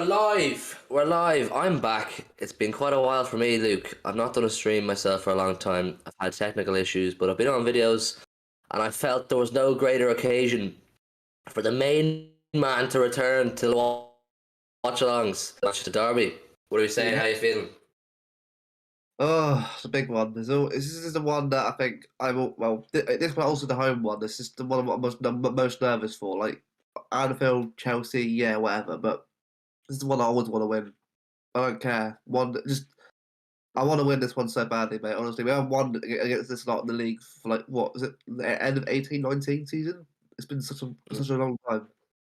live. We're live. I'm back. It's been quite a while for me, Luke. I've not done a stream myself for a long time. I've had technical issues, but I've been on videos, and I felt there was no greater occasion for the main man to return to the Watchalongs. Watch the derby. What are you saying? Yeah. How are you feeling? Oh, it's a big one. This is the one that I think this is also the home one. This is the one I'm most nervous for. Like Anfield, Chelsea, yeah, whatever. But this is the one I always want to win. I don't care. I want to win this one so badly, mate. Honestly, we haven't won against this lot in the league for like what is it? The end of 18-19 season. It's been such a long time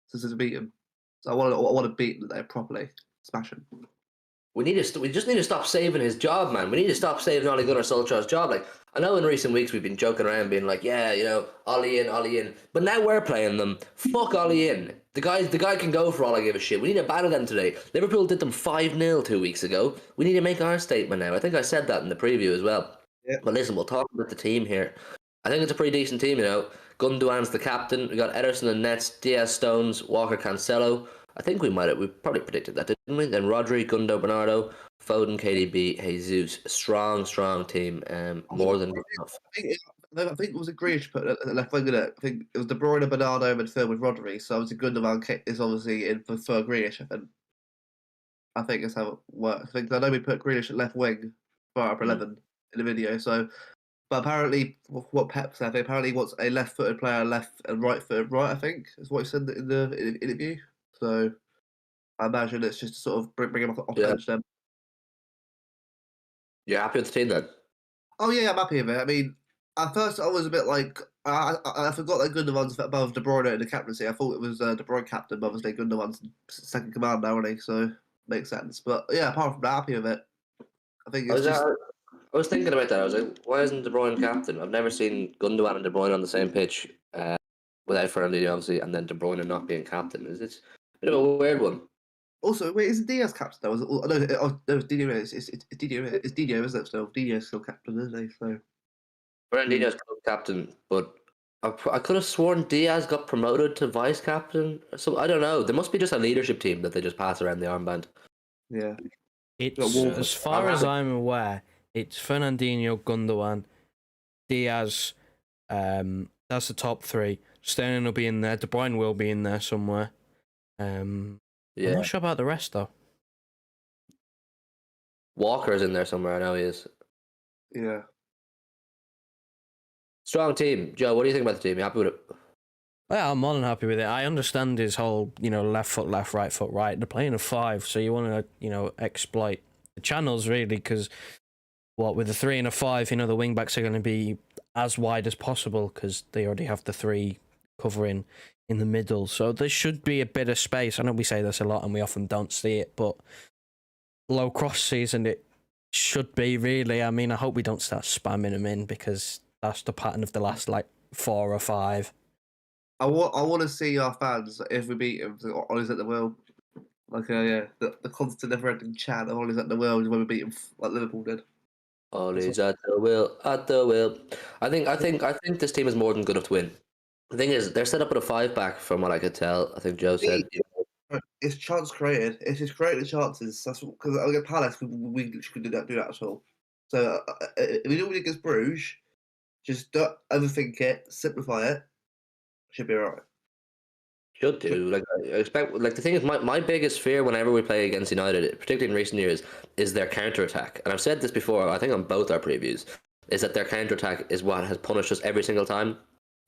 since it's beaten. So I want to beat them there properly. Smash them. We just need to stop saving his job, man. We need to stop saving Ole Gunnar Solskjaer's job. Like, I know in recent weeks we've been joking around, being like, yeah, Ollie in, Ollie in. But now we're playing them. Fuck Ollie in. The guy can go for all I give a shit. We need to battle them today. Liverpool did them 5-0 2 weeks ago. We need to make our statement now. I think I said that in the preview as well. Yeah. But listen, we'll talk about the team here. I think it's a pretty decent team, Gundogan's the captain. We got Ederson and Nets, Diaz, Stones, Walker, Cancelo. I think we probably predicted that, didn't we? Then Rodri, Gundo, Bernardo, Foden, KDB, Jesus. Strong team. More than enough. I think it was a Grealish put left wing in it. I think it was De Bruyne, Bernardo, midfield with Rodri. So obviously Gundogan is obviously in for Grealish. I think that's how it works. I know we put Grealish at left wing for upper 11 in the video. So, but apparently what Pep said, apparently he wants a left-footed player, left and right-footed right. I think is what he said in the interview. So I imagine it's just to sort of bring him off the bench then. You're happy with the team then? Oh yeah, I'm happy with it. I mean, at first I was a bit like I forgot that Gundogan's above De Bruyne in the captaincy. I thought it was De Bruyne captain, but obviously Gundogan's second command now, isn't he? So makes sense. But yeah, apart from that, happy with it. I think it's I was thinking about that. I was like, why isn't De Bruyne captain? I've never seen Gundogan and De Bruyne on the same pitch without Fernandinho, obviously, and then De Bruyne not being captain. It's a bit of a weird one. Also, wait, isn't Diaz captain? No, it's Didio. It's Didio. It's Didio, isn't it? Still, Didio's still captain, isn't he? So Fernandinho's captain, but I could have sworn Diaz got promoted to vice captain. So I don't know. There must be just a leadership team that they just pass around the armband. Yeah. It's as far as I'm aware, it's Fernandinho, Gundogan, Diaz. That's the top three. Sterling will be in there. De Bruyne will be in there somewhere. I'm not sure about the rest though. Walker's in there somewhere. I know he is. Yeah. Strong team, Joe. What do you think about the team? You happy with it? Yeah, I'm more than happy with it. I understand his whole, left foot left, right foot right. They're playing a 5, so you want to, exploit the channels really, because with a 3 and a 5, the wing backs are going to be as wide as possible because they already have the 3 covering in the middle. So there should be a bit of space. I know we say this a lot and we often don't see it, but low cross season it should be really. I mean, I hope we don't start spamming them in because that's the pattern of the last 4 or 5. I want to see our fans if we beat them. Ollie's at the wheel, the constant never-ending chant of Ollie's at the wheel when we beat them like Liverpool did. Ollie's at the wheel, at the wheel. I think this team is more than good enough to win. The thing is, they're set up with a 5-back from what I could tell. I think Joe said. It's chance created. It's just creating chances. That's because against Palace we could do that at all. So if we do it against Bruges, just don't overthink it, simplify it. Should be alright. Should do. I expect. The thing is, my biggest fear whenever we play against United, particularly in recent years, is their counter attack. And I've said this before. I think on both our previews, is that their counter attack is what has punished us every single time.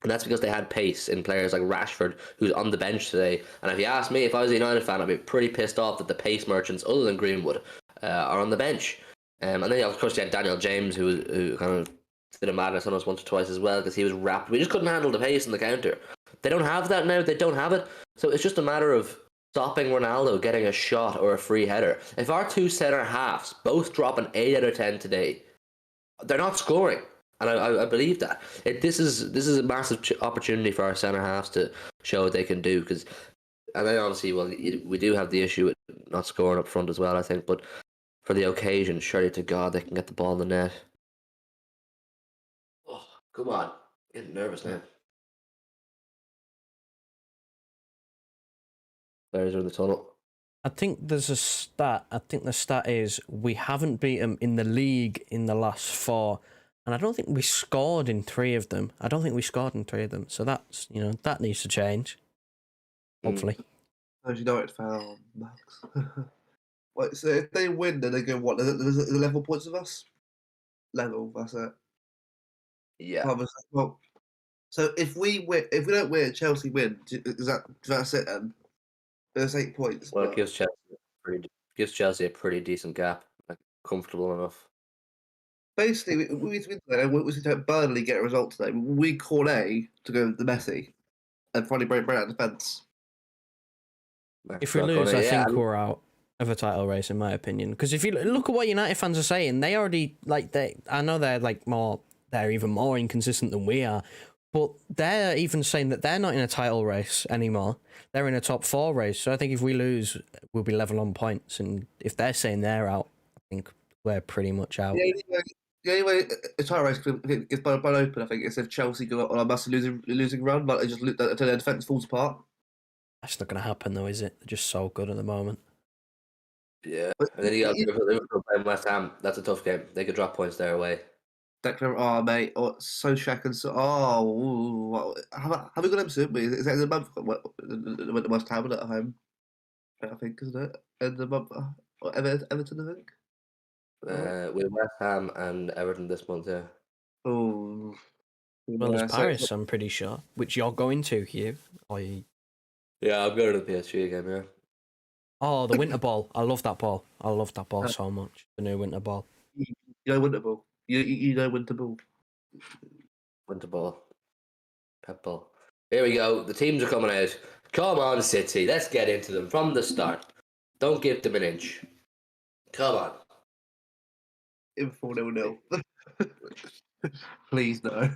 And that's because they had pace in players like Rashford, who's on the bench today. And if you ask me, if I was a United fan, I'd be pretty pissed off that the pace merchants, other than Greenwood, are on the bench. And then, of course, you had Daniel James, who kind of did a madness on us once or twice as well, because he was rapid. We just couldn't handle the pace in the counter. They don't have that now. They don't have it. So it's just a matter of stopping Ronaldo getting a shot or a free header. If our 2 centre halves both drop an 8 out of 10 today, they're not scoring. And I believe that. This is a massive opportunity for our centre halves to show what they can do. And then obviously, we do have the issue with not scoring up front as well, I think. But for the occasion, surely to God, they can get the ball in the net. Oh, come on. I'm getting nervous now. Players are in the tunnel. I think there's a stat. I think the stat is we haven't beat them in the league in the last 4, and I don't think we scored in 3 of them. So that's that needs to change. Hopefully. As you know, it's foul, Max. Wait, so if they win, then they go what? They're level points with us. Level. That's it. Yeah. Well, so if we win, if we don't win, Chelsea win. That's it then? There's 8 points. Well, it gives Chelsea a pretty decent gap, like comfortable enough. Basically, we to Burnley get a result today. We call A to go to Messi and finally break out defence. If we lose, I think we're out of a title race, in my opinion. Because if you look at what United fans are saying, they already I know they're even more inconsistent than we are, but they're even saying that they're not in a title race anymore. They're in a top 4 race. So I think if we lose, we'll be level on points. And if they're saying they're out, I think we're pretty much out. The only way a title race gets bun open, I think, is if Chelsea go on a massive losing run, but they just until their defence falls apart. That's not going to happen, though, is it? They're just so good at the moment. Yeah, and then you got Liverpool playing West Ham. That's a tough game. They could drop points their way. Mate, so Shaq and so. Have we got MCFC? Is that in the month? When West Ham at home, I think, isn't it? In the month, Everton, I think. With West Ham and Everton this month, yeah. Oh. Well, there's Paris, I'm pretty sure, which you're going to, Hugh. Yeah, I'm going to the PSG game, yeah. Oh, the winter ball. I love that ball. I love that ball so much. The new winter ball. You know winter ball. You know winter ball. Winter ball. Pep ball. Here we go. The teams are coming out. Come on, City. Let's get into them from the start. Don't give them an inch. Come on. In 4-0. Please, no.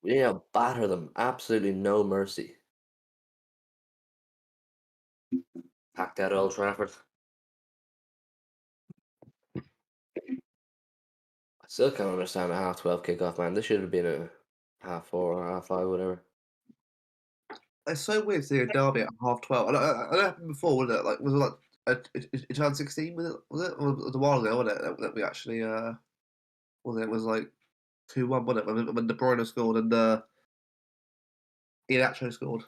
We need to batter them. Absolutely no mercy. Packed out Old Trafford. I still can't understand a 12:30 kickoff, man. This should have been a 4:30 or 5:30, whatever. It's so weird seeing a derby at 12:30. I know it happened before, wasn't it? Like, was it like in 2016? Was it? Or was it a while ago? Wasn't it that we actually it was like 2-1, wasn't it? When De Bruyne scored and Iheanacho scored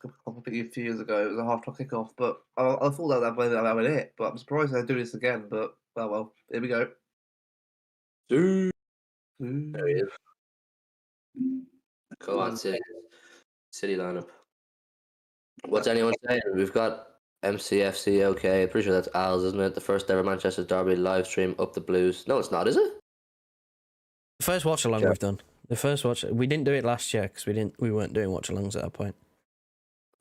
a few years ago. It was a 12:30 kickoff, but I thought that was it. But I'm surprised they're doing this again. But well, here we go. There he is. Come on, City. City lineup. What's anyone saying? We've got MCFC, okay. Pretty sure that's Al's, isn't it? The first ever Manchester Derby live stream up the Blues. No, it's not, is it? The first watch along we've done. The first watch we didn't do it last year because we weren't doing watch alongs at that point.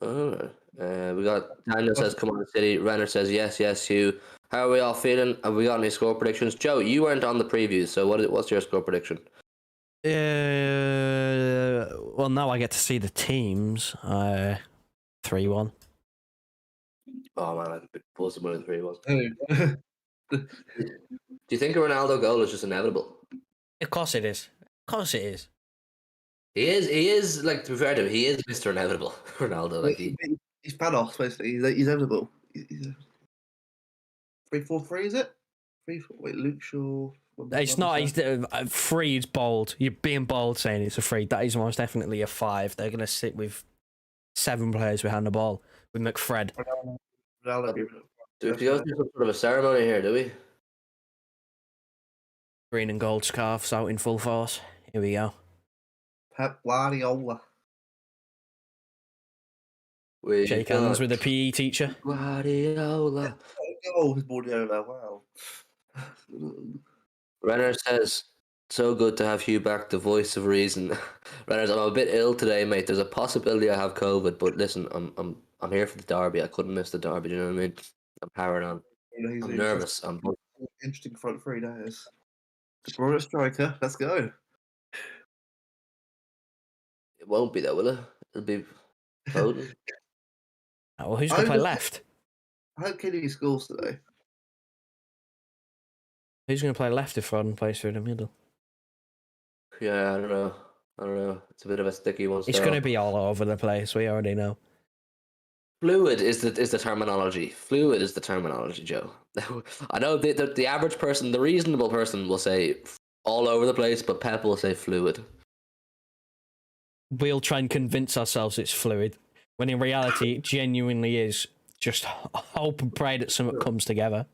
Oh, we got Daniel says, "Come on, City." Renner says, "Yes, Hugh." How are we all feeling? Have we got any score predictions? Joe, you weren't on the previews, so what's your score prediction? Well, now I get to see the teams. 3-1. Oh man, I'd be buzzing with 3-1. Oh. Do you think a Ronaldo goal is just inevitable? Of course it is. Of course it is. He is like, to be fair to him, he is Mr. Inevitable. Ronaldo, like he's Panos, basically. He's inevitable. 3-4-3, is it? 3-4. Wait, Luke Shaw. It's not. He's 3 is bold. You're being bold saying it's a 3. That is most definitely a 5. They're going to sit with 7 players behind the ball with McFred. Do we go through some sort of a ceremony here, do we? Green and gold scarves out in full force. Here we go. Pep Guardiola. Shake hands with the PE teacher. Guardiola. Oh, Guardiola, wow. Renner says, "So good to have Hugh back, the voice of reason." Renner, I'm a bit ill today, mate. There's a possibility I have COVID, but listen, I'm here for the derby. I couldn't miss the derby. Do you know what I mean? I'm powering on. I'm nervous. I'm interesting front 3 days. De Bruyne striker. Let's go. It won't be though, will it? It'll be Foden. Well, who's going to play left? I hope KDB scores today. Who's going to play left if Foden plays through the middle? Yeah, I don't know. It's a bit of a sticky one. It's going to be all over the place. We already know. Fluid is the terminology. Fluid is the terminology, Joe. I know the average person, the reasonable person, will say all over the place, but Pep will say fluid. We'll try and convince ourselves it's fluid, when in reality it genuinely is just hope and pray that something comes together.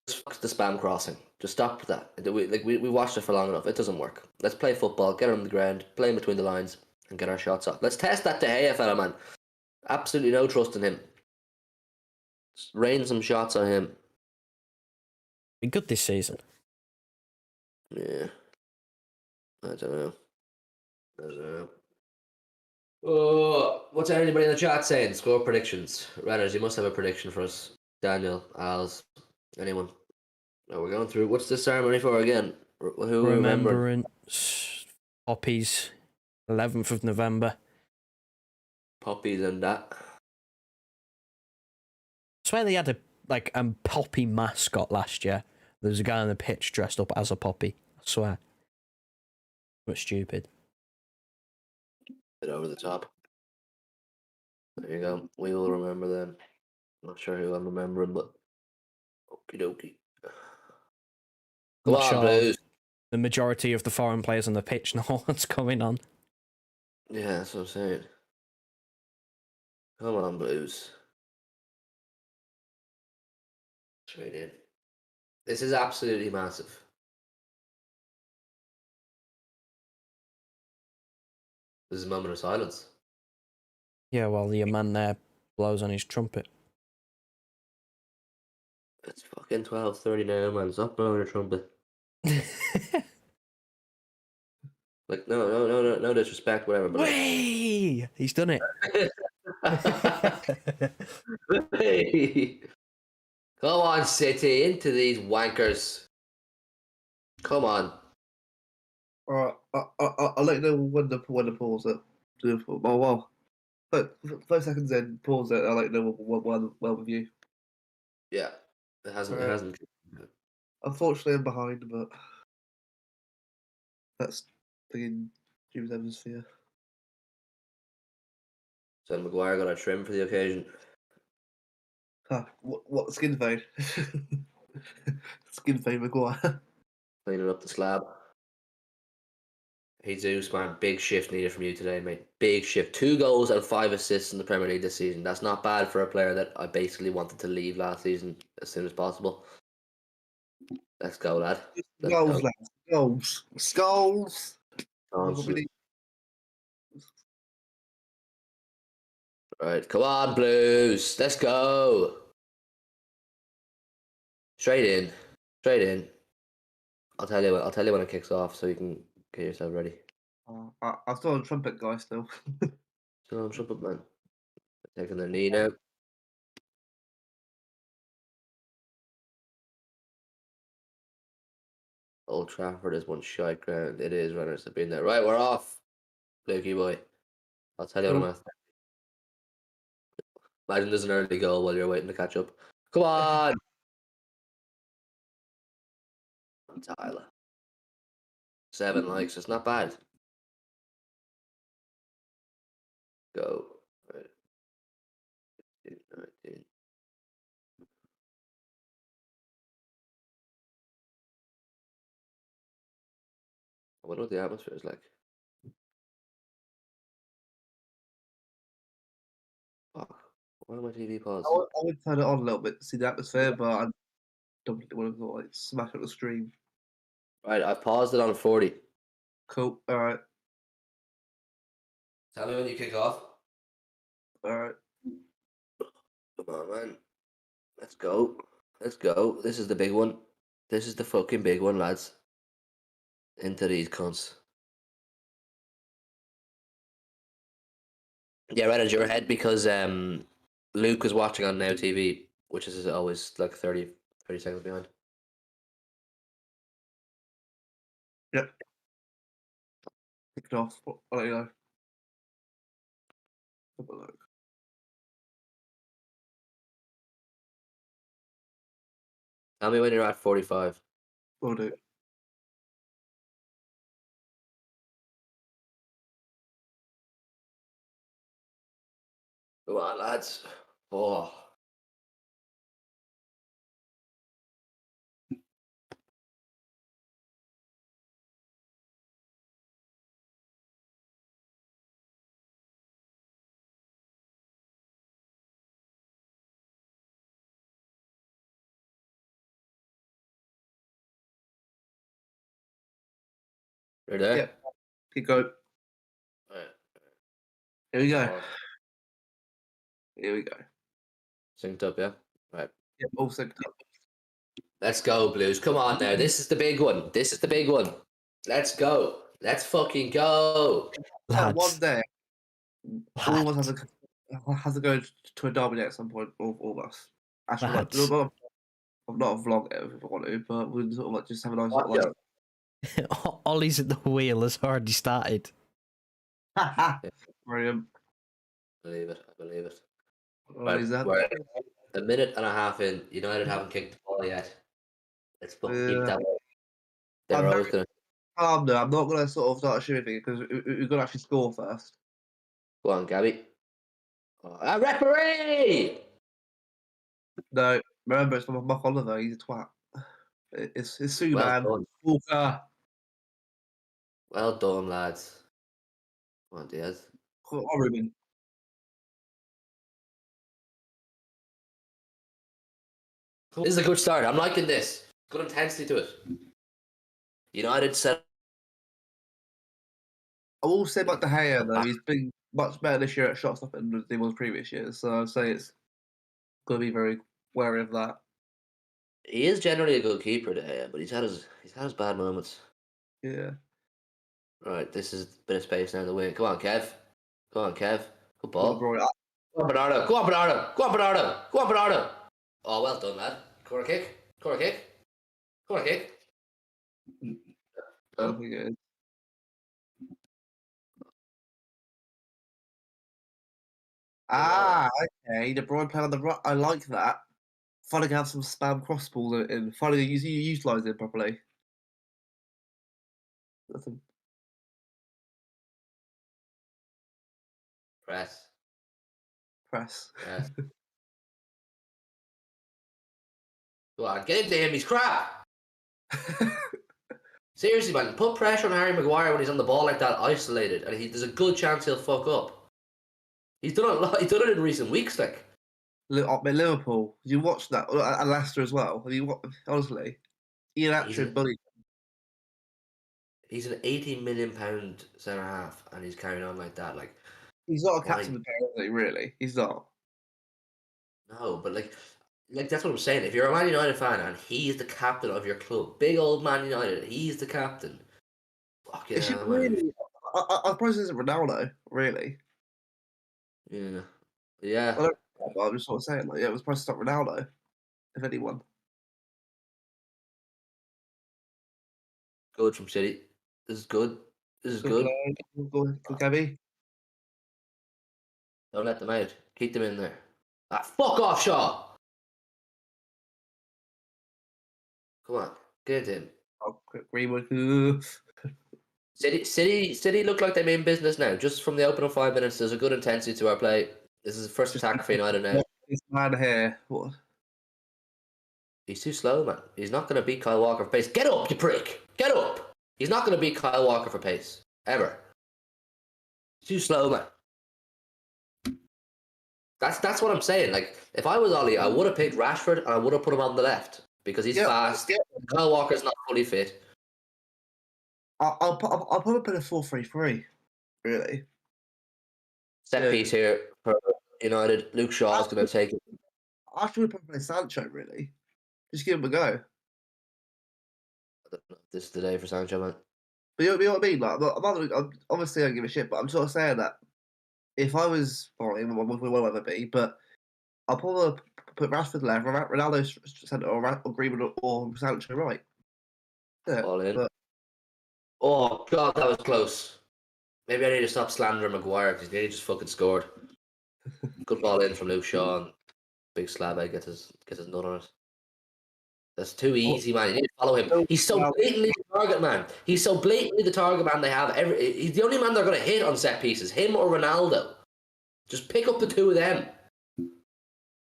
Just fuck the spam crossing. Just stop that. We watched it for long enough. It doesn't work. Let's play football. Get on the ground. Play in between the lines and get our shots off. Let's test that De Gea fella, man. Absolutely no trust in him. Just rain some shots on him. Be good this season. Yeah. I don't know. Oh, what's anybody in the chat saying? Score predictions. Renners, you must have a prediction for us. Daniel, Als, anyone? Oh, we're going through. What's the ceremony for again? Who remember? Remembrance. Poppies. 11th of November. Poppies and that. I swear they had a poppy mascot last year. There was a guy on the pitch dressed up as a poppy. I swear. But stupid. Bit over the top. There you go. We will remember them. Not sure who I'm remembering, but okie dokie. Go Not on, sure Blues. the majority of the foreign players on the pitch know what's going on. Yeah, that's what I'm saying. Come on, Blues. Straight in. This is absolutely massive. This is a moment of silence. Yeah, well, the man there blows on his trumpet. It's fucking 12:30 now, man. Stop blowing your trumpet. Like, no disrespect, whatever. But Way! He's done it. Hey. Come on, City, into these wankers. Come on. Alright, I'll let you know when to pause it. Well, but 5 seconds in, pause it. I'll let you know well with you. Yeah, it hasn't. Alright. It hasn't. Unfortunately, I'm behind, but that's being Jim's hemisphere. So Maguire got a trim for the occasion. Huh, what skin fade? Skin fade Maguire. Cleaning up the slab. Jesus, man, big shift needed from you today, mate. Big shift. 2 goals and 5 assists in the Premier League this season. That's not bad for a player that I basically wanted to leave last season as soon as possible. Let's go, lad. Let's Goals, go. lads. Goals. Goals. Awesome. Right, come on, Blues. Let's go. Straight in. Straight in. I'll tell you when it kicks off, so you can get yourself ready. I'm still on trumpet, guy. Still. Still on trumpet, man. Taking their knee now. Old Trafford is one shite ground. It is, runners have been there. Right, we're off. Lukey boy. I'll tell you when I'm at. Imagine there's an early goal while you're waiting to catch up. Come on! Tyler. 7 likes. It's not bad. Go. Right. 15, 19. I wonder what the atmosphere is like. Fuck. Why am my TV paused? I would turn it on a little bit to see the atmosphere, but I don't want to like smash up the stream. Right, I've paused it on 40. Cool. All right. Tell me when you kick off. All right. Come on, man. Let's go. Let's go. This is the big one. This is the fucking big one, lads. Into these cunts. Yeah, right as your head because Luke was watching on Now TV, which is always like 30 seconds behind. Yep. Kick it off. I'll let you know. Have a look. Tell me when you're at 45. Will do. Come on, lads. Oh. You're there? Yep. Keep going. Right. Here we go. Oh, Here we go. synced up, yeah? Right. Yep, all synced up. Let's go, Blues. Come on now. This is the big one. This is the big one. Let's go. Let's fucking go. One Lads, day, all of us lads, has to go to a derby at some point. All of us. Actually, like, lads. not a vlog if I want to, but we'll sort of like just have a nice Watch sort of Ollie's at the wheel has already started. like. Brilliant. I believe it. I believe it. What is that? We're a minute and a half in. United haven't kicked the ball yet. Let's fucking keep that. They're I'm always very going to. calm now. I'm not going to sort of start shooting because we've got to actually score first. Go on, Gabby. Oh, referee! No, remember it's my Oliver. He's a twat. It's Sue, Well man. done. Walker. Well done, lads. Come on, Diaz. Ruben. This is a good start. I'm liking this. Good intensity to it. United set. I will say about De Gea though. He's been much better this year at shot stopping than he was previous years. So I'd say it's going to be very wary of that. He is generally a good keeper, De Gea, but he's had his bad moments. Yeah. Right, this is a bit of space now in the wing. Come on, Kev. Come on, Kev. Good ball. Bro, Go on, Bernardo. Go on, Bernardo. Go on, Bernardo. Go on, Bernardo. Oh, well done, lad. Corner kick. Corner kick. Corner kick. I No. think it is. Ah, okay. De Bruyne playing on the right. I like that. Finally have some spam cross balls in. Finally, you utilise it properly. That's a Press. press. Press. Go on, get into him. He's crap. Seriously, man. Put pressure on Harry Maguire when he's on the ball like that, isolated, and there's a good chance he'll fuck up. He's done it. He's done it in recent weeks, like. Liverpool. Did you watch that? And Leicester as well. Have you honestly? Ian Atrid bullied. He's an £18 million centre half, and he's carrying on like that. Like, He's not a why? captain of the pair, is he? Really, he's not. No, but like that's what I'm saying. If you're a Man United fan and he's the captain of your club, big old Man United, he's the captain. Fuck Is she yeah, man. really? I'm surprised it's Ronaldo. Really? Yeah, yeah. I don't. I'm just sort of saying, like, yeah, it was supposed to stop Ronaldo, if anyone. Good from City. This is good. This is good. Good, Gabby. Don't let them out. Keep them in there. Ah, fuck off, Shaw. Come on, get into him. Oh, quick Greenwood. City look like they mean business now. Just from the opening 5 minutes, there's a good intensity to our play. This is the first attack for United now. This man here. What? He's too slow, man. He's not going to beat Kyle Walker for pace. Get up, you prick! Get up! He's not going to beat Kyle Walker for pace. Ever. He's too slow, man. That's what I'm saying. Like, if I was Ollie, I would have picked Rashford and I would have put him on the left. Because he's fast. Yeah. Kyle Walker's not fully fit. I'll put him in a 4-3-3. Really. Set piece here for United. Luke Shaw's going to take it. After we play Sancho, really. Just give him a go. I don't know if this is the day for Sancho, man. But you know what I mean? Like, obviously, I don't give a shit, but I'm sort of saying that if I was, well, it will ever be, but I'll probably put Rashford left, Ronaldo centre, or Greenwood or Sancho right. Yeah, All in. but Oh, God, that was close. Maybe I need to stop slandering Maguire because he just fucking scored. Good ball in from Luke Shaw. And big slab, gets his nut on it. That's too easy, man. You need to follow him. He's so blatantly the target man. He's so blatantly the target man they have. He's the only man they're going to hit on set pieces. Him or Ronaldo. Just pick up the two of them.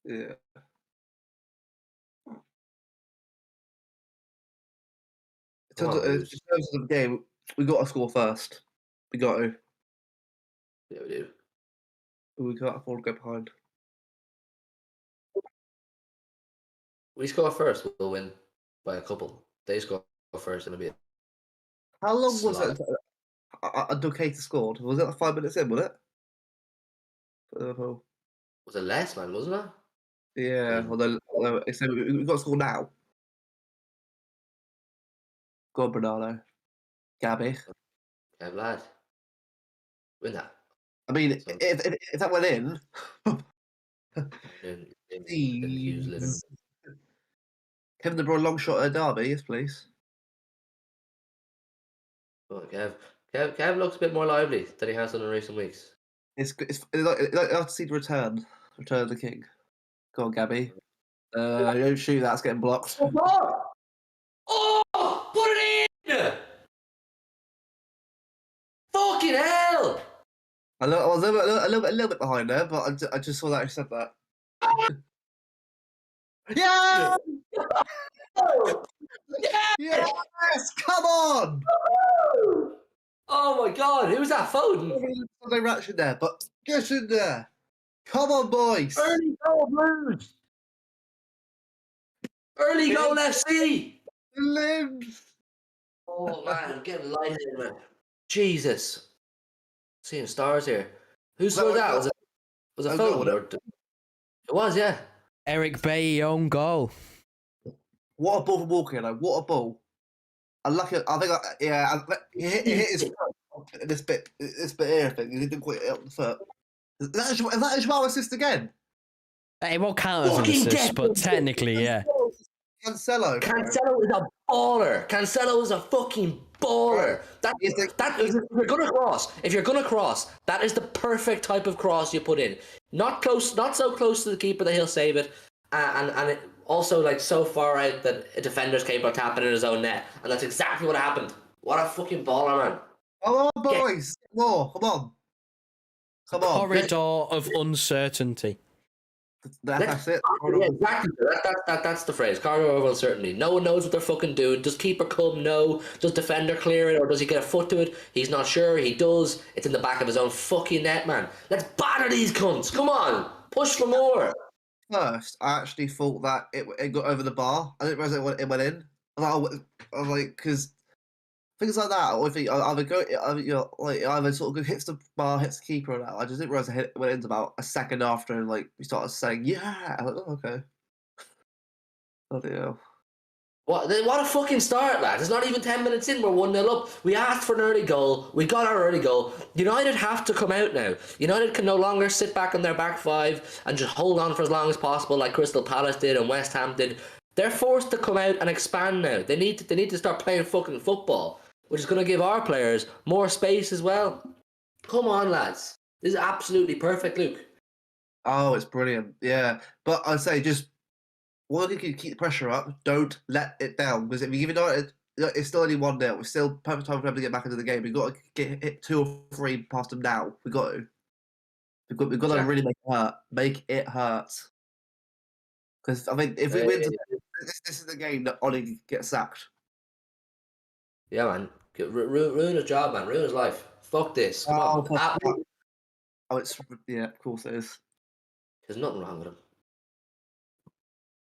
Yeah. In terms of the game, we got to score first. We got to. Yeah, we do. We can't afford to go behind. We score first, we'll win by a couple. They score first, and it'll be. How long was Slide. it until Keita scored? Was it like 5 minutes in, was it? For Liverpool. Was it less, man? Wasn't it? Yeah, although so we've got to score now. Go on, Bernardo. Gabby. Yeah, lad. Win that. I mean, So- if that went in, In Hughes living. please. Kevin De Bruyne long shot at Derby, yes, please. Oh, Kev looks a bit more lively than he has done in recent weeks. It's like to see the return of the king. Go on, Gabby. Don't shoot. That's getting blocked. Oh, put it in! Fucking hell! I was a little bit behind there, but I just saw that I said that. Yeah! Yes! Come on! Oh my god, who's that phone? No reaction there, but get in there. Come on, boys. Early goal Blues! Early goal FC! Limbs. Oh man, I'm getting lighted, man. Jesus. Seeing stars here. Who scored that? Was it I'll phone? go with It was, yeah. Eric Bailly own goal. What a ball from Walker, though. What a ball. Unlucky. I think, he hit his foot. This bit here, I think. He didn't quite hit up the foot. Is that a Joao assist again? It won't count as an Fucking assist, but get- technically, yeah. Cancelo. Cancelo is a baller. Cancelo is a fucking baller. If you're gonna cross, that is the perfect type of cross you put in. Not so close to the keeper that he'll save it, and it also like so far out that a defender's capable of tapping in his own net, and that's exactly what happened. What a fucking baller, man! Come on, boys. More. Come on. Come on. Corridor of uncertainty. That's it. Yeah, exactly. That's the phrase. Corridor of uncertainty. No one knows what they're fucking doing. Does keeper come? No. Does defender clear it, or does he get a foot to it? He's not sure. He does. It's in the back of his own fucking net, man. Let's batter these cunts. Come on, push for more. First, I actually thought that it got over the bar. I didn't realize it went in. I was like, because things like that, or if it either sort of hits the bar, hits the keeper, or that. I just didn't realize it went in about a second after, and like we started saying, "Yeah," I was like, "Oh, okay." Bloody hell. What a fucking start, lad. It's not even 10 minutes in. We're 1-0 up. We asked for an early goal. We got our early goal. United have to come out now. United can no longer sit back on their back five and just hold on for as long as possible like Crystal Palace did and West Ham did. They're forced to come out and expand now. They need to start playing fucking football, which is going to give our players more space as well. Come on, lads. This is absolutely perfect, Luke. Oh, it's brilliant. Yeah, but I'd say just one thing, keep the pressure up. Don't let it down, because if you give it United, it's still only 1-0. It's still perfect time for them to get back into the game. We've got to get hit 2 or 3 past them now. We've got to. We've got to really make it hurt. Make it hurt. Because I mean, if we win, this is the game that Ollie gets sacked. Yeah, man. Ruin his job, man. Ruin his life. Fuck this. Come on. Oh, it's of course it is. There's nothing wrong with him.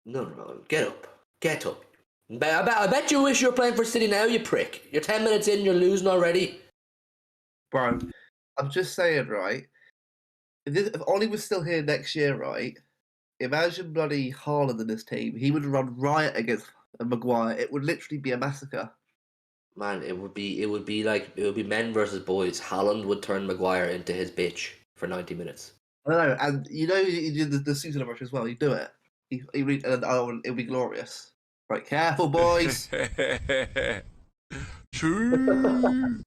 Nothing wrong with him. Get up. Get up. I bet you wish you were playing for City now, you prick. You're 10 minutes in, you're losing already. Bro, I'm just saying, right? If Ollie was still here next year, right? Imagine bloody Haaland in this team. He would run riot against Maguire. It would literally be a massacre. Man, it would be men versus boys. Haaland would turn Maguire into his bitch for 90 minutes. I don't know, and you know he did the season rush as well. He'd do it. It would be glorious. Right, careful, boys. True.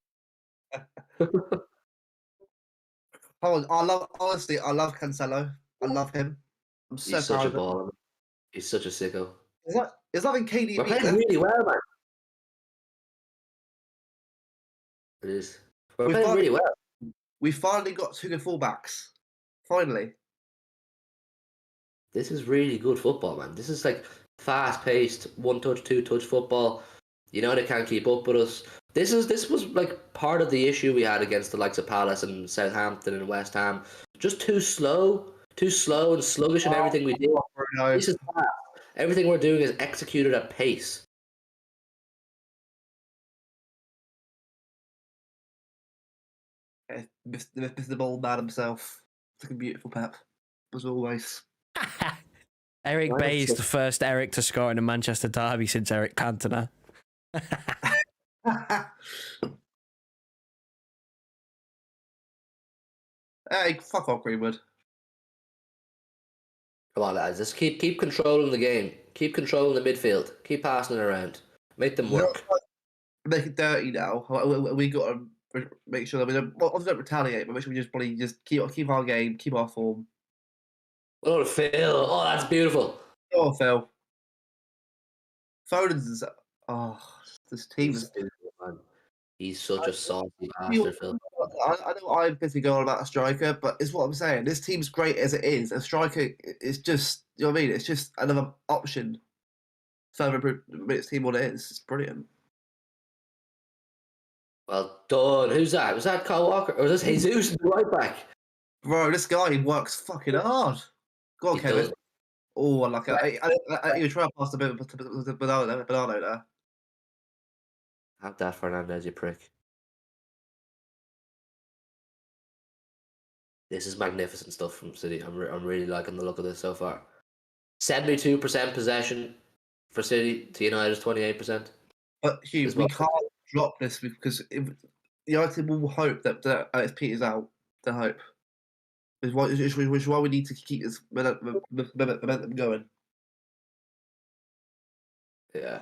Honestly, I love Cancelo. I love him. I'm so He's such proud a of him. baller. He's such a sicko. It's not in KDB. We're playing really well, man. It is. We're playing really well. We finally got 2 good fullbacks. Finally. This is really good football, man. This is like fast-paced, one-touch, two-touch football. United can't keep up with us. This was like part of the issue we had against the likes of Palace and Southampton and West Ham. Just too slow and sluggish in everything we do. This is fast. Everything we're doing is executed at pace. Mr. Ball Man himself. Looking beautiful, Pep. As always. Eric Bay's the first Eric to score in a Manchester derby since Eric Cantona. Hey, fuck off, Greenwood. Come on, lads. Just keep controlling the game. Keep controlling the midfield. Keep passing it around. Make them work. Make it dirty now. We got to make sure that we don't retaliate, but make sure we just keep our game, keep our form. Oh, Phil. Oh, that's beautiful. Oh, Phil. Foden's. Oh, this team is. He's such a saucy bastard, Phil. I know I'm busy going about a striker, but it's what I'm saying. This team's great as it is. A striker is just, you know what I mean? It's just another option. Further improve this team what it is. It's brilliant. Well done. Who's that? Was that Kyle Walker? Or was this Jesus, the right back? Bro, this guy works fucking hard. Go on, He Kevin. does. Oh, I like it. You try to pass a bit of Bernardo there. Have that, Fernandez, you prick. This is magnificent stuff from City. I'm really liking the look of this so far. 72% possession for City to United's 28%. But Hugh, we can't drop this because United will hope that it peters out. The hope. Which is why we need to keep this momentum going. Yeah.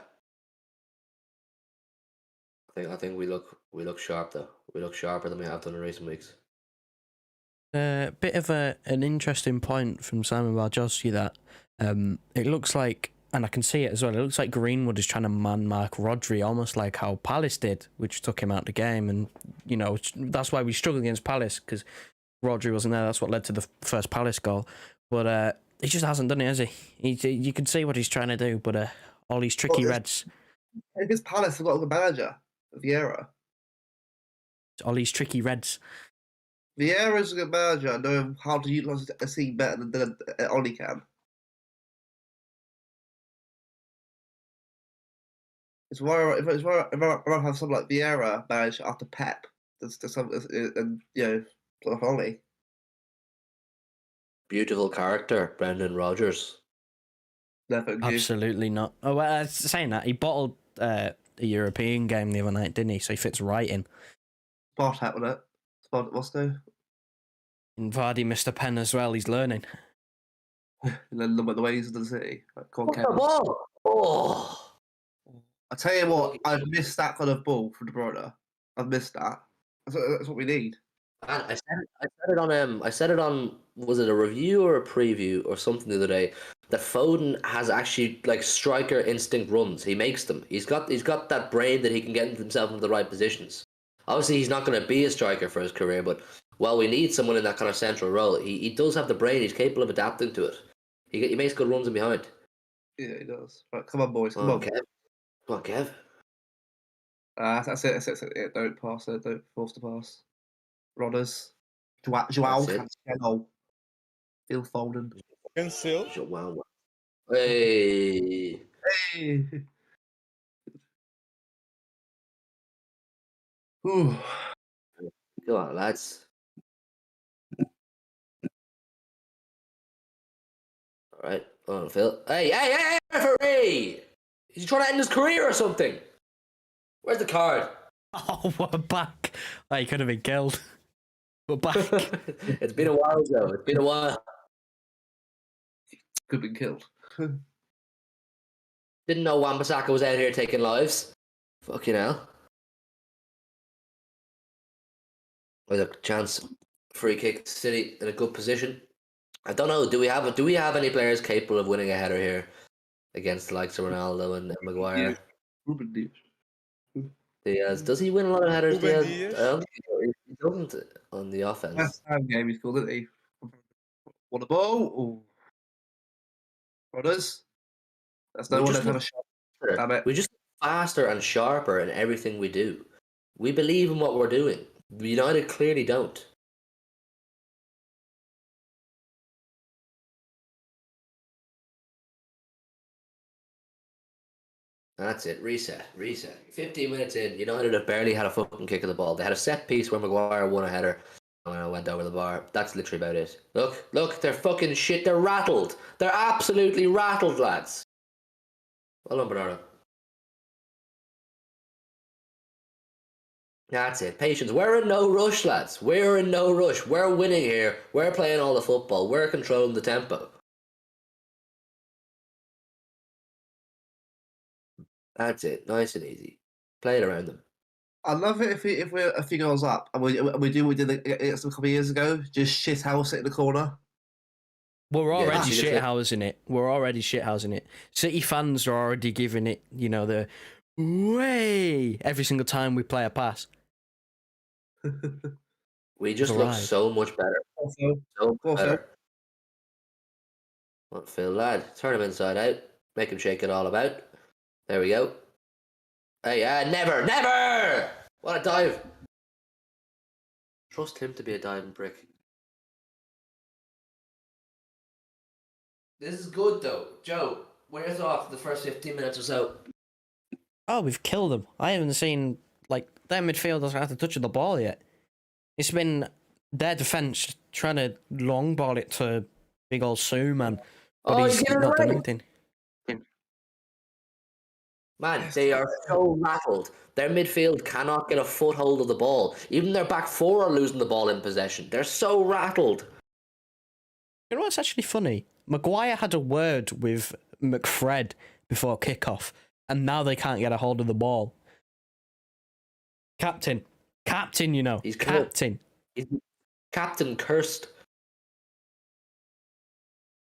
I think we look sharp though. We look sharper than we have done in recent weeks. Bit of an interesting point from Simon Barjosky that it looks like, and I can see it as well, it looks like Greenwood is trying to man-mark Rodri almost like how Palace did, which took him out of the game. And, you know, that's why we struggled against Palace, because Rodri wasn't there. That's what led to the first Palace goal. But he just hasn't done it, has he? You can see what he's trying to do, but all these tricky reds. Against Palace, we've got the manager, Vieira. All these tricky reds. Vieira's a good manager. I know how to utilise a team better than Ollie can. It's why if I have someone like Vieira manage after Pep, and Ollie. Beautiful character, Brendan Rodgers. Absolutely not. Oh, well, saying that, he bottled a European game the other night, didn't he? So he fits right in. Spot happened it. Spot Moscow. And Vardy missed a pen as well. He's learning. And then look at the ways of the city. Oh. I tell you what, I've missed that kind of ball from De Bruyne. I've missed that. That's what we need. I said it on was it a review or a preview or something the other day that Foden has actually like striker instinct runs. He makes them. He's got that brain that he can get himself into the right positions. Obviously, he's not going to be a striker for his career, but while we need someone in that kind of central role, he does have the brain. He's capable of adapting to it. He makes good runs in behind. Yeah, he does. Right, come on, boys. Come on. Kev. Come on, Kev. That's it. Yeah, don't pass it. Don't force the pass. Rodders. Joao Cancelo. Phil Foden. Cancel. Joao. Hey. Ooh. Come on, lads. All right. Come on, Phil. Hey, referee! Is he trying to end his career or something? Where's the card? Oh, we're back. Oh, he could have been killed. We're back. It's been a while, though. It's been a while. Could have been killed. Didn't know Wan-Bissaka was out here taking lives. Fucking hell. With a chance. Free kick. City in a good position. I don't know. Do we have any players capable of winning a header here against the likes of Ronaldo and Maguire? Ruben Diaz. Does he win a lot of headers? Ruben Diaz? Diaz? He doesn't on the offense. Last time game he scored, didn't he? Want the ball? Ooh. Brothers? That's no We one just that have a look shot. faster. Damn it. We just look faster and sharper in everything we do. We believe in what we're doing. United clearly don't. That's it. Reset. 15 minutes in, United have barely had a fucking kick of the ball. They had a set piece where Maguire won a header and went over the bar. That's literally about it. Look, they're fucking shit. They're rattled. They're absolutely rattled, lads. Well done, Bernardo. That's it. Patience. We're in no rush, lads. We're in no rush. We're winning here. We're playing all the football. We're controlling the tempo. That's it. Nice and easy. Play it around them. I love it if we're a few goals up and we do what we did against them a couple of years ago. Just shit house it in the corner. We're Yeah, already that's it. shithousing it. We're already shithousing it. City fans are already giving it, the way every single time we play a pass. We just It's look alright. so much better. Also, So much Also. better. Well, Phil, lad, turn him inside out. Make him shake it all about. There we go. Hey, never! What a dive! Trust him to be a diving prick. This is good, though. Joe, where's off the first 15 minutes or so? Oh, we've killed them. I haven't seen, their midfielders have to touch the ball yet. It's been their defence trying to long ball it to big old Sue, man. But he's not done anything. Man, they are so rattled. Their midfield cannot get a foothold of the ball. Even their back four are losing the ball in possession. They're so rattled. You know what's actually funny? Maguire had a word with McFred before kickoff, and now they can't get a hold of the ball. Captain, He's captain. He's captain cursed.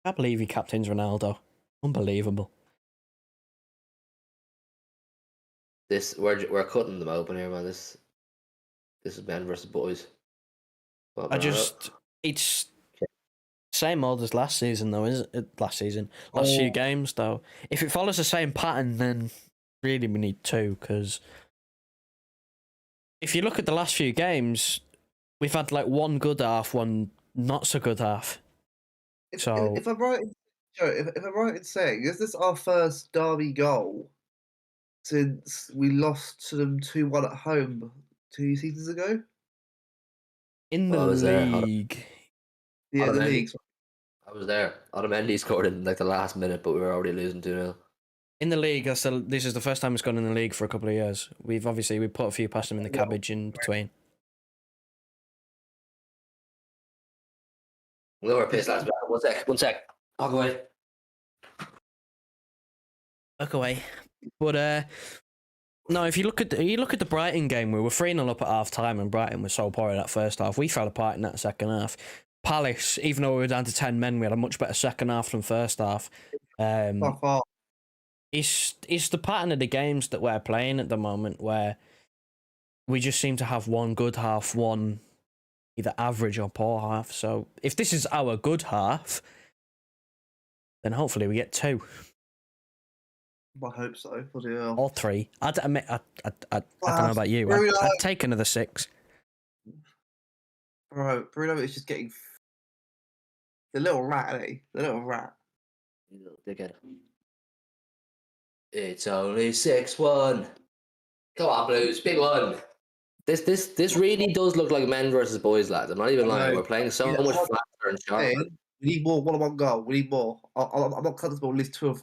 I believe he captains Ronaldo. Unbelievable. We're cutting them open here, man. This is men versus boys. It's same old as last season though, isn't it? Last few games though. If it follows the same pattern, then really we need two, because if you look at the last few games, we've had one good half, one not so good half. If I'm right, if I'm right in saying, is this our first derby goal since we lost to them 2-1 at home 2 seasons ago? In the I was there. league. Yeah, the Otamendi. league. I was there. Otamendi scored in the last minute, but we were already losing 2-0. In the league, this is the first time it's gone in the league for a couple of years. We put a few past them in the cabbage in between. We were pissed, lads. One sec. I'll go away. Look away. But no, if you look at the Brighton game, we were 3-0 up at half time, and Brighton was so poor in that first half. We fell apart in that second half. Palace, even though we were down to 10 men, we had a much better second half than first half. It's the pattern of the games that we're playing at the moment, where we just seem to have one good half, one either average or poor half. So if this is our good half, then hopefully we get two. I hope so. Bloody hell. Or three. I don't know about you. I'd take another 6. Bro, Bruno is just getting the little rat, eh? The little rat. You little dickhead. It's only 6-1. Come on, Blues, big one. This really does look like men versus boys, lads. I'm not even lying. We're playing so much faster and sharper. We need more one-on-one goal. We need more. I'm not comfortable at least 3 or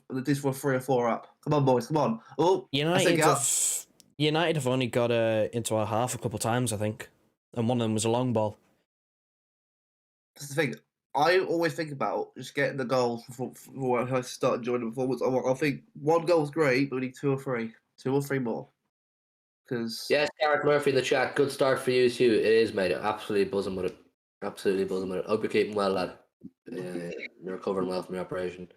4 up. Come on, boys. Come on. Oh, United have only got into our half a couple of times, I think, and one of them was a long ball. That's the thing. I always think about just getting the goals before I start enjoying the performance. I think one goal's great, but we need 2 or 3. 2 or 3 more. Because Yes, Gareth Murphy in the chat. Good start for you too. It is, mate. Absolutely buzzing with it. Absolutely buzzing with it. Hope you're keeping well, lad. You're recovering well from your operation.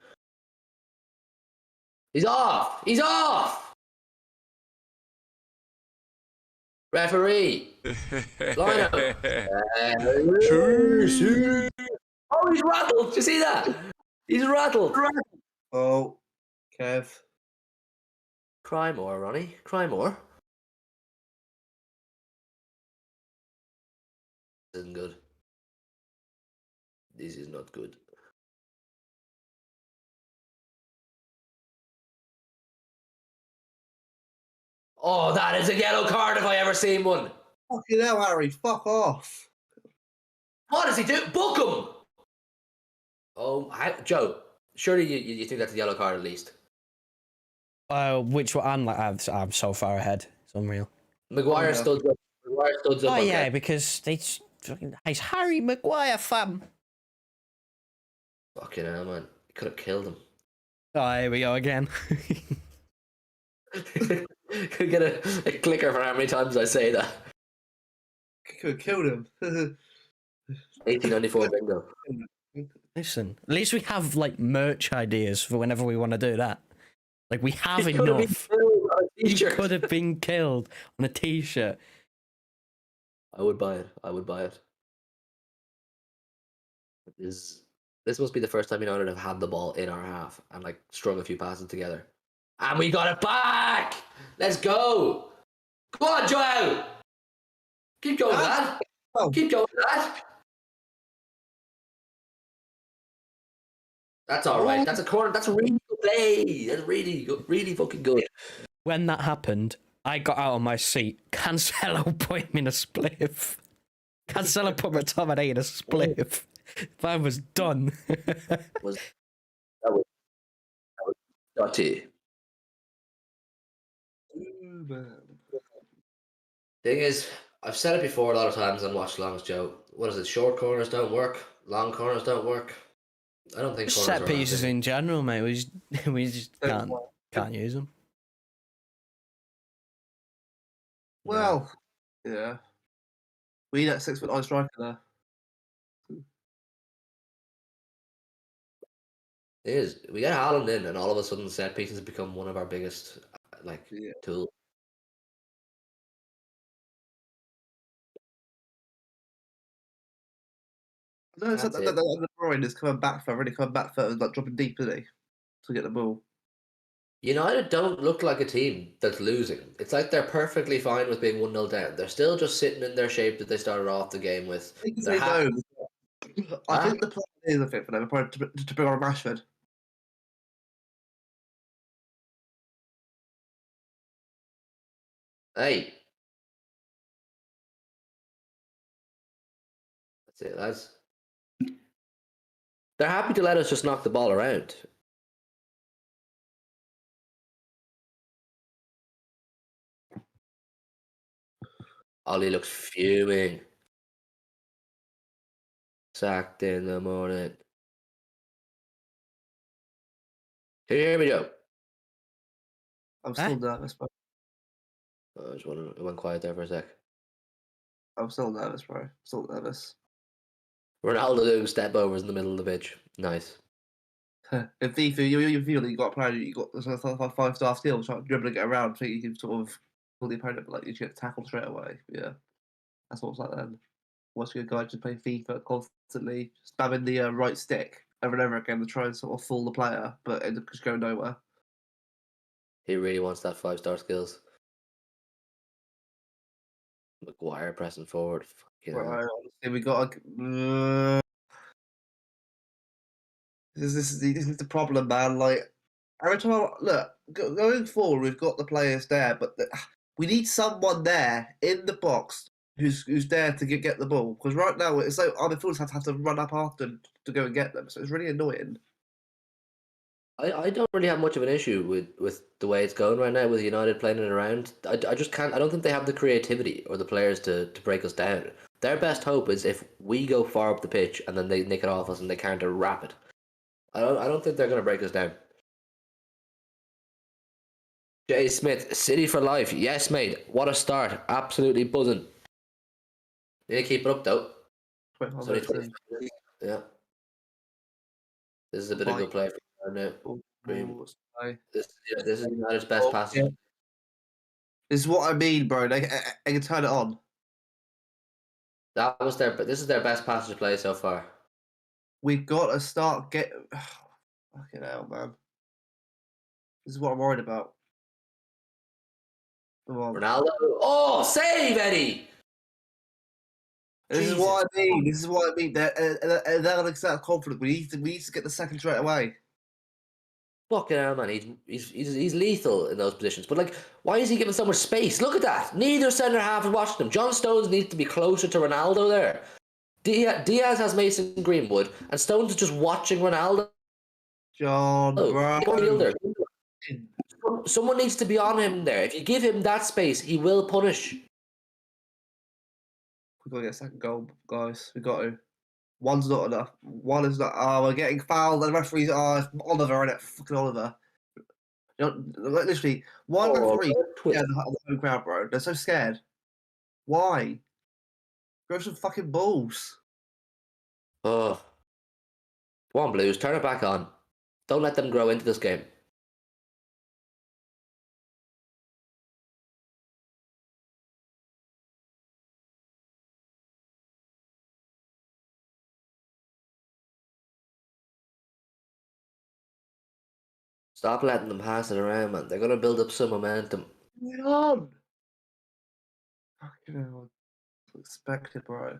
He's off! He's off! Referee! Line up! Oh, he's rattled. Did you see that? He's rattled. Oh, Kev. Cry more, Ronnie. Cry more. This isn't good. This is not good. Oh, that is a yellow card if I ever seen one. Fucking hell, Harry. Fuck off. What does he do? Book him. Oh, Joe. Surely you think that's a yellow card at least. Which one? I'm so far ahead. It's unreal. Maguire studs up. Maguire studs up. Oh on yeah, Kev. because it's Harry Maguire, fam. Fucking hell, man. You could have killed him. Oh, here we go again. Could get a clicker for how many times I say that. Could have killed him. 1894 bingo. Listen, at least we have like merch ideas for whenever we want to do that. Like we have He could have been enough. killed on a He t-shirt. could have been killed on a t-shirt. I would buy it. I would buy it. This must be the first time United have had the ball in our half and like strung a few passes together. And we got it back! Let's go! Go on, Joe! Keep going, lad! Oh. Keep going, lad! That's alright. That's a corner. That's a really good play. That's really good. Really fucking good. When that happened, I got out of my seat. Cancelo put him in a spliff. Cancelo put McTominay in a spliff. Man was done. That was dirty. Thing is, I've said it before a lot of times on Watchalongs, Joe. What is it? Short corners don't work. Long corners don't work. I don't think corners Set are pieces our thing. in general, mate. We just can't use them. Well, yeah. We need that 6'9" striker there. It is. We get Haaland in, and all of a sudden, set pieces become one of our biggest tools. No, it's That's like it. the Brian is coming back for, really coming back for, like dropping deep, isn't he? To get the ball. United don't look like a team that's losing. It's like they're perfectly fine with being 1-0 down. They're still just sitting in their shape that they started off the game with. I think They're I think the plan is, I think, for them probably to bring on Rashford. Hey. That's it, lads. They're happy to let us just knock the ball around. Ollie looks fuming. Sacked in the morning. Can you hear me, Joe? I'm still nervous, bro. I just wondering, it went quiet there for a sec. I'm still nervous, bro. Still nervous. Ronaldo doing step overs in the middle of the pitch. Nice. If you feel that you got a player, you got 5-star skills, trying to dribble and get around, so you can sort of pull the opponent, but like you get tackled straight away. Yeah, that's what it's like then. Watching a guy just play FIFA constantly, spamming the right stick over and over again to try and sort of fool the player, but it just go nowhere. He really wants that 5-star skills. Maguire pressing forward. Fucking hell. Right, honestly, we got this is the problem, man. Like every time, going forward, we've got the players there, but we need someone there in the box who's there to get the ball. Because right now, it's like our midfielders have to run up after them to go and get them, so it's really annoying. I don't really have much of an issue with the way it's going right now with United playing it around. I just can't. I don't think they have the creativity or the players to break us down. Their best hope is if we go far up the pitch and then they nick it off us and they counter rapid. I don't think they're going to break us down. Jay Smith, City for life. Yes, mate. What a start. Absolutely buzzing. Need to keep it up though. It's only 20 minutes. Yeah. This is a bit of good play for now. This is United's best pass. Yeah. This is what I mean, bro. They can turn it on. This is their best passage play so far. we've got to start getting. Fucking hell, man. This is what I'm worried about. Come on. Ronaldo. Oh, save, Eddie! This is Jesus. what I mean. This is what I mean. They're not exactly confident. We need to get the second straight away. Fucking hell, man. He's lethal in those positions. But, like, why is he giving so much space? Look at that. Neither centre half is watching him. John Stones needs to be closer to Ronaldo there. Diaz has Mason Greenwood, and Stones is just watching Ronaldo. John, bro. Someone needs to be on him there. If you give him that space, he will punish. We've got to get a second goal, guys. We've got to. One's not enough. One is not. Oh, we're getting fouled. The referee's. Oh, it's Oliver, innit? Fucking Oliver. You know, literally, one referee. Yeah, the home crowd, bro. They're so scared. Why? Grow some fucking balls. Oh. Come on, Blues. Turn it back on. Don't let them grow into this game. Stop letting them pass it around, man. They're going to build up some momentum. What's going on? Fucking hell. Expected, bro.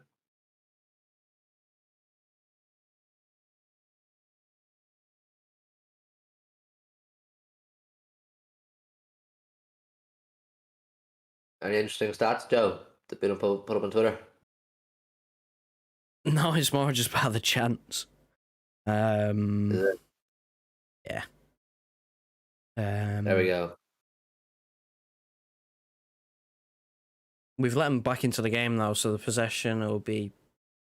Any interesting stats, Joe, that been put up on Twitter? No, it's more just about the chance. Is it? Yeah. There we go. We've let them back into the game now, so the possession will be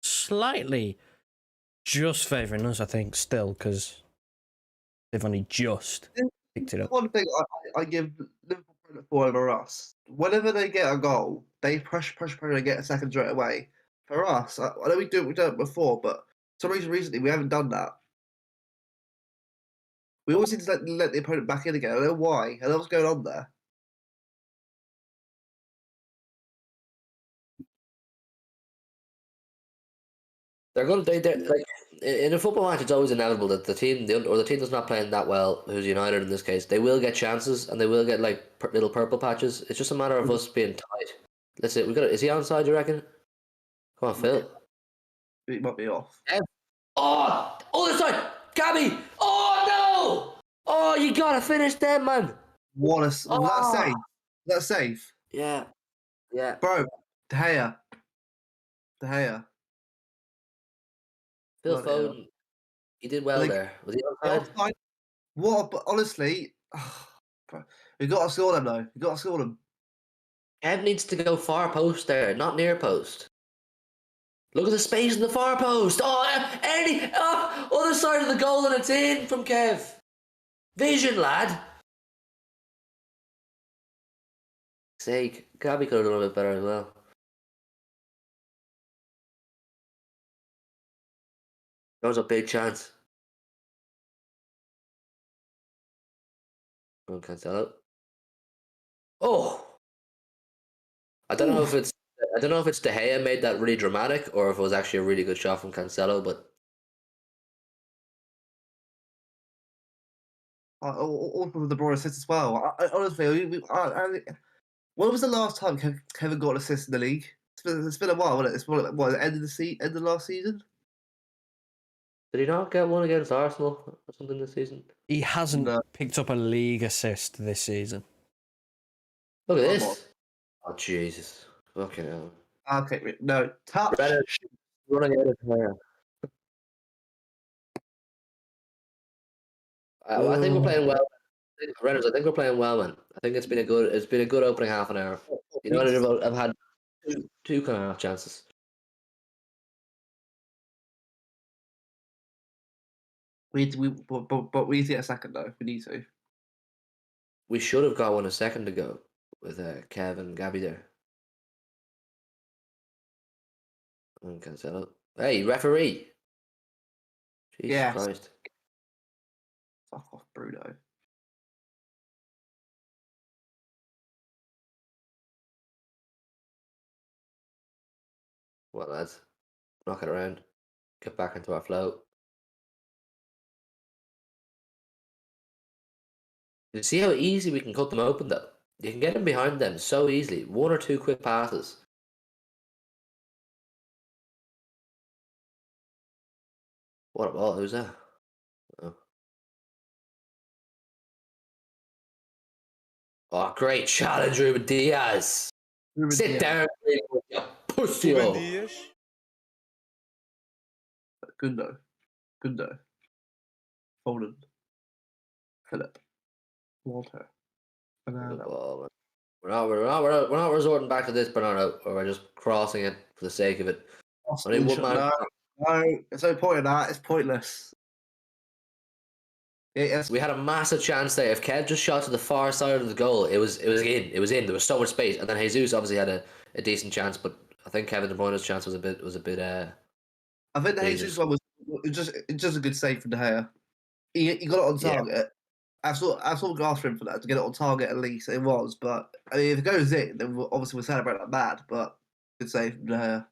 slightly just favouring us, I think, still, because they've only just picked it up. One thing I give Liverpool credit for over us. Whenever they get a goal, they push, and get a second straight away. For us, I know we've done it before, but for some reason recently we haven't done that. We always need to let the opponent back in again. I don't know why. I don't know what's going on there. They're going to like in a football match. It's always inevitable that the team that's not playing that well, who's United in this case, they will get chances and they will get like little purple patches. It's just a matter of us being tight. Let's see. We got. Is he onside? You reckon? Come on, Phil. It might be off. Oh, other side, Gabby. Oh no! Oh, you gotta finish them, man. What a was that safe? That safe? Yeah, yeah. Bro, De Gea. Phil Bloody hell. Foden, he did well there. Was he onside? Offside? What? But honestly, bro, we got to score them though. We got to score them. Kev needs to go far post there, not near post. Look at the space in the far post. Oh, Eddie! Oh, other side of the goal and it's in from Kev. Vision, lad. Sake, Gabby could have done a bit better as well. That was a big chance. Oh, Cancelo. Oh, I don't know if it's De Gea made that really dramatic or if it was actually a really good shot from Cancelo, but Also with the broad assist as well. Honestly, when was the last time Kevin got an assist in the league? It's been a while, wasn't it? It's what end of the last season. did he not get one against Arsenal or something this season? He hasn't picked up a league assist this season. Look at this. Oh, Jesus. Fucking hell. Okay, no. Touch. Running out of hair. I think we're playing well. Redders, I think we're playing well, man. I think it's been a good opening half an hour. You know what I've had two kind of half chances. But we need to get a second though. We need to. We should have got one a second ago with Kev and Gabby there. And Cancelo. Hey, referee! Jesus Christ. Fuck off, Bruno. Well, lads, knock it around. Get back into our flow. You see how easy we can cut them open, though. You can get in behind them so easily. 1 or 2 quick passes. What a ball! Who's that? Oh, oh great challenge, Ruben Diaz. Sit down, you pussy. Good though. Good though. Foden. Philip. Walter. Good Banana. ball, man. We're not resorting back to this, Bernardo, or we're just crossing it for the sake of it. Only one man. No, there's no point in that. It's pointless. Yes. We had a massive chance there. If Kev just shot to the far side of the goal, it was in. It was in. There was so much space, and then Jesus obviously had a decent chance, but I think Kevin De Bruyne's chance was a bit. I think the Jesus one was just a good save from De Gea. He got it on target. I saw glass for him for that to get it on target at least. It was, but I mean, if it goes in, then obviously we'll celebrate like mad. But good save from De Gea.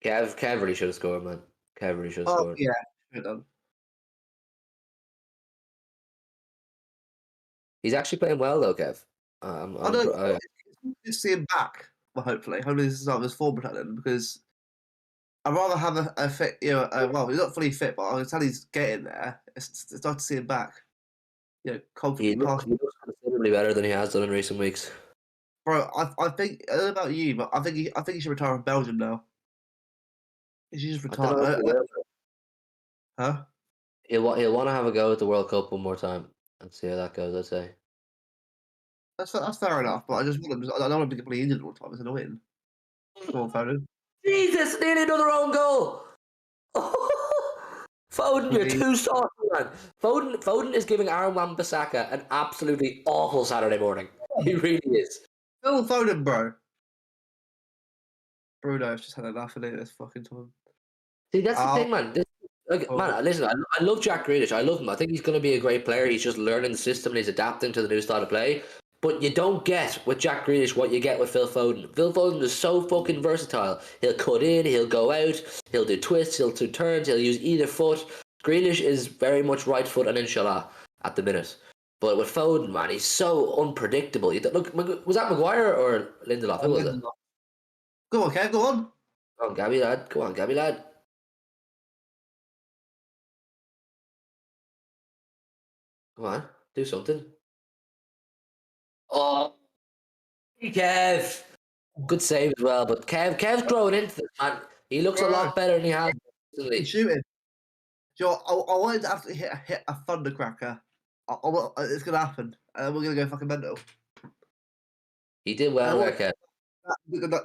Kev really should have scored, man. Kev really should have scored. Yeah, should have done. He's actually playing well though, Kev. I don't know. It's see him back. Well, hopefully this is not his form returning because I'd rather have a fit. Well, he's not fully fit, but I can tell he's getting there. It's nice to see him back. Confidently. He looks considerably better than he has done in recent weeks. Bro, I think I don't know about you, but I think he should retire from Belgium now. He should just retire. Huh? He'll want to have a go at the World Cup one more time and see how that goes. I'd say. That's fair enough, but I don't want to be completely injured all the time. It's annoying. Come on, Foden. Jesus, nearly another own goal. Foden, you're too soft, man. Foden is giving Aaron Wan-Bissaka an absolutely awful Saturday morning. He really is. Phil Foden, bro. Bruno's just had enough of it this fucking time. See, that's the thing, man. Man, listen, I love Jack Grealish. I love him. I think he's going to be a great player. He's just learning the system and he's adapting to the new style of play. But you don't get with Jack Grealish what you get with Phil Foden. Phil Foden is so fucking versatile. He'll cut in, he'll go out, he'll do twists, he'll do turns, he'll use either foot. Grealish is very much right foot and inshallah at the minute. But with Foden, man, he's so unpredictable. Look, was that Maguire or Lindelof? Who was it? Go on, Kev, go on. Go on, Gabby lad. Go on, Gabby lad. Come on, do something. Oh, Kev. Good save as well, but Kev's growing into this, man. He looks a lot better than he has recently. He's shooting. Joe, I wanted to have to hit a thundercracker. It's going to happen. We're going to go fucking mental. He did well there, Kev.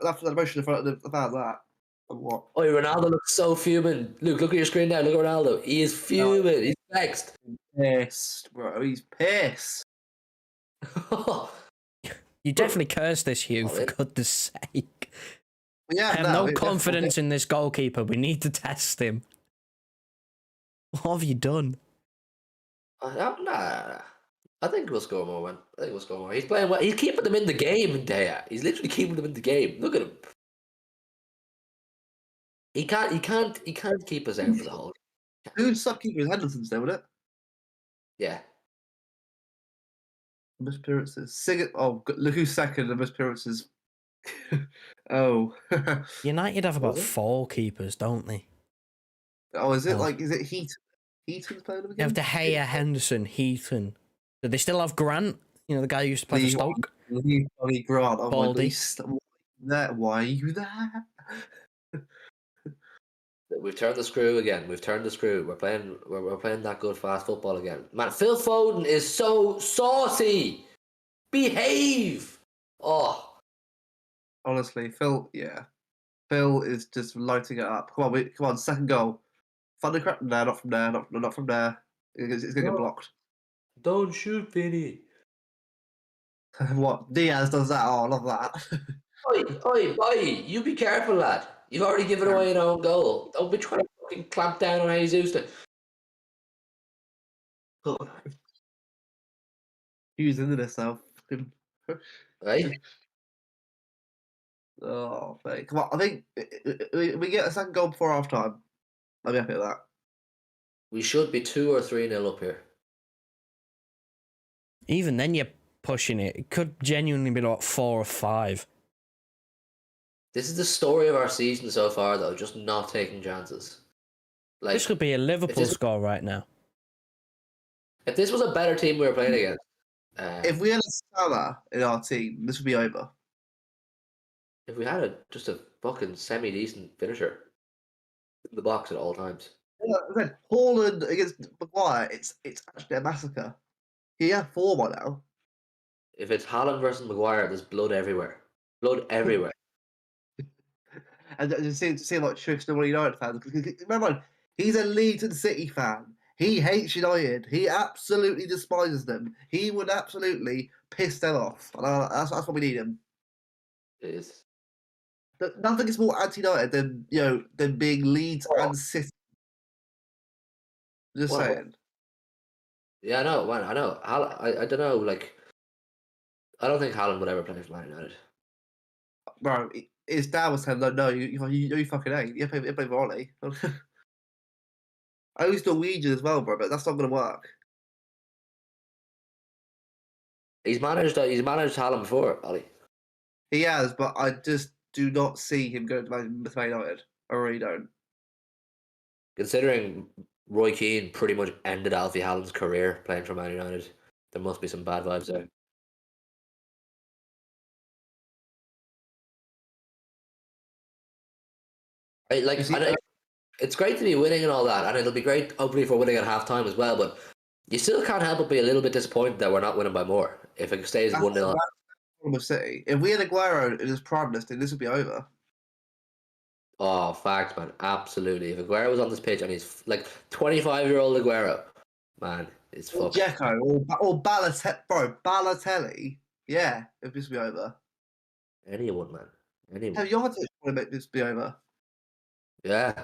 That's the emotion about that. What? Oh, Ronaldo looks so fuming. Look at your screen now. Look at Ronaldo. He is fuming. He's vexed. Pissed, bro. He's pissed. You definitely cursed this, Hugh, for goodness sake. Yeah, I have no confidence in this goalkeeper. We need to test him. What have you done? Nah. I think we'll score more, man. I think we'll score more. He's playing well. He's keeping them in the game, Daya. He's literally keeping them in the game. Look at him. He can't keep us out for the whole. Who's subkeeper? Henderson's there, wasn't it? Yeah. Misappearances. Sing it. Oh, look who's second. The misappearances. Oh. United have about 4 keepers, don't they? Oh, is it Heaton? Heaton's playing them again? You have De Gea, Henderson, Heaton. Do they still have Grant? You know, the guy who used to play for Stoke? Grant. Baldy. Why are you there? We've turned the screw again. We're playing that good fast football again. Man, Phil Foden is so saucy. Behave. Oh. Honestly, Phil is just lighting it up. Come on, second goal. Thundercrack? No, not from there. Not from there. It's going to get blocked. Don't shoot, Vinny. What? Diaz does that? Oh, I love that. Oi, you be careful, lad. You've already given away your own goal. Don't be trying to fucking clamp down on Jesus. Who's into this now? Right? Oh, mate. Come on, I think we get a second goal before half time. I'll be happy with that. We should be 2 or 3-0 up here. even then you're pushing it. It could genuinely be like 4 or 5. This is the story of our season so far, though. Just not taking chances. Like, This could be a Liverpool score right now. If this was a better team we were playing against, if we had a Salah in our team, this would be over. if we had just a fucking semi-decent finisher in the box at all times. Yeah, I said, Haaland against Maguire, it's actually a massacre. He had 4 by now. If it's Haaland versus Maguire, there's blood everywhere. Blood everywhere. And to see like Tristan, one United fans. Remember, he's a Leeds City fan. He hates United. He absolutely despises them. He would absolutely piss them off. And that's what we need him. It is. Nothing is more anti-United than being Leeds and City. Just saying. Yeah, I know, man. I know. I don't know. Like, I don't think Haaland would ever play for Man United. Bro, his dad was telling him, no, you fucking ain't. You play volley. I was Norwegian as well, bro, but that's not going to work. He's managed Haaland before, Ollie. He has, but I just do not see him going to Man United. I really don't. Considering Roy Keane pretty much ended Alfie Haaland's career playing for Man United, there must be some bad vibes there. It's great to be winning and all that, and it'll be great, hopefully, for winning at halftime as well, but you still can't help but be a little bit disappointed that we're not winning by more. If it stays 1-0. With City. If we had Aguero in his prime listing, this would be over. Oh, fact, man. Absolutely. If Aguero was on this pitch and he's like 25-year-old Aguero, man, it's fucking. Dzeko or Balotelli. Yeah, if this would be over. Anyone, man. Anyone. Have you want to make this be over? Yeah.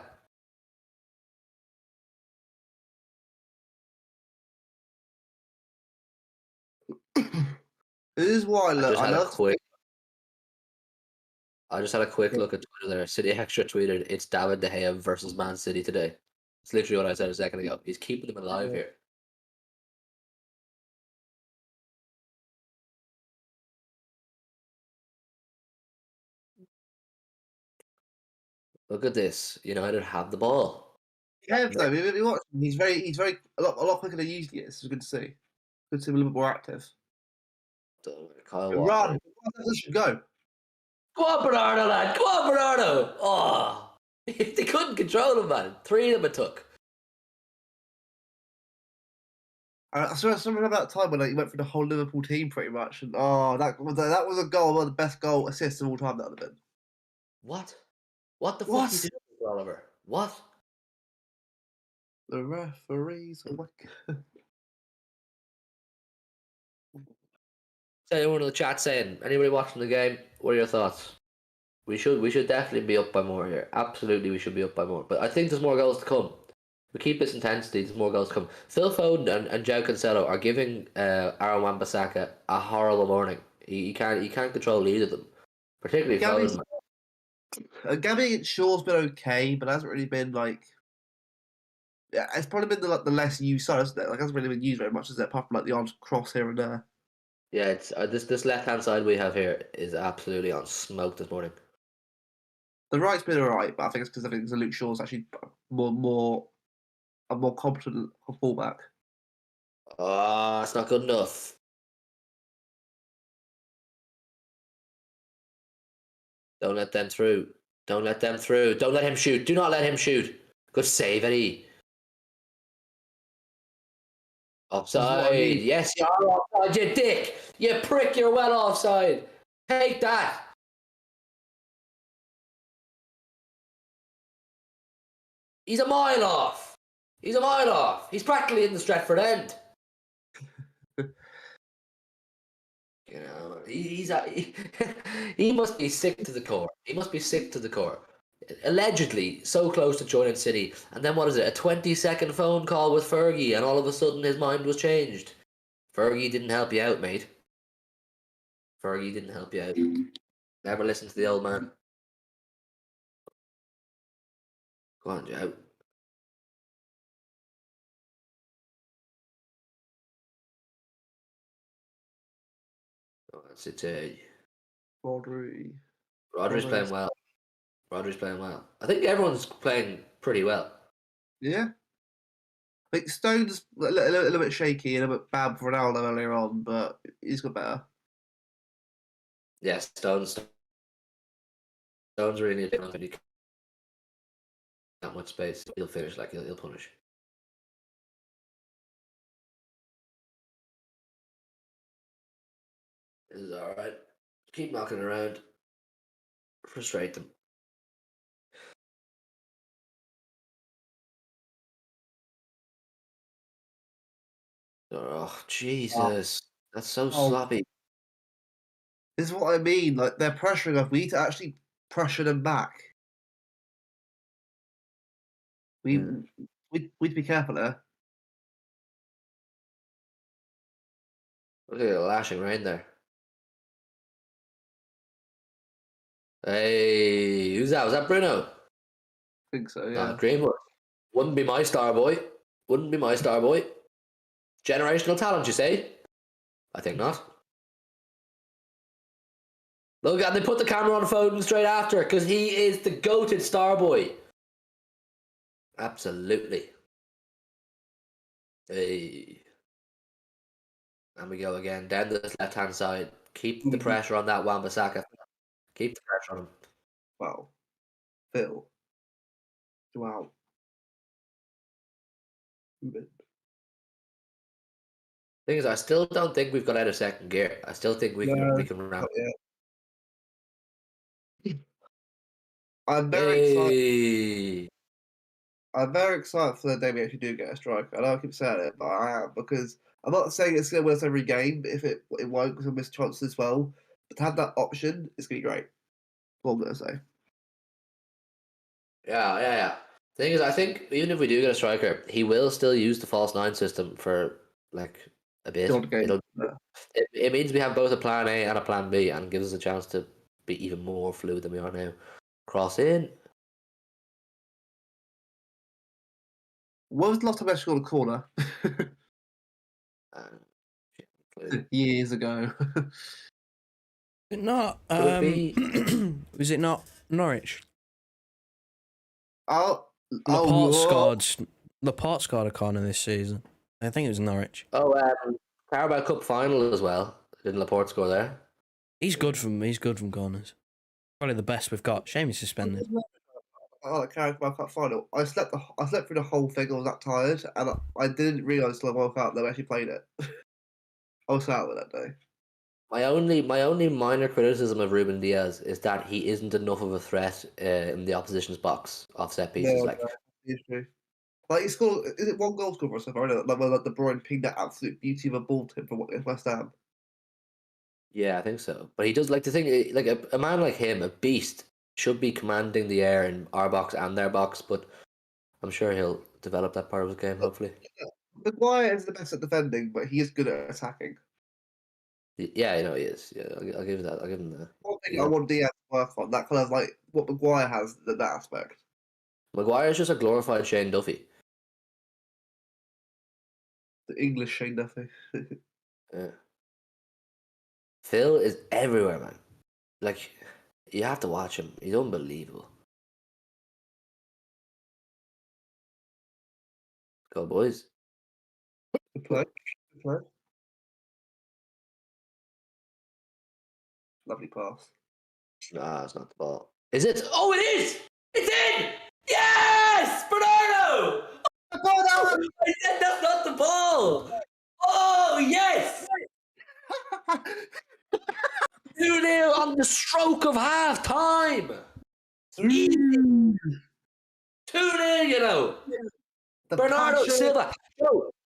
This is why I just had a quick look at Twitter there. City Extra tweeted, "It's David De Gea versus Man City today." It's literally what I said a second ago. He's keeping them alive here. Look at this. United have the ball. Yeah, though. He's very a lot quicker than he usually is. It's good to see. Good to see him a little bit more active. Kyle Run! Walker. Go! Go on, Bernardo, lad! Go on, Bernardo! Oh! They couldn't control him, man. 3 of them it took. I still remember that time when he went through the whole Liverpool team pretty much, and that was a goal, one of the best goal assists of all time. That would have been. What? What the fuck are you doing, Oliver? What? The referees. So anyone in the chat saying, anybody watching the game, what are your thoughts? We should definitely be up by more here. Absolutely, we should be up by more. But I think there's more goals to come. We keep this intensity, there's more goals to come. Phil Foden and João Cancelo are giving Aaron Wan-Bissaka a horrible morning. He can't control either of them, particularly Foden. Gabby Shaw's been okay, but hasn't really been like. Yeah, it's probably been the less used side, isn't it? Like, hasn't really been used very much, is it? Apart from like the odd cross here and there. Yeah, it's this left hand side we have here is absolutely on smoke this morning. The right's been alright, but I think it's because Luke Shaw's actually a more competent fullback. Oh, it's not good enough. Don't let them through. Don't let them through. Don't let him shoot. Do not let him shoot. Good save, Eddie. Offside. I mean. Yes, you are offside, you dick. You prick, you're well offside. Take that. He's a mile off. He's a mile off. He's practically in the Stretford end. He must be sick to the core. He must be sick to the core. Allegedly so close to joining City, and then what is it? A 20-second phone call with Fergie, and all of a sudden his mind was changed. Fergie didn't help you out, mate. Fergie didn't help you out. Never listen to the old man. Go on, Joe. City. Rodri. Rodri's playing well. Rodri's playing well. I think everyone's playing pretty well. Yeah. I think Stone's a little bit shaky and a bit bad for Ronaldo earlier on, but he's got better. Yeah, Stone's really need to that much space. He'll finish like he'll punish. This is alright. Keep knocking around. Frustrate them. Oh, Jesus. That's so sloppy. This is what I mean. Like, they're pressuring us. We need to actually pressure them back. We need to be careful there. Look at the lashing rain there. Hey, who's that? Was that Bruno? I think so, yeah. Greenwood. Wouldn't be my star boy. Wouldn't be my star boy. Generational talent, you say? I think not. Look, and they put the camera on Foden straight after because he is the goated star boy. Absolutely. Hey. And we go again down this left-hand side. Keep the pressure on that Wan-Bissaka. Keep the pressure on him. Wow. Phil. Wow. Thing is, I still don't think we've got out of second gear. I still think we can ramp. I'm very excited. I'm very excited for the day we actually do get a striker. I know I keep saying it, but I am, because I'm not saying it's going to win us every game, but if it won't, because we'll miss chances as well. But to have that option, it's going to be great. That's what I'm going to say. Yeah. Thing is, I think even if we do get a striker, he will still use the false nine system for like a bit. It means we have both a plan A and a plan B, and gives us a chance to be even more fluid than we are now. Cross in. When was the last time I scored a corner? Years ago. Not. Was it not Norwich? Laporte scored a corner this season. I think it was Norwich. Carabao Cup final as well. Didn't Laporte score there? He's good from corners. Probably the best we've got. Shame he's suspended. Carabao Cup final. I slept through the whole thing. I was that tired, and I didn't realise till I woke up that we actually played it. I was out with that day. My only minor criticism of Ruben Diaz is that he isn't enough of a threat in the opposition's box off set pieces. Like he scored, is it one goal scored for us? I know, like De Bruyne pinged that absolute beauty of a ball to him from West Ham. Yeah, I think so. But he does like the thing, like a man like him, a beast, should be commanding the air in our box and their box. But I'm sure he'll develop that part of his game, hopefully. Maguire is the best at defending, but he is good at attacking. Yeah, he is. Yeah, I'll give that. I'll give him that. One thing I want Diaz to work on, that kind of like what Maguire has, that aspect. Maguire is just a glorified Shane Duffy. The English Shane Duffy. Yeah. Phil is everywhere, man. Like, you have to watch him. He's unbelievable. Go, boys. Good play. Lovely pass. Nah, it's not the ball. Is it? Oh, it is! It's in! Yes! Bernardo! Oh, I said that's not the ball! Oh, yes! 2-0 on the stroke of half time! 2-0, you know! Bernardo Silva.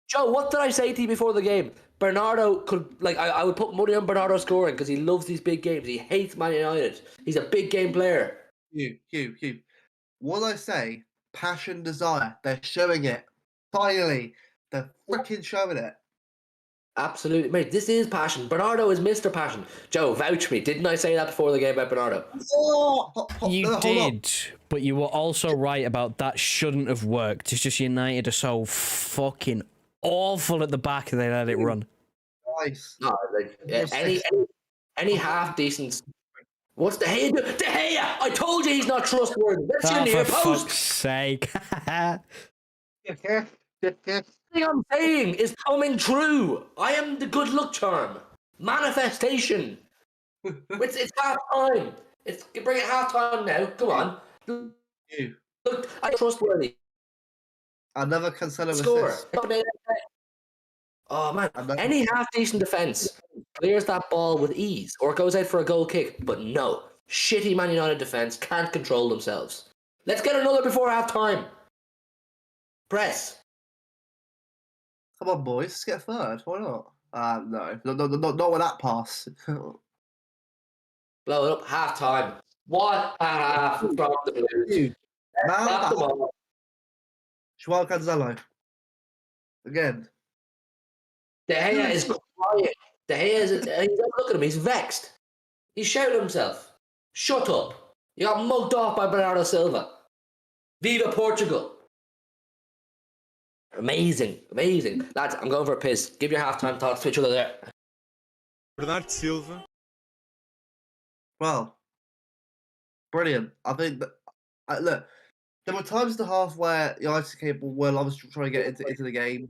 Joe, what did I say to you before the game? Bernardo could, like, I would put money on Bernardo scoring because he loves these big games. He hates Man United. He's a big game player. Hugh. What I say? Passion, desire. They're showing it. Finally, they're freaking showing it. Absolutely, mate. This is passion. Bernardo is Mr. Passion. Joe, vouch me. Didn't I say that before the game about Bernardo? You did, but you were also right about that shouldn't have worked. It's just United are so fucking awful at the back and they let it run. Nice. No, like Any half decent. What's De Gea do? De Gea! I told you he's not trustworthy. Let's Oh, in the for post. fuck's sake. The thing I'm saying is coming true. I am the good luck charm. Manifestation. It's half time. Bring it half time now. Come on. You. Look, I'm trustworthy. Another Cancelo Score. assist. Oh man, Another- any half decent defense clears that ball with ease or goes out for a goal kick. But no, shitty Man United defense can't control themselves. Let's get another before half time. Press. Come on, boys. Let's get a third. Why not? Not with that pass. Blow it up. Half time. What a half from the Blues. You. Slap them all. Joao Cancelo. Again. De Gea is crying. De Gea is. Look at him. He's vexed. He's shouting himself. Shut up. You got mugged off by Bernardo Silva. Viva Portugal. Amazing. Amazing. Lads, I'm going for a piss. Give your halftime thoughts to each other there. Bernardo Silva. Well, brilliant. I think that look, there were times in the half where United came well. I was trying to get into the game,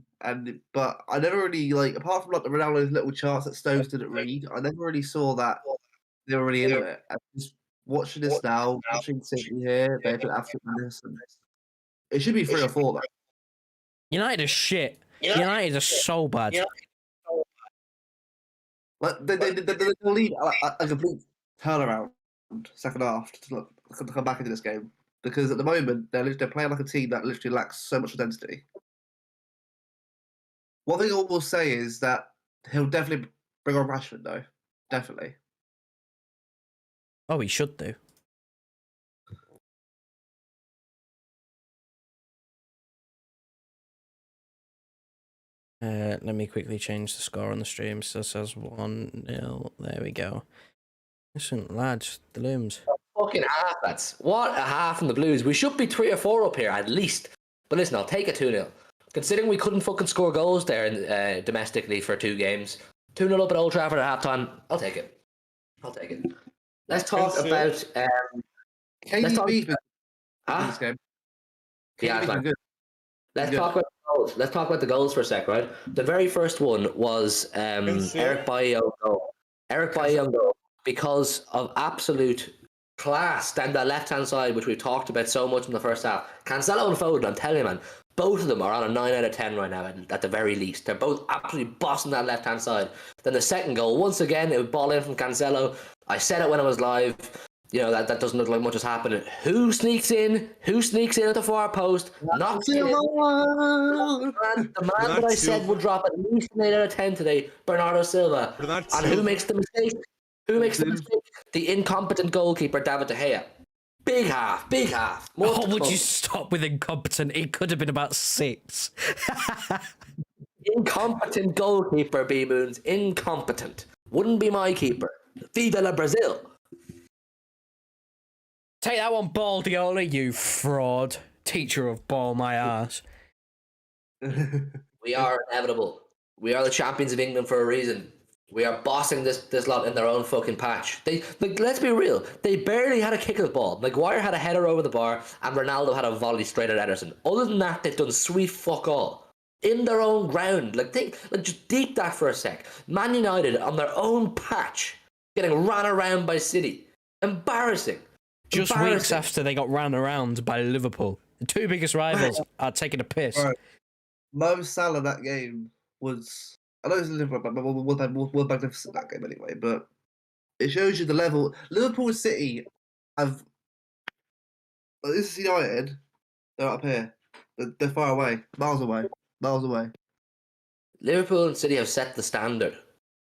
but I never really apart from the Ronaldo's little charts that Stones didn't read. I never really saw that they were really into it. And just watching this now, watching City here, they've been absolutely innocent. It should be 3 or 4 though. United is shit. United are so bad. Like they lead a complete turnaround second half to come back into this game because at the moment they're playing like a team that literally lacks so much identity. One thing I will say is that he'll definitely bring on Rashford though, definitely. Oh, he should do. Let me quickly change the score on the stream. So it says 1-0. There we go. Listen, lads, the looms. Fucking half, lads. What a half from the Blues. We should be 3 or 4 up here at least. But listen, I'll take a 2-0. Considering we couldn't fucking score goals there domestically for 2 games. 2-0 up at Old Trafford at halftime. I'll take it. Let's talk about. KDB's been Huh? in this game. Yeah, KDB's been man. good. Let's Good. talk about the goals. Let's talk about the goals for a sec, right? The very first one was Eric Bailly's goal. Eric Bailly's goal, because of absolute class down that left-hand side, which we've talked about so much in the first half. Cancelo and Foden, I'm telling you, man, both of them are on a 9 out of 10 right now, at the very least. They're both absolutely bossing that left-hand side. Then the second goal, once again, it was ball in from Cancelo. I said it when I was live. You know, that doesn't look like much is happening. Who sneaks in? At the far post? Knocks it in. The man that I said would drop at least an 8 out of 10 today, Bernardo Silva. And who makes the mistake? The incompetent goalkeeper, David De Gea. Big half. Oh, would you stop with incompetent? It could have been about 6. Incompetent goalkeeper, B-Moons. Incompetent. Wouldn't be my keeper. Viva la Brazil. Take that one, Baldiola, you fraud. Teacher of ball my ass. We are inevitable. We are the champions of England for a reason. We are bossing this lot in their own fucking patch. Let's be real. They barely had a kick of the ball. Maguire had a header over the bar, and Ronaldo had a volley straight at Ederson. Other than that, they've done sweet fuck all in their own ground. Just deep that for a sec. Man United on their own patch, getting ran around by City. Embarrassing. Just weeks after they got ran around by Liverpool. The 2 biggest rivals are taking a piss. Right. Mo Salah that game was. I know it's Liverpool, but was magnificent that game anyway. But it shows you the level. Liverpool and City have. This is United. They're up here. They're far away, miles away. Liverpool and City have set the standard.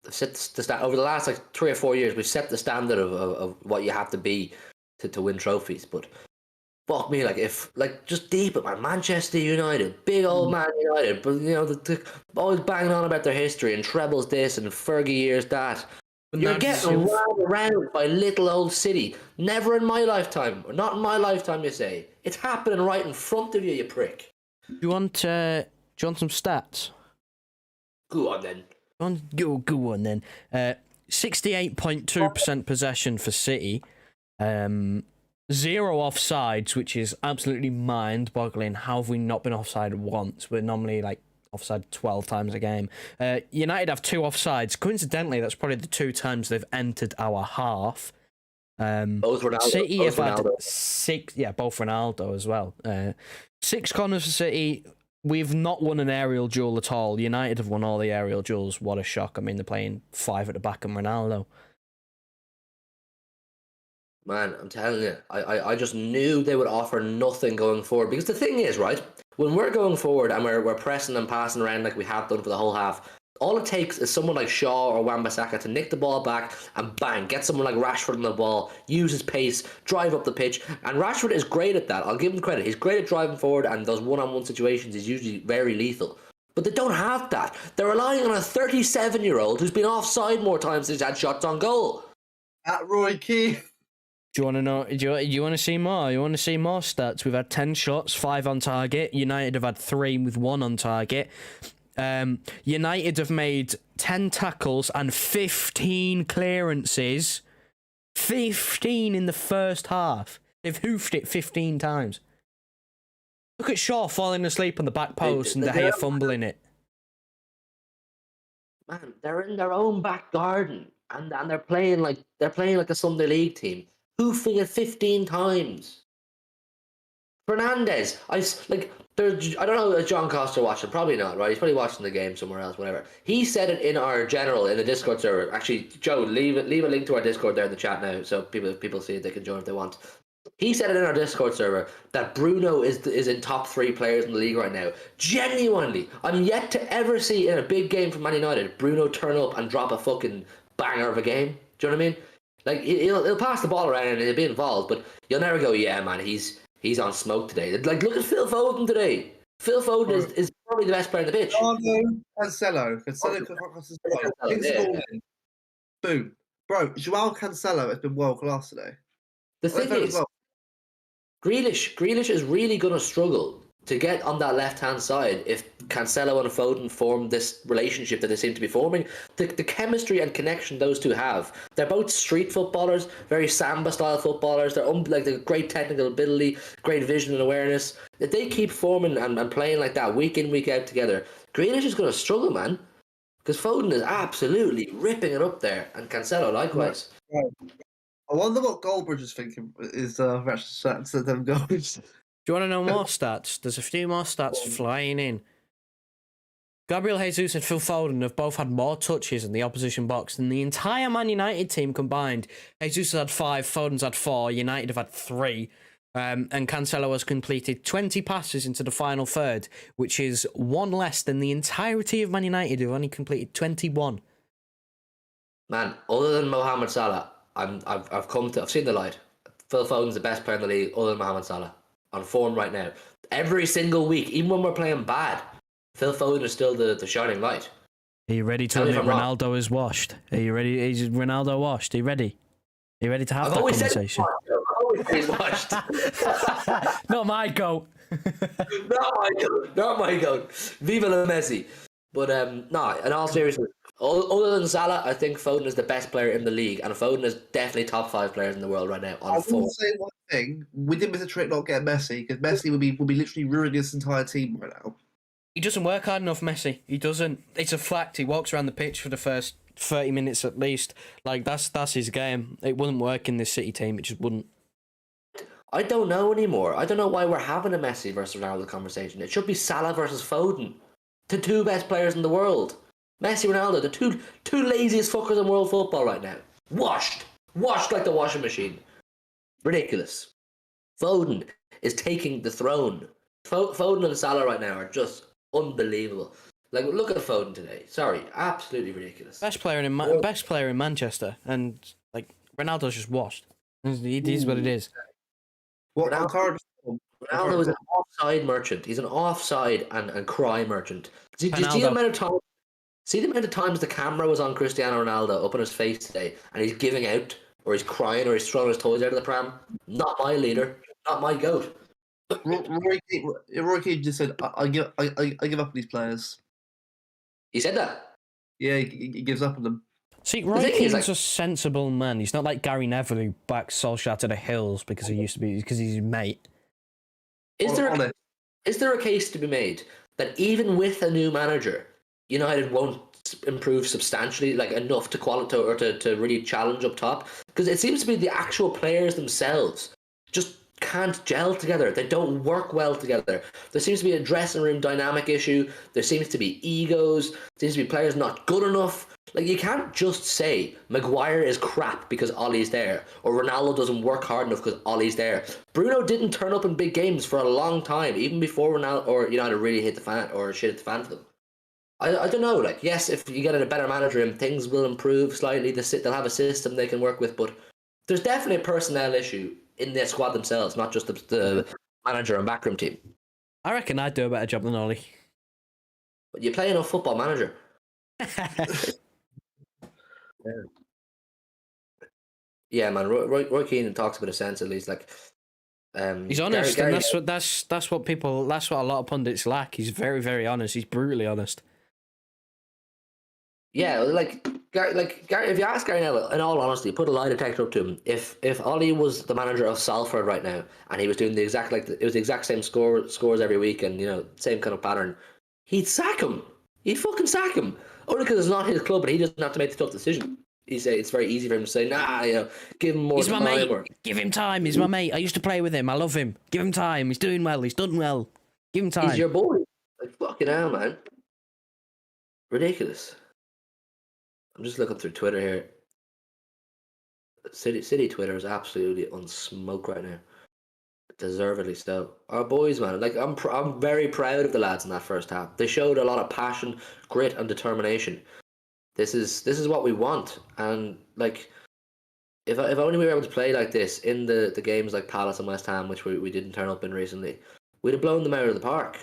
They've set the standard over the last 3 or 4 years. We've set the standard of what you have to be to win trophies. But fuck me, just deep at Manchester United, big old Man United, but you know, always banging on about their history and trebles this and Fergie years that. You're getting run around by little old City. Never in my lifetime, or not in my lifetime, you say. It's happening right in front of you, you prick. Do you want some stats? Go on then. Go on then. 68.2% possession for City. 0 offsides, which is absolutely mind-boggling. How have we not been offside once? We're normally like offside 12 times a game. United have 2 offsides. Coincidentally, that's probably the 2 times they've entered our half. Both Ronaldo. City both have had Ronaldo. 6, both Ronaldo as well. 6 corners for City. We've not won an aerial duel at all. United have won all the aerial duels. What a shock. I mean, they're playing 5 at the back and Ronaldo. Man, I'm telling you, I just knew they would offer nothing going forward. Because the thing is, right, when we're going forward and we're pressing and passing around like we have done for the whole half, all it takes is someone like Shaw or Wan-Bissaka to nick the ball back and bang, get someone like Rashford on the ball, use his pace, drive up the pitch. And Rashford is great at that. I'll give him credit. He's great at driving forward, and those one-on-one situations is usually very lethal. But they don't have that. They're relying on a 37-year-old who's been offside more times than he's had shots on goal. At Roy Keane. Do you want to know? Do you want to see more? You want to see more stats? We've had 10 shots, 5 on target. United have had 3 with 1 on target. United have made 10 tackles and 15 clearances. 15 in the first half. They've hoofed it 15 times. Look at Shaw falling asleep on the back post and De Gea fumbling it. Man, they're in their own back garden and they're playing like a Sunday League team. Hoofing it 15 times. Fernandez, I don't know if John Costa watching, probably not, right? He's probably watching the game somewhere else, whatever. He said it in the Discord server. Actually, Joe, leave a link to our Discord there in the chat now, so people see it, they can join if they want. He said it in our Discord server that Bruno is in top 3 players in the league right now. Genuinely, I'm yet to ever see in a big game from Man United Bruno turn up and drop a fucking banger of a game. Do you know what I mean? Like he'll pass the ball around and he'll be involved, but you'll never go, yeah, man, he's on smoke today. Like, look at Phil Foden today. Phil Foden is probably the best player on the pitch. Oh no, Cancelo. Boom. Bro, Joao Cancelo has been world class today. The thing is, Grealish is really going to struggle to get on that left-hand side if Cancelo and Foden form this relationship that they seem to be forming. The chemistry and connection those two have. They're both street footballers, very Samba-style footballers. They're great technical ability, great vision and awareness. If they keep forming and playing like that week in, week out together, Grealish is going to struggle, man. Because Foden is absolutely ripping it up there, and Cancelo likewise. Right. I wonder what Goldbridge is thinking is actually set them goals. Do you want to know more stats? There's a few more stats flying in. Gabriel Jesus and Phil Foden have both had more touches in the opposition box than the entire Man United team combined. Jesus has had 5, Foden's had 4, United have had 3. And Cancelo has completed 20 passes into the final third, which is 1 less than the entirety of Man United, who've only completed 21. Man, other than Mohamed Salah, I've seen the light. Phil Foden's the best player in the league, other than Mohamed Salah. On form right now. Every single week, even when we're playing bad, Phil Foden is still the shining light. Are you ready to admit Ronaldo is washed? Are you ready? Is Ronaldo washed? Are you ready? Are you ready to have that conversation? I've always been washed. Not my goat. Not my goat. Viva la Messi. But no, in all seriousness, other than Salah, I think Foden is the best player in the league, and Foden is definitely top 5 players in the world right now. I will say one thing: we did miss a trick not getting Messi, because Messi would be literally ruining this entire team right now. He doesn't work hard enough, Messi. He doesn't. It's a fact. He walks around the pitch for the first 30 minutes at least. Like that's his game. It wouldn't work in this City team. It just wouldn't. I don't know anymore. I don't know why we're having a Messi versus Ronaldo conversation. It should be Salah versus Foden, the 2 best players in the world. Messi, Ronaldo, the two laziest fuckers in world football right now. Washed like the washing machine. Ridiculous. Foden is taking the throne. Foden and Salah right now are just unbelievable. Like, look at Foden today. Sorry, absolutely ridiculous. Best player in Manchester, and like Ronaldo's just washed. It is what it is. Ronaldo is an offside merchant. He's an offside and cry merchant. Do you see the amount of time? See the amount of times the camera was on Cristiano Ronaldo up on his face today, and he's giving out, or he's crying, or he's throwing his toys out of the pram. Not my leader. Not my goat. Roy Keane just said, "I give up on these players." He said that. Yeah, he gives up on them. See, Roy thing is, Keane's a sensible man. He's not like Gary Neville who backs Solskjaer to the hills because because he's his mate. is there a case to be made that even with a new manager, United won't improve substantially, like enough to qualify or to really challenge up top? Because it seems to be the actual players themselves just can't gel together. They don't work well together. There seems to be a dressing room dynamic issue. There seems to be egos. There seems to be players not good enough. Like, you can't just say Maguire is crap because Ollie's there, or Ronaldo doesn't work hard enough because Ollie's there. Bruno didn't turn up in big games for a long time, even before Ronaldo or United really hit the fan or shit hit the fan for them. I don't know. Like, yes, if you get a better manager in, things will improve slightly. They'll have a system they can work with, but there's definitely a personnel issue in their squad themselves, not just the manager and backroom team. I reckon I'd do a better job than Ollie. But you play enough football manager. Yeah, man. Roy Keane talks about a sense at least. Like, he's honest, and that's what a lot of pundits lack. He's very, very honest. He's brutally honest. Yeah, like Gary, if you ask Gary Neville, in all honesty, put a lie detector up to him. If Ollie was the manager of Salford right now and he was doing the exact same scores every week and same kind of pattern, he'd sack him. He'd fucking sack him. Only because it's not his club, but he doesn't have to make the tough decision. It's very easy for him to say, nah, give him more He's time. my mate. Give him time. He's my mate. I used to play with him. I love him. Give him time. He's doing well. He's done well. Give him time. He's your boy. Like, fucking hell, man. Ridiculous. I'm just looking through Twitter here. City Twitter is absolutely unsmoked right now. Deservedly so. Our boys, man. Like, I'm very proud of the lads in that first half. They showed a lot of passion, grit, and determination. This is what we want. And like, if only we were able to play like this in the games like Palace and West Ham, which we didn't turn up in recently, we'd have blown them out of the park.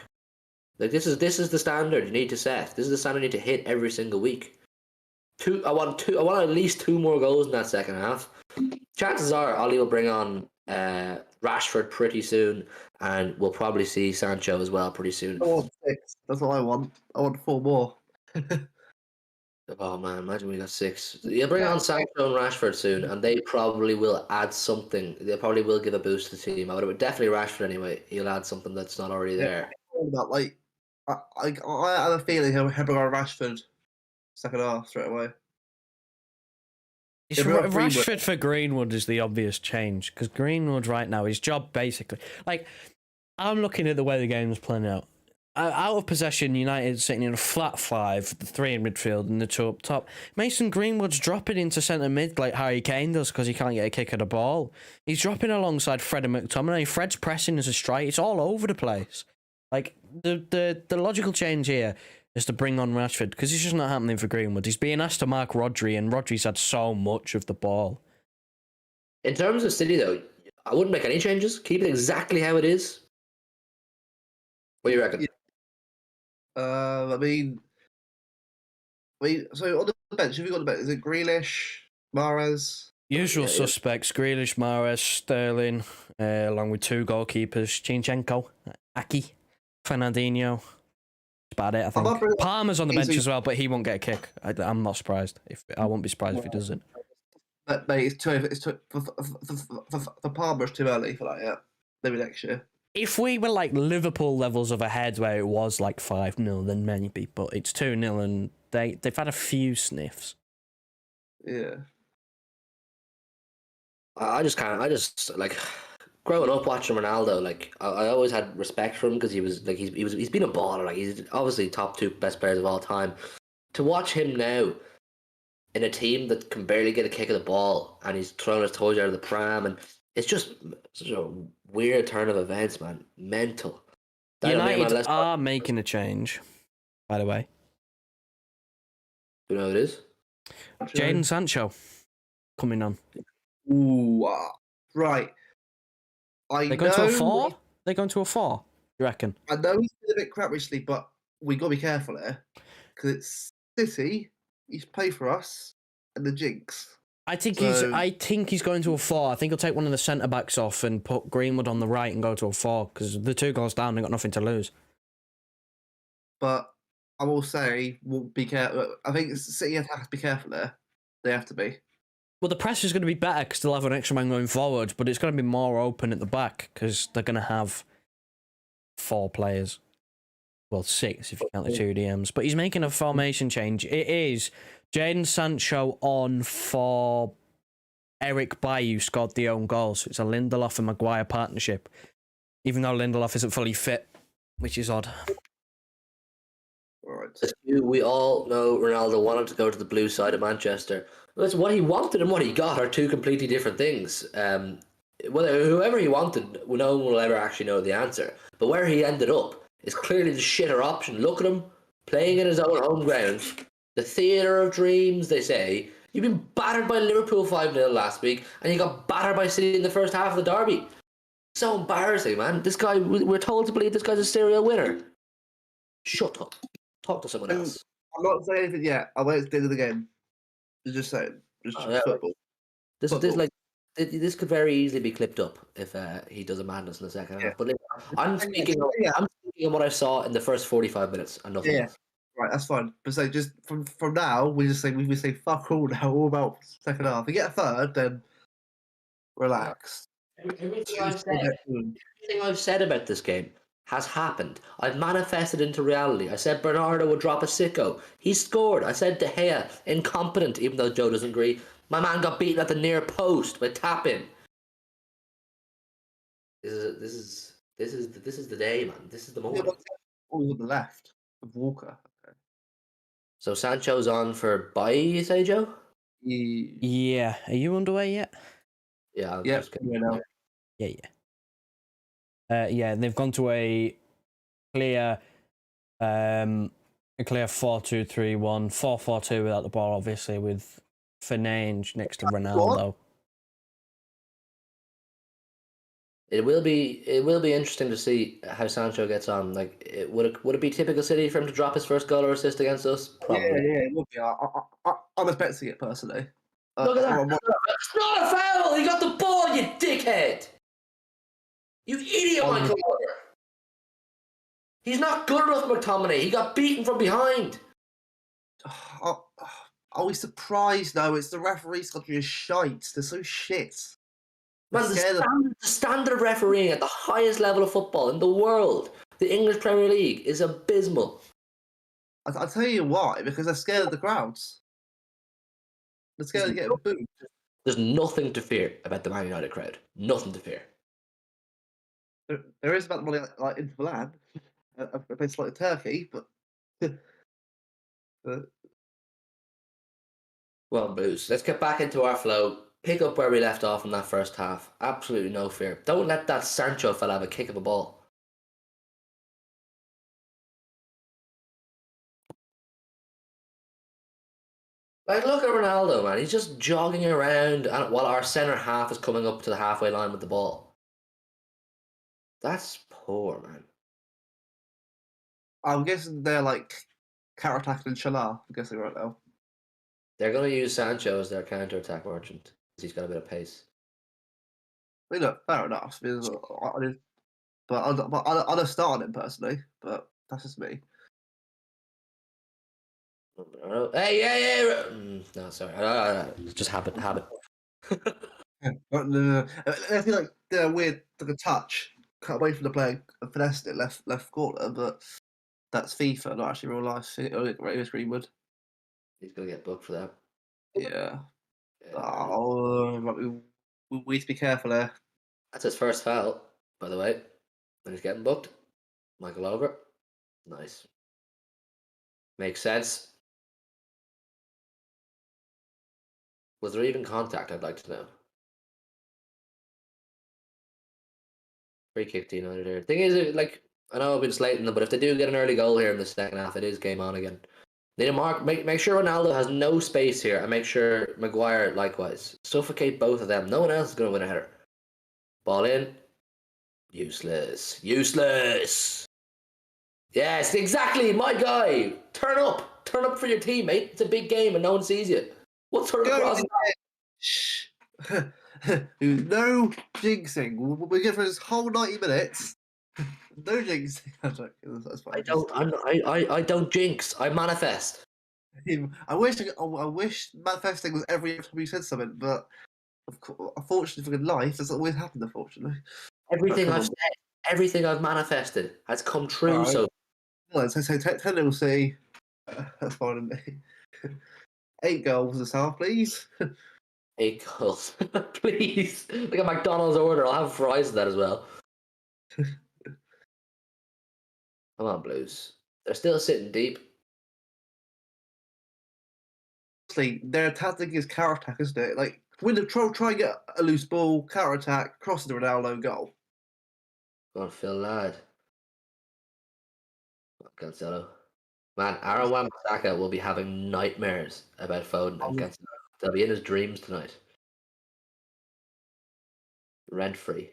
Like, this is the standard you need to set. This is the standard you need to hit every single week. I want at least 2 more goals in that second half. Chances are Ollie will bring on Rashford pretty soon, and we'll probably see Sancho as well pretty soon. I want 6. That's all I want. I want 4 more. Oh man, imagine we got 6. You'll bring on Sancho and Rashford soon, and they probably will add something. They probably will give a boost to the team. I would definitely Rashford anyway. He'll add something that's not already there. Like, I have a feeling he'll bring on Rashford second half straight away. Rashford for Greenwood is the obvious change, because Greenwood right now, his job basically, like, I'm looking at the way the game's playing out. Out of possession, United sitting in a flat 5, the 3 in midfield and the 2 up top. Mason Greenwood's dropping into centre mid like Harry Kane does because he can't get a kick at the ball. He's dropping alongside Fred and McTominay. Fred's pressing as a strike. It's all over the place. Like, the logical change here is to bring on Rashford, because it's just not happening for Greenwood. He's being asked to mark Rodri, and Rodri's had so much of the ball. In terms of City, though, I wouldn't make any changes. Keep it exactly how it is. What do you reckon? Yeah. I mean, so on the bench, have you got the bench? Is it Grealish, Mahrez? Usual suspects: Grealish, Mahrez, Sterling, along with 2 goalkeepers: Zinchenko, Aki, Fernandinho. That's about it, I think. Palmer's on the bench as well, but he won't get a kick. I'm not surprised. I won't be surprised if he doesn't. But mate, it's too for Palmer's too early for that. Yeah, maybe next year. If we were like Liverpool levels of ahead where it was like 5-0, then maybe, but it's 2-0 and they've had a few sniffs. Yeah. I just like, growing up watching Ronaldo, like I always had respect for him because he was like he's been a baller. Like, he's obviously top 2 best players of all time. To watch him now in a team that can barely get a kick of the ball and he's throwing his toys out of the pram, and it's just such a weird turn of events, man. Mental. United are making a change, by the way. You know who it is? Jadon Sancho coming on. Ooh, right. They're going to a 4? They're going to a 4, you reckon? I know he's been a bit crap recently, but we got to be careful there. Because it's City, he's played for us, and the Jinx. I think he's going to a 4. I think he'll take one of the centre-backs off and put Greenwood on the right and go to a 4, because the 2 goals down, they've got nothing to lose. But I will say, we'll be careful. I think City have to be careful there. They have to be. Well, the press is going to be better because they'll have an extra man going forward, but it's going to be more open at the back because they're going to have 4 players. Well, 6 if you count the 2 DMs. But he's making a formation change. It is Jadon Sancho on for Eric Bailly scored the own goal. So it's a Lindelof and Maguire partnership. Even though Lindelof isn't fully fit, which is odd. All right. We all know Ronaldo wanted to go to the blue side of Manchester. Listen, what he wanted and what he got are 2 completely different things. Whoever he wanted, no one will ever actually know the answer. But where he ended up is clearly the shitter option. Look at him playing in his own home ground. The theatre of dreams, they say. You've been battered by Liverpool 5-0 last week, and you got battered by City in the first half of the derby. So embarrassing, man. This guy, we're told to believe this guy's a serial winner. Shut up. Talk to someone else. I'm not saying anything yet. I'll wait to the end of the game. Just saying. Just football. This could very easily be clipped up if he does a madness in the second half. But I'm speaking of what I saw in the first 45 minutes and nothing else. Right, that's fine. But so just from now, we say fuck all now, all about second half. If we get a third, then relax. Everything I've said about this game has happened. I've manifested into reality. I said Bernardo would drop a sicko. He scored. I said De Gea, incompetent, even though Joe doesn't agree. My man got beaten at the near post by tap-in. This is the day, man. This is the moment. All on the left of Walker. Okay. So Sancho's on for Bailly, you say, Joe? Yeah. Are you underway yet? Yeah. Just now. Yeah. Yeah, they've gone to a clear 4-2-3-1, 4-4-2 without the ball, obviously, with Fernandes next to Ronaldo. It will be interesting to see how Sancho gets on. Like, would it be typical City for him to drop his first goal or assist against us? Probably. Yeah, it would be. I'm expecting it personally. Look at that! It's not a foul. He got the ball, you dickhead! You idiot, Michael Walker! He's not good enough, McTominay. He got beaten from behind. Are we surprised? No, it's the referees' country is shite. They're so shit. Man, the standard of refereeing at the highest level of football in the world, the English Premier League, is abysmal. I'll tell you why. Because they're scared of the crowds. They're scared of getting booed. There's nothing to fear about the Man United crowd. Nothing to fear. There is about the money like Inter Milan, a place like Turkey, but. Well, Blues, let's get back into our flow. Pick up where we left off in that first half. Absolutely no fear. Don't let that Sancho fella have a kick of a ball. Like, look at Ronaldo, man. He's just jogging around while our centre half is coming up to the halfway line with the ball. That's poor, man. I'm guessing they're like counter-attacking Shalah. I'm guessing right now. They're going to use Sancho as their counter-attack merchant because he's got a bit of pace. I mean, look, fair enough. I'd have started him personally, but that's just me. Hey! No, sorry. It's just habit. No. I feel like they're weird, like a touch, cut away from the player and finessed it left corner, but that's FIFA, not actually real life. Ravis Greenwood. He's going to get booked for that. Yeah. Oh, we need to be careful there. That's his first foul, by the way. And he's getting booked. Michael over. Nice. Makes sense. Was there even contact? I'd like to know. Free kick to United here. Thing is, like, I know I've been slating them, but if they do get an early goal here in the second half, it is game on again. Need to mark. Make sure Ronaldo has no space here, and make sure Maguire likewise. Suffocate both of them. No one else is going to win a header. Ball in. Useless. Yes, exactly, my guy. Turn up for your team, mate. It's a big game, and no one sees you. What sort of cross? No jinxing. We're going for this whole 90 minutes. No jinxing. That's fine. I don't jinx. I manifest. I wish manifesting was every time you said something, but unfortunately for life, that's not always happened. Unfortunately, Everything come I've on. said, everything I've manifested has come true. All right. So Well, so 10 will see. That's fine with me. 8 goals to South, please. 8 goals, please. Like a McDonald's order, I'll have fries with that as well. Come on, Blues. They're still sitting deep. Honestly, their tactic is counter attack, isn't it? Like when they try and get a loose ball, counter attack, cross the Ronaldo goal. Go on, Phil Ladd. Cancelo. Man, Aaron Wan-Bissaka will be having nightmares about Foden and Cancelo. They'll be in his dreams tonight. Rent free.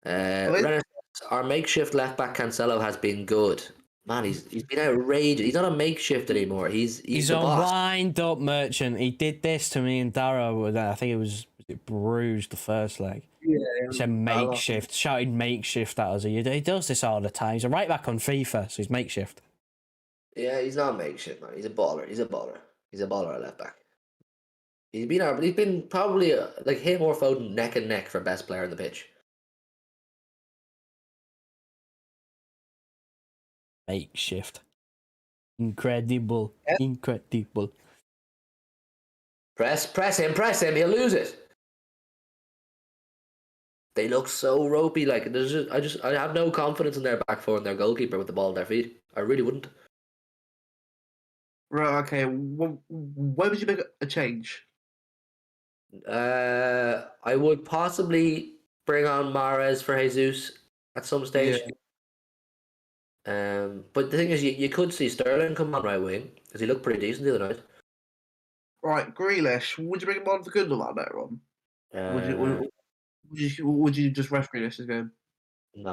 Renner says, our makeshift left back Cancelo has been good. Man, he's been outrageous. He's not a makeshift anymore. He's a the boss. wind up merchant. He did this to me and Darrow. I think it was bruised the first leg. Yeah, He said makeshift, shouted makeshift at us. He does this all the time. He's a right back on FIFA, so he's makeshift. Yeah, he's not makeshift, man. He's a baller. He's a baller. He's a baller at left back. He's been probably like him or Foden neck and neck for best player on the pitch. Makeshift. Incredible. Yep. Incredible. Press him, he'll lose it. They look so ropey, like I have no confidence in their back four and their goalkeeper with the ball at their feet. I really wouldn't. Right, okay. When would you make a change? I would possibly bring on Mahrez for Jesus at some stage. Yeah. But the thing is, you could see Sterling come on right wing because he looked pretty decent the other night. Right, Grealish. Would you bring him on for Gundogan later on? Would you just ref Grealish's game? No,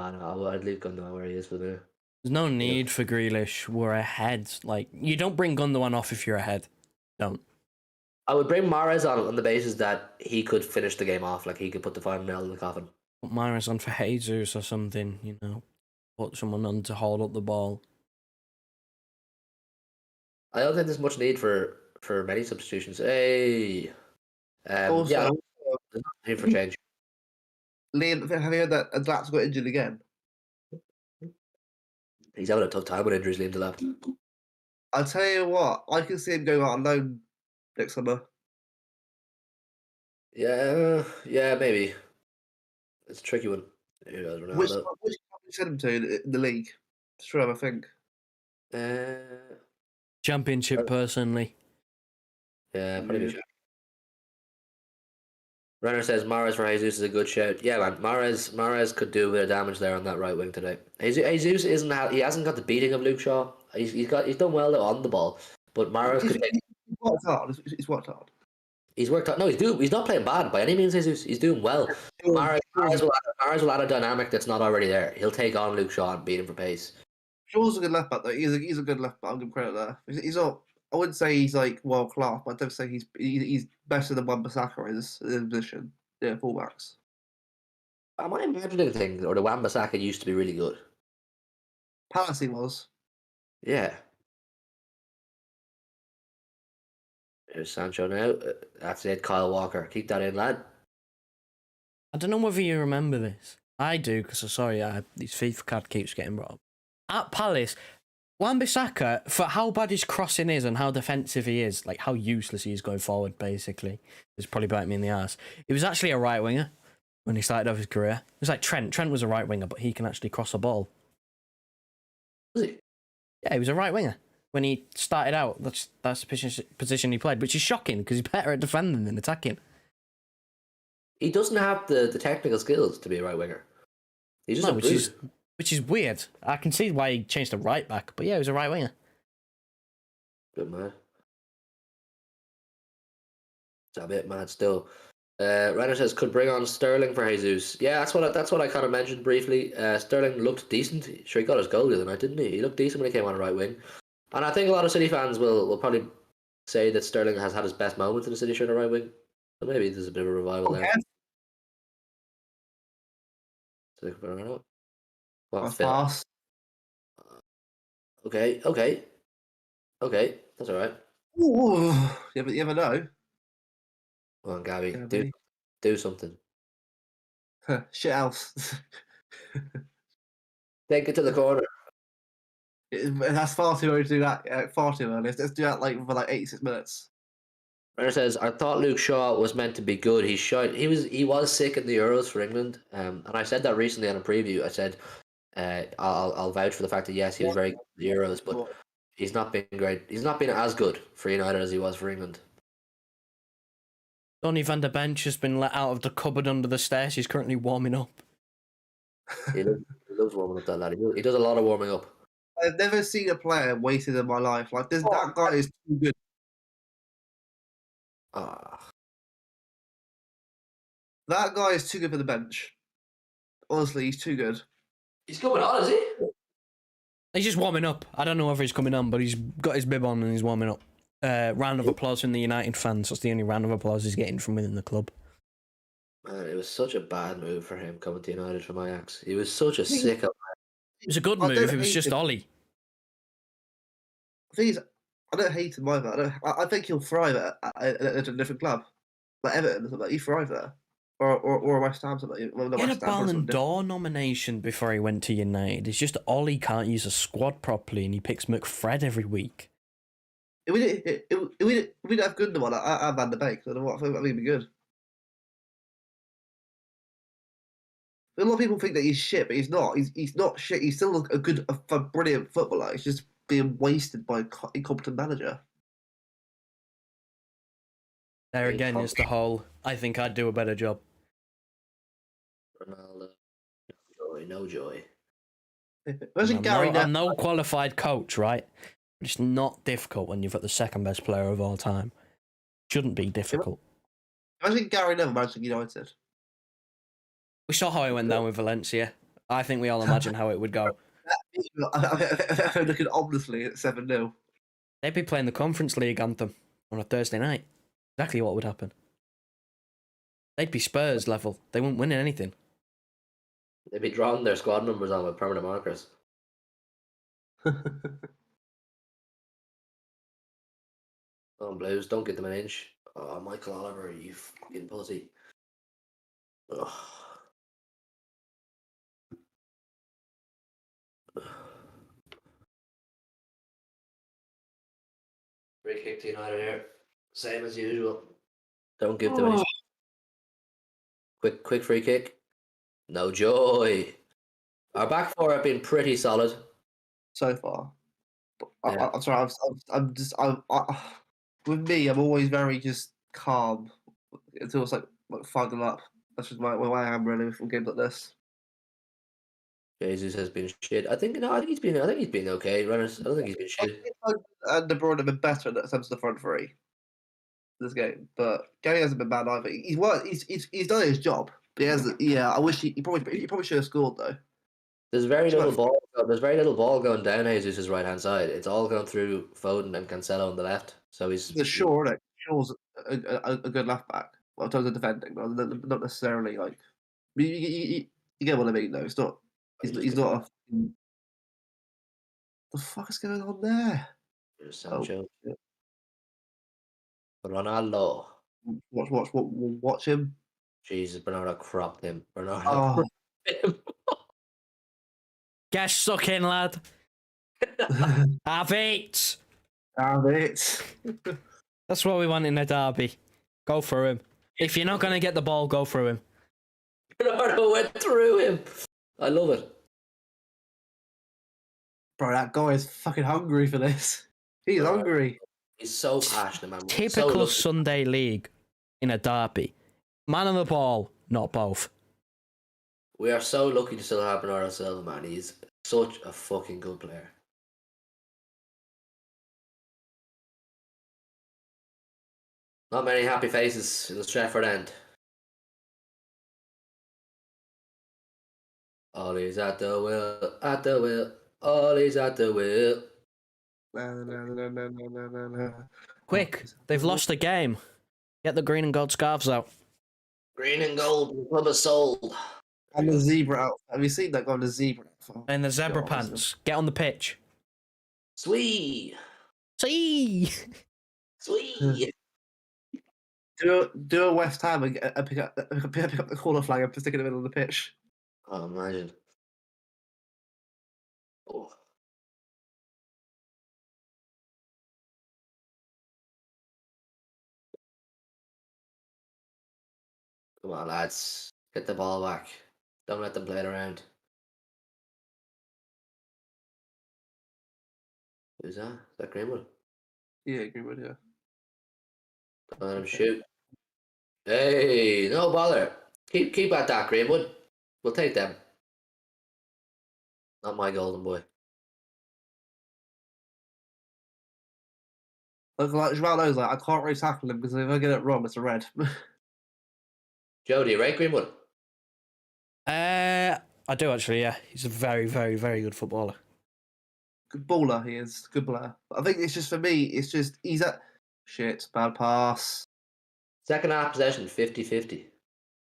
I'd leave Gundogan where he is for the. There's no need for Grealish. We're ahead. Like, you don't bring Gundogan off if you're ahead. Don't. I would bring Mahrez on the basis that he could finish the game off, like he could put the final nail in the coffin. Put Mahrez on for Jesus or something, you know. Put someone on to hold up the ball. I don't think there's much need for many substitutions. Hey, Also, yeah, there's no need for change. Liam, have you heard that Adlat's got injured again? He's having a tough time with injuries, Liam Delap. I'll tell you what, I can see him going out on loan next summer. Yeah, maybe. It's a tricky one. Which club you send him to in the league? Sure, I think. Championship, personally. Yeah, probably good. Renner says Mahrez for Jesus is a good shout. Yeah, man, Mahrez could do a bit of damage there on that right wing today. Jesus he hasn't got the beating of Luke Shaw. He's done well on the ball, but Mahrez could. He's worked hard. He's worked hard. He's worked hard. No, he's not playing bad by any means. Jesus, he's doing well. Mahrez will add a dynamic that's not already there. He'll take on Luke Shaw and beat him for pace. Shaw's a good left back though. He's a good left back. I'll give him credit there. He's not. I wouldn't say he's like world class, but I'd definitely say he's better than Wan-Bissaka in his position. Yeah, fullbacks. Am I imagining things, or the Wan-Bissaka used to be really good? Palace he was. Yeah. There's Sancho now. That's it, Kyle Walker. Keep that in, lad. I don't know whether you remember this. I do, because I'm sorry, his FIFA card keeps getting brought up. At Palace, Wan-Bissaka, for how bad his crossing is and how defensive he is, like how useless he is going forward, basically, it's probably biting me in the ass. He was actually a right winger when he started off his career. It was like Trent. Trent was a right winger, but he can actually cross a ball. Was he? Yeah, he was a right winger. When he started out, that's the position he played, which is shocking because he's better at defending than attacking. He doesn't have the technical skills to be a right winger. He's just which is weird. I can see why he changed to right back, but yeah, he was a right winger. Good man. It's a bit mad still. Renner says could bring on Sterling for Jesus. Yeah, that's what I kind of mentioned briefly. Sterling looked decent. Sure, he got his goal the other night, didn't he? He looked decent when he came on the right wing. And I think a lot of City fans will probably say that Sterling has had his best moments in the City shirt on the right wing. So maybe there's a bit of a revival there. What, Phil? Pass. Okay. Okay, that's all right. Ooh, you never know. Come on, Gabby, Gabby. do something. Shit else. Take it to the corner. That's far too early to do that. Far too early. Let's do that for 86 minutes. Runner says, I thought Luke Shaw was meant to be good. He was sick in the Euros for England. And I said that recently on a preview. I said I'll vouch for the fact that yes, he was very good in the Euros, but he's not been great. He's not been as good for United as he was for England. Donny van der Bench has been let out of the cupboard under the stairs. He's currently warming up. He loves warming up, that lad. He does a lot of warming up. I've never seen a player wasted in my life. That guy is too good. That guy is too good for the bench. Honestly, he's too good. He's coming on, is he? He's just warming up. I don't know whether he's coming on, but he's got his bib on and he's warming up. Round of applause from the United fans. That's the only round of applause he's getting from within the club. Man, it was such a bad move for him coming to United from Ajax. He was such a sicko. It was a good move. It was just Ollie. The thing is, I don't hate him either. I think he'll thrive at a different club, like Everton or something. He thrive there, or West Ham something. Well, He had a Ballon d'Or nomination before he went to United. It's just Ollie can't use a squad properly, and he picks McFred every week. If we didn't have Gundogan, I'd Van der Beek. I think it'd be good. A lot of people think that he's shit, but he's not. He's not shit. He's still a brilliant footballer. He's just being wasted by an incompetent manager. There again is the whole, I think I'd do a better job. Ronaldo, no joy. Imagine Gary I'm no qualified coach, right? But it's not difficult when you've got the second best player of all time. Shouldn't be difficult. Imagine Gary Neville managing United. We saw how it went down with Valencia. I think we all imagine how it would go. I'm looking ominously at 7-0. They'd be playing the Conference League anthem on a Thursday night. Exactly what would happen. They'd be Spurs level. They wouldn't win anything. They'd be drawing their squad numbers on with permanent markers. Oh, Blues, don't get them an inch. Oh, Michael Oliver, you fucking pussy. Ugh. Free kick to United here. Same as usual. Don't give them any. Quick free kick. No joy. Our back four have been pretty solid So far. Yeah. I'm sorry. With me, I'm always very just calm until it's like fucking up. That's just why I am really from games like this. Jesus has been shit. I think he's been okay. Runners, I don't think he's been shit. And De Bruyne have been better in terms of the front three this game, but Gary hasn't been bad either. He's done his job. But he has, I wish he probably should have scored though. There's very little ball. There's very little ball going down Jesus' right hand side. It's all going through Foden and Cancelo on the left. So he's Shaw, isn't it? Shaw's a good left back. Well, in terms of defending, not necessarily like. You get what I mean, though. It's not. He's not. The fuck is going on there? There's Sancho. Oh, Ronaldo. Watch him. Jesus, Bernardo cropped him. Bernardo. Oh. Cropped him. Get stuck in, lad. Have it. Have it. That's what we want in a derby. Go through him. If you're not going to get the ball, go through him. Bernardo went through him. I love it. Bro, that guy is fucking hungry for this. He's hungry. He's so passionate, man. Typical Sunday league in a derby. Man on the ball, not both. We are so lucky to still have Bernardo Silva, man. He's such a fucking good player. Not many happy faces in the Stratford end. Ollie's at the wheel, Ollie's at the wheel. No. Quick, they've lost the game. Get the green and gold scarves out. Green and gold, club of soul. And the zebra out. Have you seen that guy in the zebra? And the zebra pants. Get on the pitch. Sweet. See. Sweet. Do a West Ham and pick up the corner flag and stick it in the middle of the pitch. Oh, imagine. Oh. Come on, lads. Get the ball back. Don't let them play it around. Who's that? Is that Greenwood? Yeah, Greenwood, yeah. Don't let him shoot. Hey, no bother. Keep at that, Greenwood. We'll take them. Not my golden boy. Like Ronaldo's like, I can't really tackle him because if I get it wrong, it's a red. Joe, do you rate Greenwood? I do actually. Yeah, he's a very, very, very good footballer. Good baller, he is. Good player. I think it's just for me, it's just he's at shit, bad pass. Second half possession, 50-50.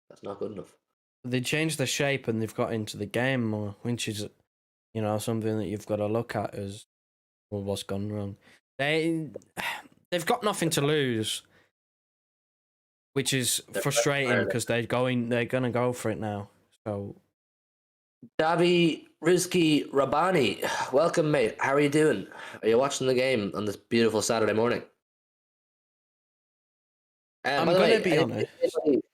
That's not good enough. They changed the shape and they've got into the game more, which is, something that you've got to look at as well, what's gone wrong. They've got nothing to lose, which is frustrating because they're gonna go for it now. So, Davi Rizki Rabani, welcome, mate. How are you doing? Are you watching the game on this beautiful Saturday morning? I'm by the gonna way, be honest.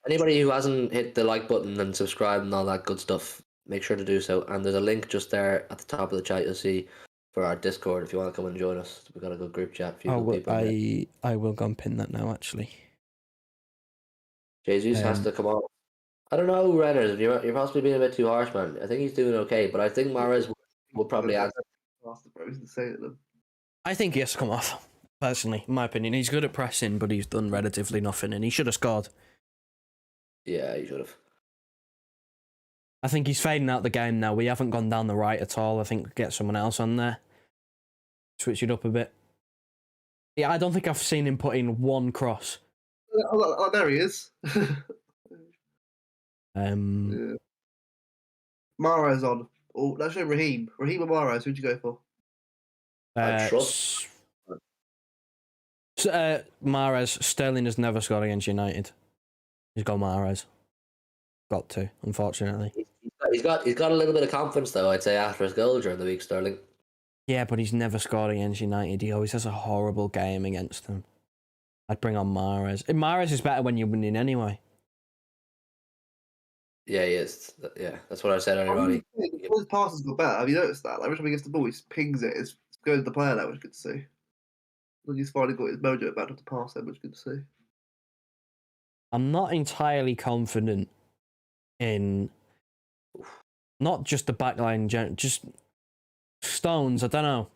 Anybody who hasn't hit the like button and subscribe and all that good stuff, make sure to do so. And there's a link just there at the top of the chat. You'll see for our Discord if you want to come and join us. We've got a good group chat. I will go and pin that now. Actually, Jesus has to come on. I don't know, Renners. You're possibly being a bit too harsh, man. I think he's doing okay, but I think Mahrez will probably add. I think he has to come off. Personally, in my opinion, he's good at pressing, but he's done relatively nothing, and he should have scored. Yeah, he should have. I think he's fading out the game now. We haven't gone down the right at all. I think get someone else on there. Switch it up a bit. Yeah, I don't think I've seen him put in one cross. Oh, there he is. Yeah. Mahrez on. Oh, that's Raheem. Raheem or Mahrez? Who'd you go for? I trust. Mahrez. Sterling has never scored against United. He's got Mahrez. Got to, unfortunately. He's got a little bit of confidence though, I'd say, after his goal during the week, Sterling. Yeah, but he's never scored against United. He always has a horrible game against them. I'd bring on Mahrez. Mahrez is better when you're winning anyway. Yeah, he is. Yeah, that's what I said earlier on. His passes got better. Have you noticed that? Like, every time he gets the ball, he pings it. It's going to the player now, which is good to see. Like, he's finally got his mojo back to pass there, which is good to see. I'm not entirely confident in not just the backline, just Stones. I don't know.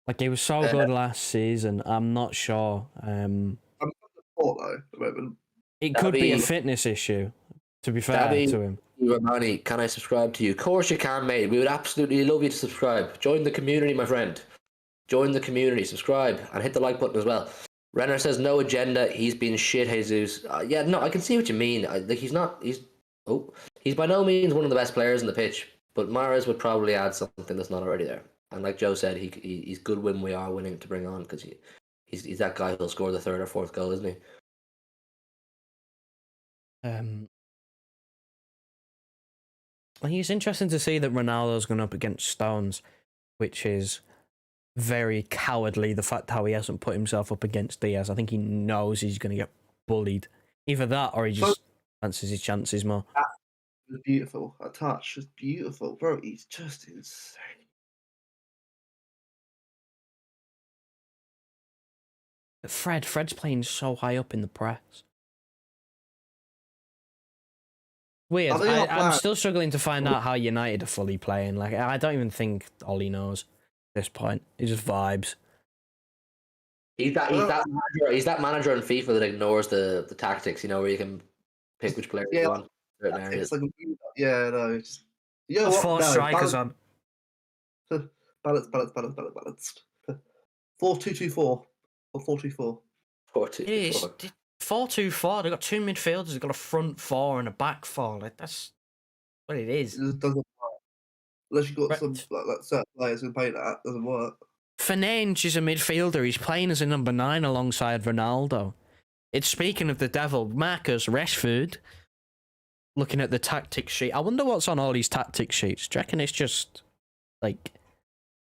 Like, he was so good last season. I'm not sure. I'm not though at the moment. It could be a fitness issue. To be fair to him. Romani, can I subscribe to you? Of course you can, mate. We would absolutely love you to subscribe. Join the community, my friend. Join the community. Subscribe and hit the like button as well. Renner says no agenda. He's been shit, Jesus. Yeah, no, I can see what you mean. He's by no means one of the best players in the pitch, but Mahrez would probably add something that's not already there. And like Joe said, he's good when we are winning to bring on because he's that guy who'll score the third or fourth goal, isn't he? I think it's interesting to see that Ronaldo's gone up against Stones, which is very cowardly. The fact how he hasn't put himself up against Diaz. I think he knows he's going to get bullied. Either that or he just fancies his chances more. That was beautiful. That touch was beautiful. Bro, he's just insane. Fred's playing so high up in the press. Weird. I'm still struggling to find out how United are fully playing. Like, I don't even think Ollie knows at this point. He just vibes. He's that manager in FIFA that ignores the tactics, where you can pick which player you want. It's like, no. Four strikers on. Balanced. 4-2-2-4 or 4-2-4. 4-2-4. 4-2-4. They've got two midfielders. They've got a front four and a back four. Like, that's what it is. It doesn't work. Unless you've got some like certain players who play that, it doesn't work. Fernandes is a midfielder. He's playing as a number 9 alongside Ronaldo. It's speaking of the devil, Marcus Rashford. Looking at the tactics sheet. I wonder what's on all these tactics sheets. Do you reckon it's just, like,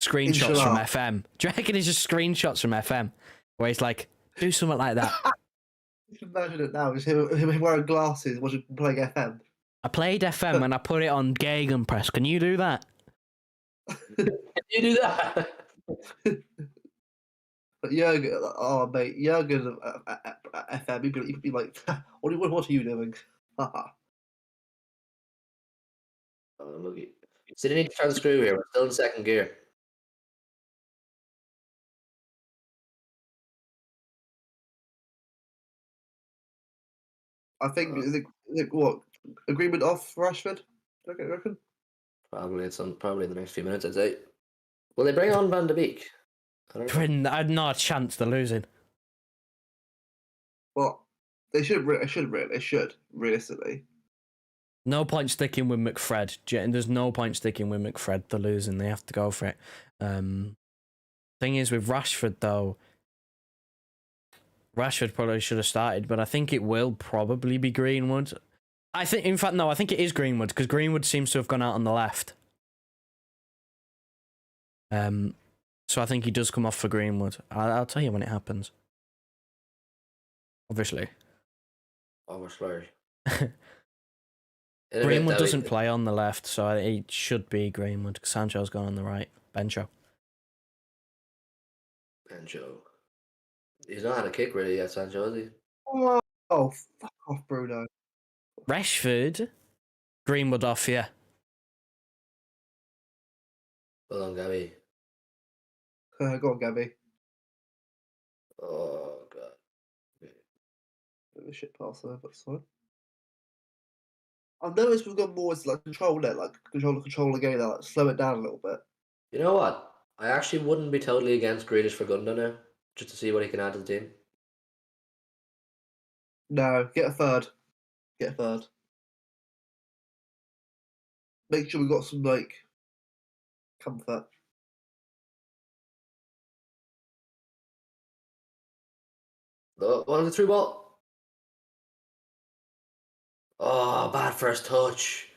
screenshots from FM? Do you reckon it's just screenshots from FM? Where he's like, do something like that. You can imagine it now. It's him wearing glasses, watching playing FM. I played FM and I put it on Gegenpress. Can you do that? Can you do that? But Jurgen, oh mate, Jurgen FM, he'd be like, what are you doing? Look, so they need to try the screw here. We're still in second gear. I think is it what agreement off Rashford? I reckon. Probably in the next few minutes, I'd say. Will they bring on Van de Beek? I don't know. I had no chance to losing. Well, they should realistically. No point sticking with McFred. There's no point sticking with McFred. They're losing. They have to go for it. Thing is, with Rashford, though, Rashford probably should have started, but I think it will probably be Greenwood. I think it is Greenwood, because Greenwood seems to have gone out on the left. So I think he does come off for Greenwood. I'll tell you when it happens. Obviously. Greenwood doesn't play on the left, so it should be Greenwood. Sancho's gone on the right. Bencho. He's not had a kick really yet, Sancho, has he? Oh, fuck off, Bruno. Rashford. Greenwood off, yeah. Well done, Gabby. Go on, Gabby. Oh, God. Bit of a shit pass there, but it's fine. I've noticed we've got more to like control it, like control the game, like slow it down a little bit. You know what? I actually wouldn't be totally against Grealish for Gundo now, just to see what he can add to the team. No, get a third. Make sure we've got some like comfort. One of the through ball. Oh, bad first touch.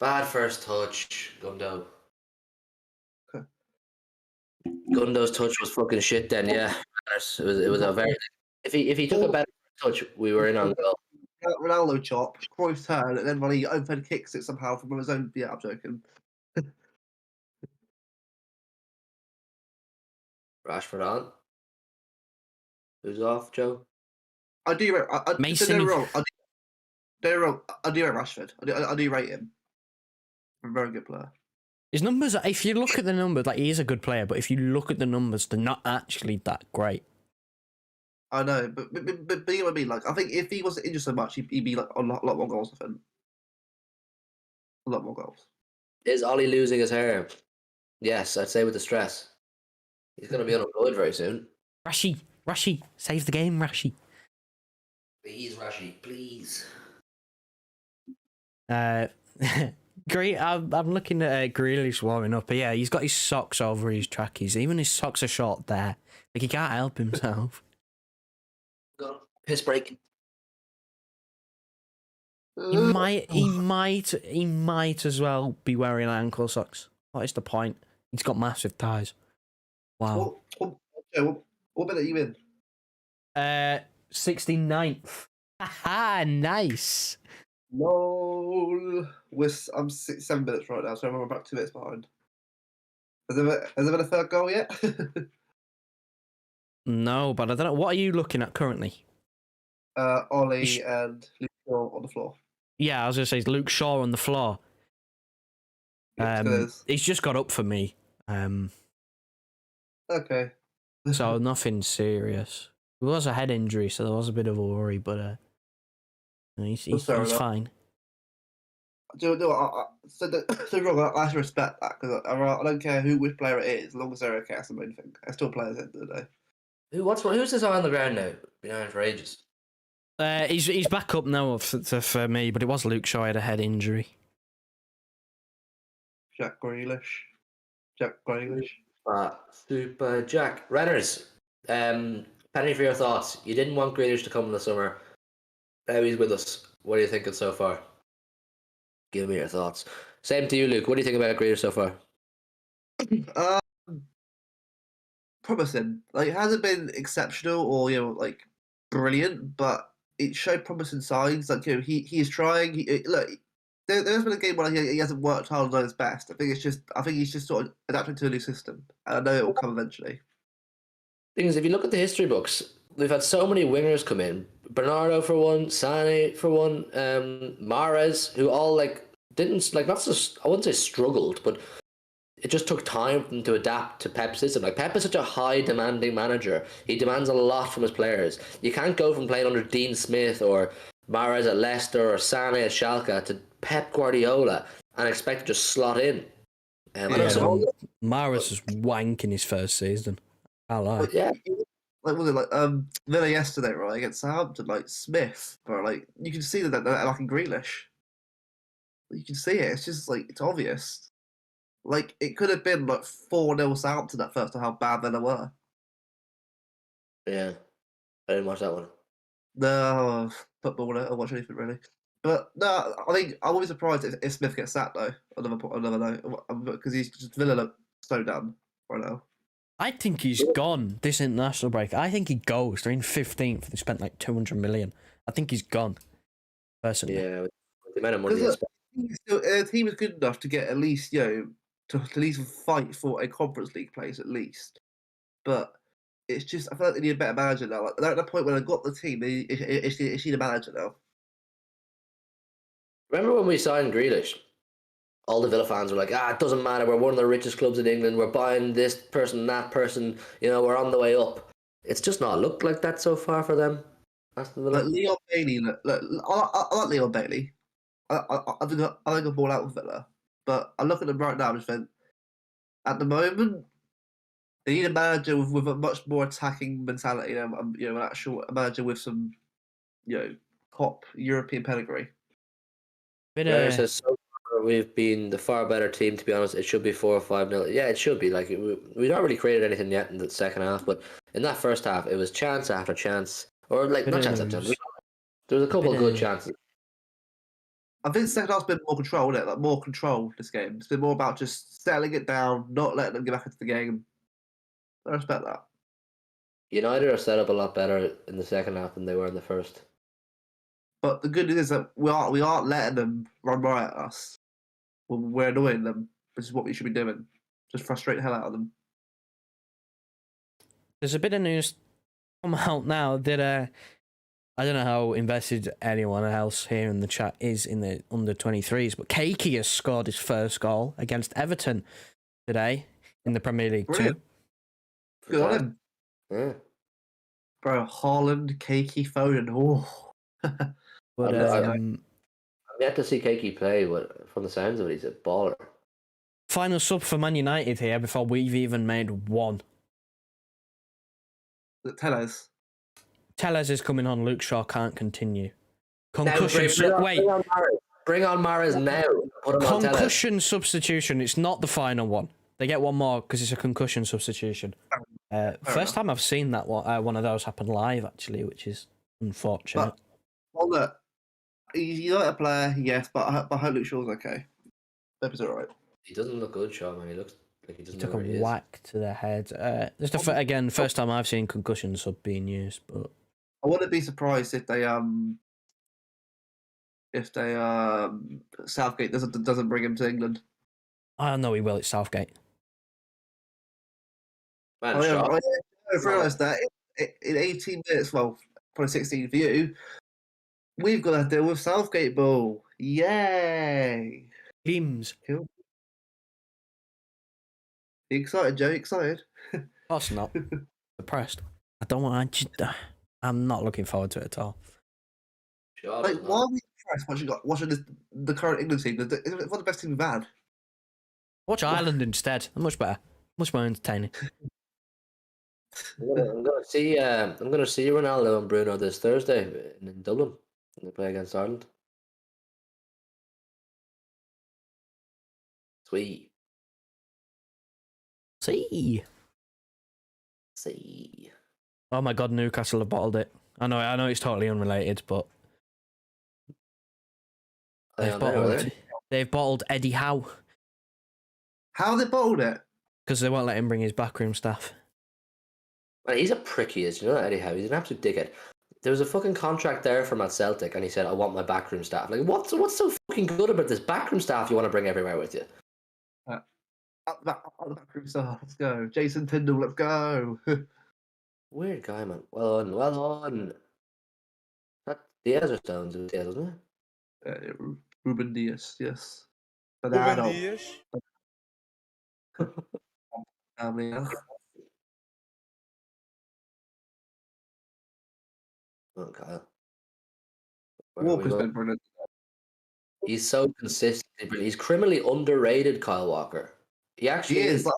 Gundo. Gundo's touch was fucking shit then, yeah. It was a very... If he took a better touch, we were in on goal. Ronaldo chop, Cruyff's turn, and then when he overhead kicks it somehow from his own... Yeah, I'm joking. Rashford on. Who's off, Joe? I do rate... Mason. Don't wrong. I do rate Rashford. I do rate him. A very good player. His numbers, if you look at the numbers, like, he is a good player, but if you look at the numbers, they're not actually that great. I know, but you know what I mean? Like, I think if he wasn't injured so much, he'd be like a lot more goals, I think. A lot more goals. Is Ollie losing his hair? Yes, I'd say with the stress. He's going to be unemployed very soon. Rashi, save the game, Rashi. Please, Rashi, please. Great. I'm looking at Grealish warming up. But yeah, he's got his socks over his trackies. Even his socks are short there. Like, he can't help himself. Piss break. He might as well be wearing ankle socks. What is the point? He's got massive thighs. Wow. What bit are you in? 69th. Haha, nice. Lol. I'm 7 minutes right now, so I'm about 2 minutes behind. Has there been a third goal yet? No, but I don't know. What are you looking at currently? Ollie and Luke Shaw on the floor. Yeah, I was going to say Luke Shaw on the floor. He's just got up for me. Okay. So nothing serious. It was a head injury, so there was a bit of a worry, but he's fine. So wrong. I have to respect that because I don't care which player it is, as long as they're okay. That's the main thing. I still play at the end of the day. Who's this on the ground now? Been on for ages. He's back up now for me, but it was Luke Shaw had a head injury. Jack Grealish. Super Jack. Renners, Penny for your thoughts. You didn't want Grealish to come in the summer. Now he's with us. What are you thinking so far? Give me your thoughts. Same to you, Luke. What do you think about Grealish so far? Promising. Like, it hasn't been exceptional or like brilliant, but it showed promising signs. Like, he is trying. Look, there's been a game where he hasn't worked hard and done his best. I think he's just sort of adapting to a new system, and I know it will come eventually. Thing is, if you look at the history books, we've had so many wingers come in. Bernardo for one, Sane for one, Mahrez, who all didn't not just, I wouldn't say struggled, but it just took time for them to adapt to Pep's system. Like, Pep is such a high demanding manager. He demands a lot from his players. You can't go from playing under Dean Smith or Mahrez at Leicester or Sane at Schalke to Pep Guardiola and expect to just slot in. Mahrez was wank in his first season. I like. Yeah. Like, was it Villa yesterday, right, against Southampton? Like, Smith, bro, like, you can see that they're lacking Grealish. You can see it. It's just like, it's obvious. Like, it could have been like 4-0 Southampton that first time, how bad Villa were. Yeah, I didn't watch that one. No, football. I don't watch anything really. But no, I think I won't be surprised if Smith gets sacked though. Another note, because he's just Villa look so down right now. I think he's gone this international break. I think he goes. They're in 15th. They spent like 200 million. I think he's gone. Personally. Yeah, with the amount of money they spent. The team is good enough to get at least to at least fight for a Conference League place at least. But it's just, I feel like they need a better manager now. Like, they're at the point where they've got the team, they need a manager now. Remember when we signed Grealish? All the Villa fans were like, it doesn't matter, we're one of the richest clubs in England, we're buying this person, that person, we're on the way up. It's just not looked like that so far for them. Like Leon Bailey, I like Leon Bailey. I think I'll ball out with Villa. But I look at them right now and just think, at the moment, they need a manager with a much more attacking mentality, an actual manager with some, top European pedigree. Says so far we've been the far better team, to be honest. It should be 4 or 5-0. Yeah, it should be. Like, we've not really created anything yet in the second half, but in that first half, it was chance after chance. Or, not chance after chance. There was a couple of good chances. I think the second half's been more control, isn't it? Like, more control this game. It's been more about just settling it down, not letting them get back into the game. I respect that. United are set up a lot better in the second half than they were in the first. But the good news is that we aren't letting them run right at us. We're annoying them, which is what we should be doing. Just frustrate the hell out of them. There's a bit of news come out now that I don't know how invested anyone else here in the chat is in the under-23s, but Keiki has scored his first goal against Everton today in the Premier League 2. Good on him. Yeah. Bro, Haaland, Keiki, Foden. Oh. But I'm yet to see Keiki play, but from the sounds of it, he's a baller. Final sub for Man United here before we've even made one. Tellez. Tellez is coming on. Luke Shaw can't continue. Concussion. Bring on Mahrez now. Put him concussion substitution. It's not the final one. They get one more because it's a concussion substitution. First time I've seen that one of those happen live, actually, which is unfortunate. Well, look, he's not a player, yes, but I hope Luke Shaw's okay. Hope he's all right. He doesn't look good, Shaw, man. He looks like he doesn't know where he is. Took a whack to the head. Again, first time I've seen concussion sub being used, but I wouldn't be surprised if they Southgate doesn't bring him to England. I know he will. It's Southgate. Man, I realised that in 18 minutes, well, probably 16 for you, we've got to deal with Southgate Ball. Yay! Teams. Cool. You excited, Joe? You excited? Of course not. Depressed. I don't want. I'm not looking forward to it at all. Shaw Like, why are we depressed watching the current England team? It's one of the best teams we've had. Watch Ireland instead. They're much better. Much more entertaining. I'm gonna see Ronaldo and Bruno this Thursday in Dublin when they play against Ireland. Sweet. See. Oh my god, Newcastle have bottled it. I know it's totally unrelated, but they've bottled Eddie Howe. How they bottled it? Because they won't let him bring his backroom staff. Man, he's a prick, he is. You know that, Eddie Howe? He's an absolute dickhead. There was a fucking contract there from at Celtic, and he said, I want my backroom staff. Like, what's so fucking good about this backroom staff you want to bring everywhere with you? The backroom staff, let's go. Jason Tyndall, let's go. Weird guy, man. Well done. That Diaz or Stones? It was Diaz, wasn't it? Ruben Diaz, yes. Ruben Dias. Oh, Kyle. Walker's been brilliant. He's so consistent. He's criminally underrated, Kyle Walker. He actually is. Like,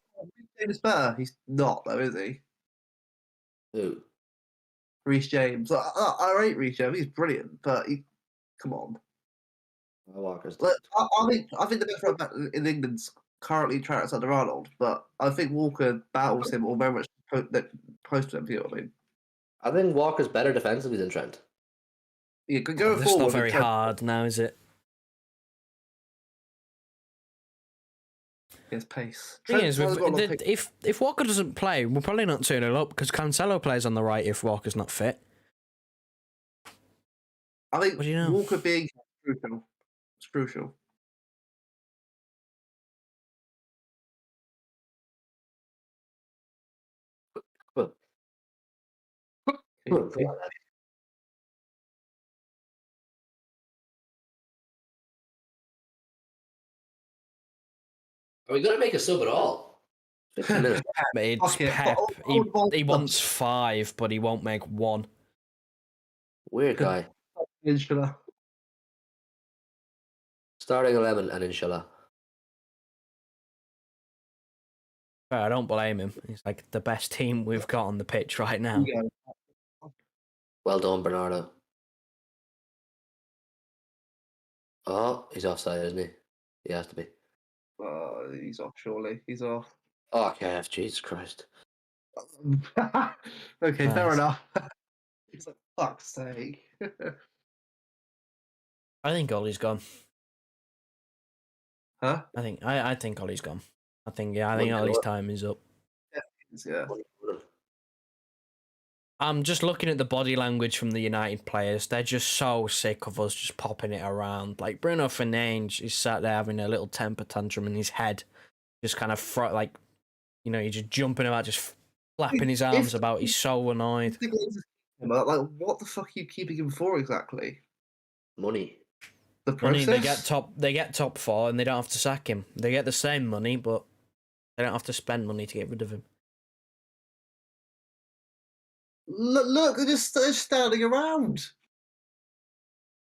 James better. He's not, though, is he? Who? Reece James. I rate Reece James. He's brilliant, but come on. Kyle Walker's. Like, I think the best right back in England's currently Trent Alexander-Arnold, but I think Walker battles him or very much close to him. You know what I mean? I think Walker's better defensively than Trent. Yeah, go That's forward. not very hard now, is it? Yes, pace. Thing is, if Walker doesn't play, we're probably not 2-0 up because Cancelo plays on the right if Walker's not fit. I think What do you know? Walker being crucial. It's crucial. Okay. Are we going to make a sub at all? 15 minutes. But it's Okay, Pep. but He wants 5, but he won't make 1. Weird guy. Inshallah. Starting 11 and inshallah. But I don't blame him. He's like the best team we've got on the pitch right now. Yeah. Well done, Bernardo. Oh, he's offside, isn't he? He has to be. He's off, surely. He's off. Oh, KF, Jesus Christ. Okay, fair Nice. enough. He's like, fuck's sake. I think Ollie's gone. Huh? I think Ollie's gone. I think Ollie's time is up. Yeah. I'm just looking at the body language from the United players. They're just so sick of us just popping it around. Like Bruno Fernandes is sat there having a little temper tantrum in his head, just kind of he's just jumping about, just flapping his arms about. He's so annoyed. Like, what the fuck are you keeping him for exactly? Money. The process? Money, they get top 4 and they don't have to sack him. They get the same money, but they don't have to spend money to get rid of him. Look, they're just standing around.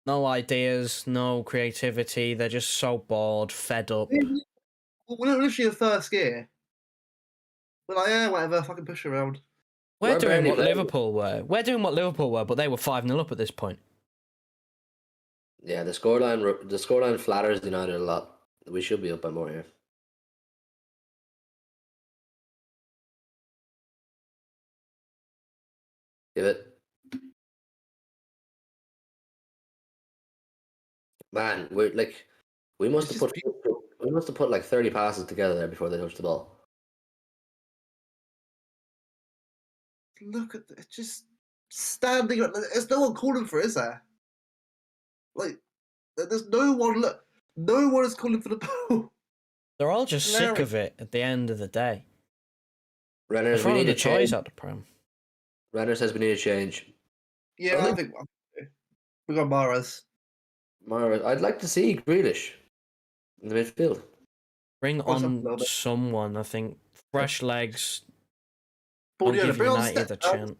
No ideas, no creativity. They're just so bored, fed up. We're literally in first gear. We're like, yeah, whatever, fucking push around. We're doing what Liverpool were. We're doing what Liverpool were, but they were 5-0 up at this point. Yeah, the scoreline flatters United a lot. We should be up by more here. Give it. Man, we must have put like 30 passes together there before they touched the ball. Look at it, just standing. There's no one calling for it, is there? Like, there's no one. Look, no one is calling for the ball. They're all just sick of it at the end of the day. Renners, we need the to change. toys out the Prem. Renner says we need to change. Yeah, I think we got Mahrez. I'd like to see Grealish in the midfield. Bring on someone, I think. Fresh legs. Don't give United a chance.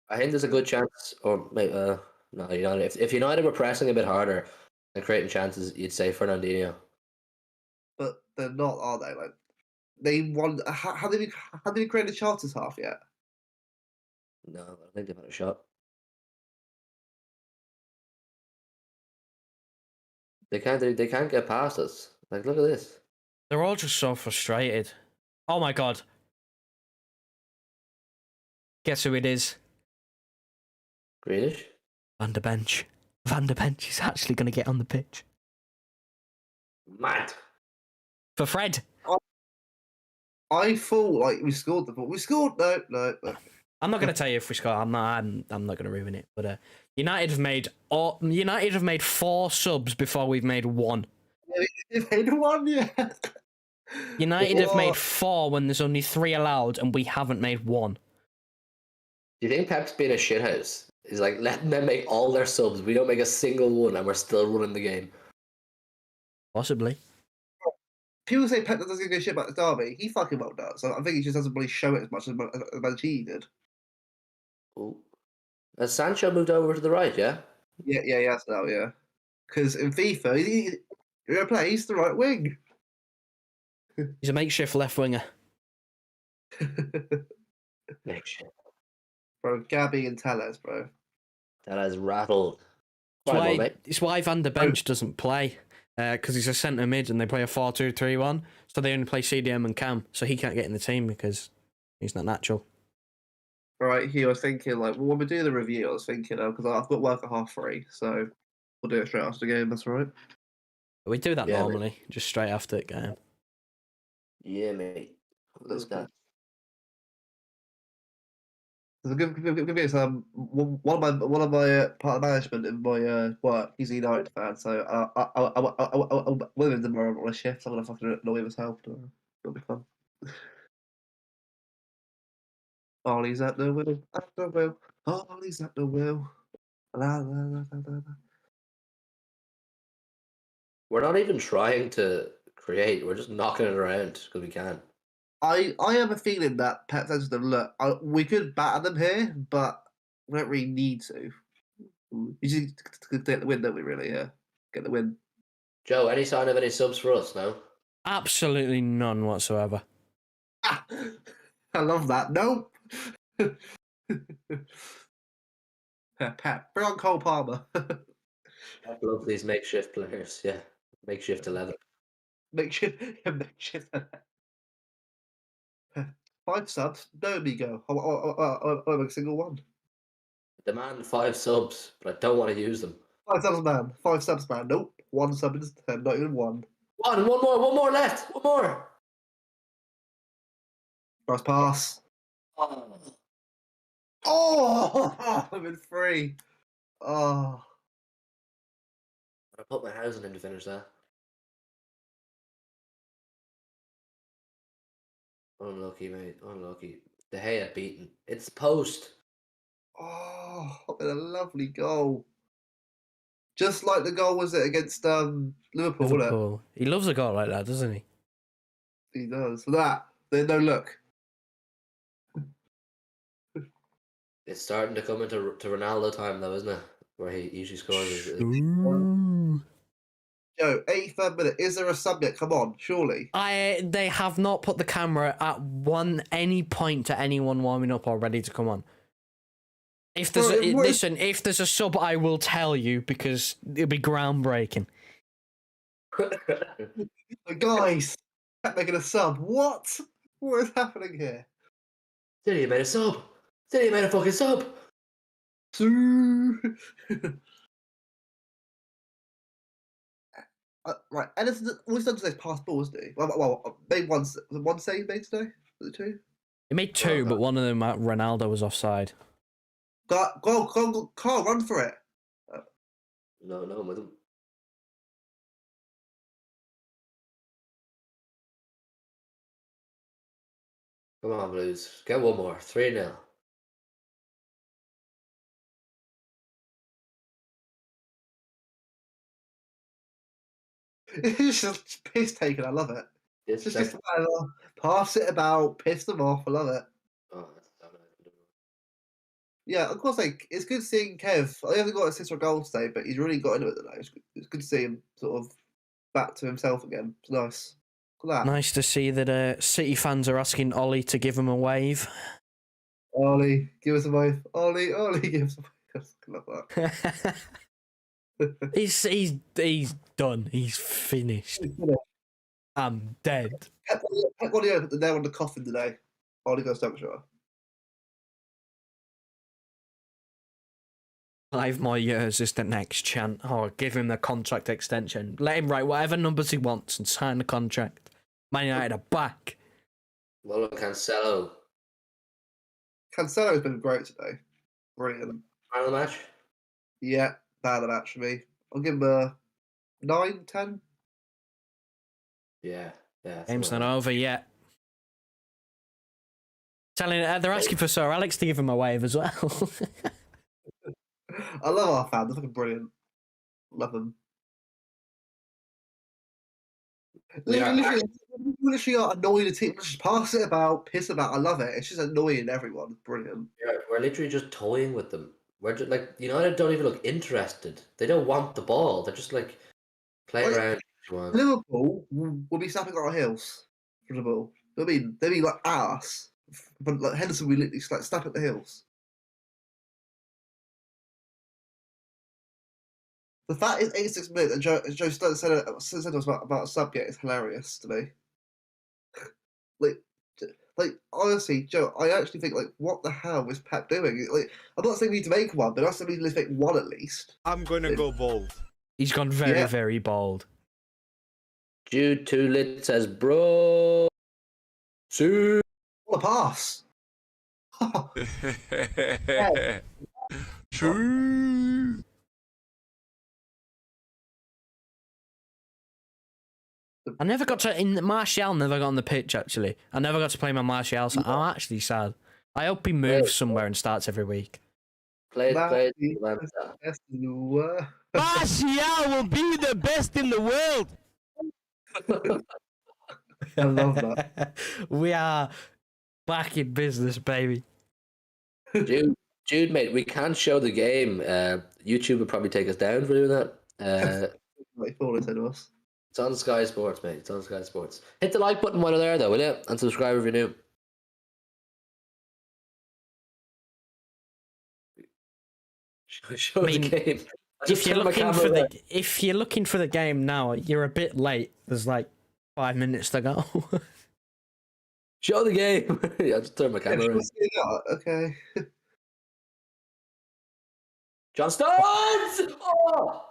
I think there's a good chance, or no, United. If United were pressing a bit harder and creating chances, you'd say Fernandinho. But they're not, are they? Like, they won. Have they created chances half yet? No, I don't think they've had a shot. They can't get past us. Like, look at this. They're all just so frustrated. Oh my god. Guess who it is? Greenish? Van der Bench. Van der Bench is actually going to get on the pitch. Mad. For Fred. I thought like we scored the ball. We scored. No. I'm not going to tell you if we score. I'm not going to ruin it. But United have made 4 subs before we've made 1. They made 1, yeah. United have made 4 when there's only 3 allowed, and we haven't made 1. Do you think Pep's being a shithouse? He's like letting them make all their subs. We don't make a single one, and we're still running the game. Possibly. People say Pep doesn't give a shit about the derby. He fucking well does. So I think he just doesn't really show it as much as he did. Ooh. Has Sancho moved over to the right? Yeah. Yeah. So yeah, because in FIFA, he's the right wing. He's a makeshift left winger. Makeshift. Bro, Gabby and Tellez, bro. That has rattled. It's why Van der Bench doesn't play. Because he's a centre mid and they play a 4-2-3-1. So they only play CDM and Cam. So he can't get in the team because he's not natural. Right, here I was thinking, like, well, when we do the review, I was thinking, because I've got work at 3:30, so we'll do it straight after the game, that's all right. We do that Yeah, normally, just straight after the game. Yeah, mate. Let's go. So give one of my part of management in my work. He's a United fan, so I with him tomorrow on a shift. I'm gonna fucking annoy him as hell. It'll be fun. Ollie's at the wheel, at the wheel. Ollie's at the wheel. La, la, la, la, la. We're not even trying to create. We're just knocking it around because we can. I have a feeling that Pep says to them, look, we could batter them here, but we don't really need to. We just get the win, don't we, really? Yeah. Get the win. Joe, any sign of any subs for us? No? Absolutely none whatsoever. Ah, I love that. Nope. Pep, bring on Cole Palmer. I love these makeshift players. Yeah. Makeshift 11. makeshift. 5 subs. No, amigo. I'll make a single one. Demand 5 subs, but I don't want to use them. 5 subs, man. 5 subs, man. Nope. 1 sub instead. Not even 1. One more left. One more. Nice pass. Oh, I'm in 3. Oh. I put my house on him to finish that. Unlucky, mate. Unlucky. De Gea beaten. It's post. Oh, what a lovely goal. Just like the goal was it against Liverpool, wasn't He loves a goal like that, doesn't he? it? He does. For that, then no look. It's starting to come into Ronaldo time though, isn't it? Where he usually scores. Ooh. Joe, 83rd minute. Is there a sub yet? Come on, surely. They have not put the camera at any point to anyone warming up or ready to come on. If there's if there's a sub, I will tell you because it'll be groundbreaking. Guys, making a sub. What? What is happening here? City made a sub. City made a fucking sub. Right, Edison was done today's pass ball, wasn't he? Well, made one save made today? Was it 2? He made 2, but one of them, Ronaldo, was offside. Go, Carl, run for it. No, I'm with him. Come on, Blues. Get one more. 3-0. It's just piss taken. I love it. Just pass it about, piss them off. I love it. Oh, Yeah, of course. Like it's good seeing Kev. He hasn't got assist or goal today, but he's really got into it today. It's good to see him sort of back to himself again. It's nice. Look at that. Nice to see that City fans are asking Ollie to give him a wave. Ollie, give us a wave. Ollie, give us a wave. I love that. He's done. He's finished. I'm dead. Pep Guardiola put the nail on the coffin today. Ole Gunnar Solskjaer. 5 more years is the next chant. Oh, give him the contract extension. Let him write whatever numbers he wants and sign the contract. Man United are back. Well, Cancelo. Cancelo has been great today. Brilliant. Man of the match. Yeah, bad match for me. I'll give him a 9, 10. Yeah. Game's not over yet. They're asking for Sir Alex to give him a wave as well. I love our fans. They're fucking brilliant. Love them. Literally are annoying the team. Just pass it about, piss about. I love it. It's just annoying everyone. Brilliant. Yeah, we're literally just toying with them. We're just like United don't even look interested. They don't want the ball. They're just like playing around. Liverpool will be snapping on our heels for the ball. I mean, they'd be like ass, but like Henderson will literally like snap at the heels. The fact is 86 minutes, and Joe Stone said us about a subject is hilarious to me. like honestly, Joe, I actually think like, what the hell is Pep doing? Like, I'm not saying we need to make one, but I still need to make one at least. I'm gonna go bold. He's gone very, very bold. Jude Tulit says, bro. Sue. What a pass! True. I never got to. Martial never got on the pitch, actually. I never got to play my Martial, so I'm actually sad. I hope he moves somewhere and starts every week. Play. Best in the world. Martial will be the best in the world. I love that. We are back in business, baby. Jude, mate, we can't show the game. YouTube would probably take us down for doing that. Like falling to us. It's on Sky Sports, mate. It's on Sky Sports. Hit the like button while you're there, though, will you? And subscribe if you're new. Show the game. If you're looking for the game now, you're a bit late. There's like 5 minutes to go. Show the game. Yeah, I just turned my camera on. Okay. John Stones! Oh!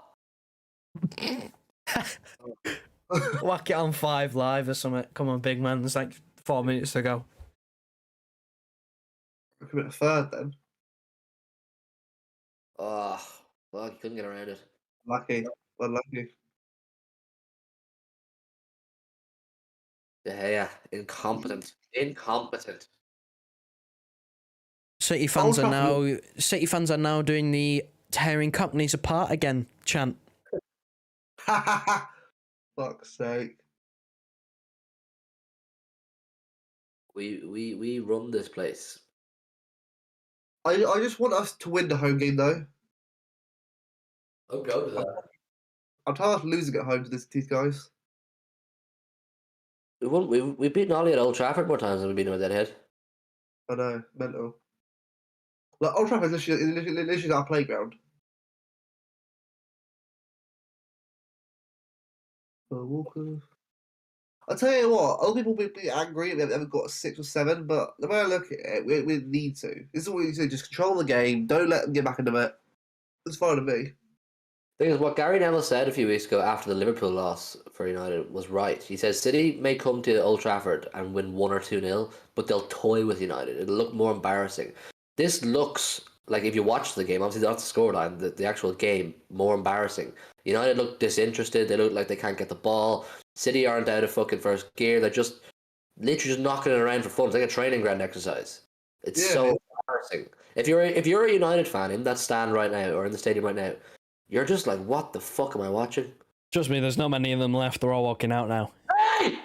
Whack it on 5 live or something. Come on, big man. There's like 4 minutes to go. We'll commit a third then. Oh, well, you couldn't get around it. Lucky. Well, lucky. Yeah, incompetent. City fans are now doing the tearing companies apart again chant. Fuck's sake. We run this place. I just want us to win the home game though. I'll go to that. I'm tired of losing at home to these guys. We've beaten Ollie at Old Trafford more times than we've beaten with that head. I know, mental. Like Old Trafford is literally our playground. Walker. I'll tell you what, other people will be angry if they haven't got a 6 or 7, but the way I look at it, we need to. This is what we need to do. Just control the game. Don't let them get back into it. It's fine to me. Thing is, what Gary Neville said a few weeks ago after the Liverpool loss for United was right. He says City may come to Old Trafford and win 1 or 2-0, but they'll toy with United. It'll look more embarrassing. This looks like, if you watch the game, obviously not the scoreline, the actual game, more embarrassing. United look disinterested. They look like they can't get the ball. City aren't out of fucking first gear. They're just literally just knocking it around for fun. It's like a training ground exercise. It's so embarrassing. If you're a United fan in that stand right now or in the stadium right now, you're just like, what the fuck am I watching? Trust me, there's not many of them left. They're all walking out now. Hey!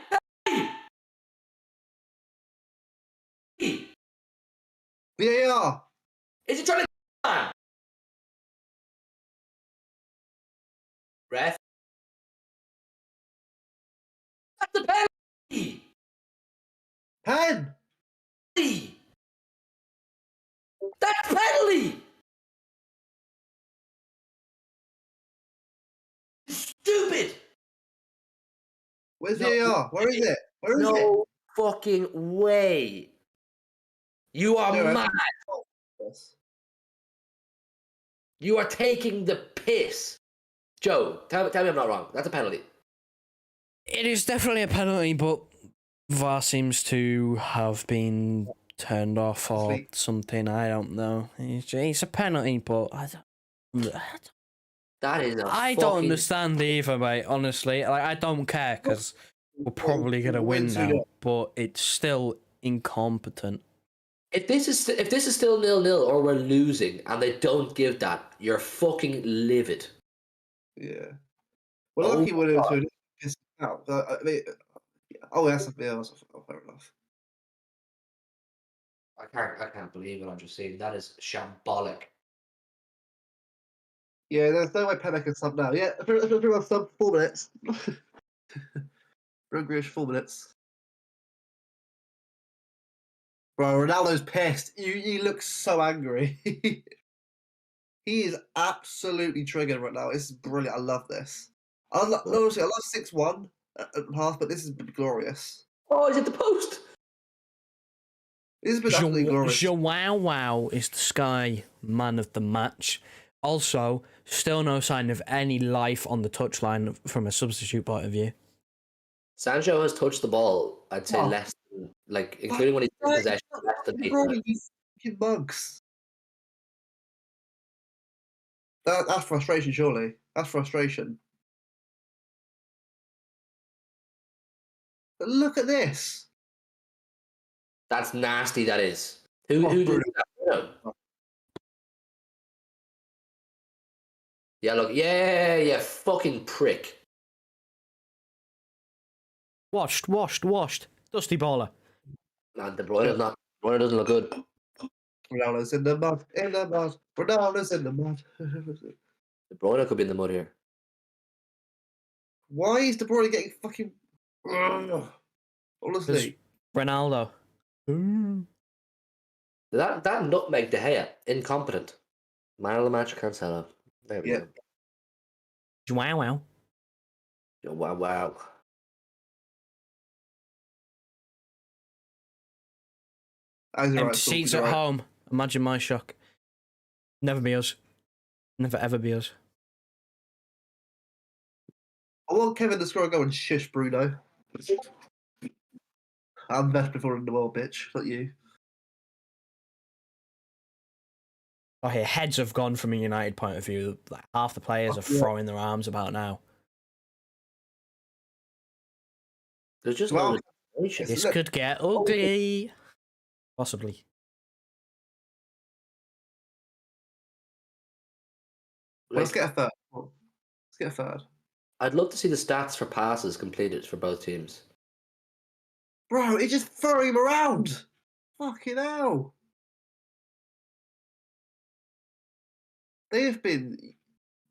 VAR! Is he trying to... Ref? That's the penalty! Pen! That's penalty! Stupid! Where's No VAR? Where is it? Where is it? No fucking way. You are Zero. mad. Yes. You are taking the piss. Joe, tell me I'm not wrong. That's a penalty. It is definitely a penalty, but VAR seems to have been turned off or Sweet. something. I don't know. It's a penalty, but That is a I don't understand either, mate. Honestly, like I don't care because we're probably gonna win now, but it's still incompetent. If this is still 0-0 or we're losing and they don't give that, you're fucking livid. Yeah. Well, Oh lucky my Williams God. would piss out. I mean, oh, that's something else. Oh, fair enough. I can't believe what I'm just seeing. That is shambolic. Yeah, there's no way Pele can sub now. Yeah, pretty much sub 4 minutes. Grealish 4 minutes. Bro, Ronaldo's pissed. He looks so angry. He is absolutely triggered right now. It's brilliant. I love this. Honestly, I love 6-1 at half, but this has been glorious. Oh, is it the post? This has been absolutely glorious. Wow is the Sky man of the match. Also, still no sign of any life on the touchline from a substitute point of view. Sancho has touched the ball, I'd say less than, like, including when he's in possession, less than 8 Bro, minutes. you fucking bugs. That's frustration, surely. That's frustration. But look at this. That's nasty, that is. Who did Bruno. that? Bruno? Yeah, look, yeah, fucking prick. Washed. Dusty baller. Nah, De Bruyne's not. De Bruyne doesn't look good. Ronaldo's in the mud. Ronaldo's in the mud. De Bruyne could be in the mud here. Why is De Bruyne getting fucking... Honestly. Ronaldo. That nutmeg De Gea, incompetent. Man of the match, Cancelo. There we go. Wow. Wow. Empty seats at home. Imagine my shock. Never be us. Never ever be us. I want Kevin to score a goal and shush Bruno. I'm the best before in the world, bitch. Not you. Oh, here, heads have gone from a United point of view. Like, half the players are throwing their arms about now. There's just Well, no desperation. This could get ugly. Possibly. Let's get a third. Let's get a third. I'd love to see the stats for passes completed for both teams. Bro, he's just throwing him around. Fucking hell. They have been...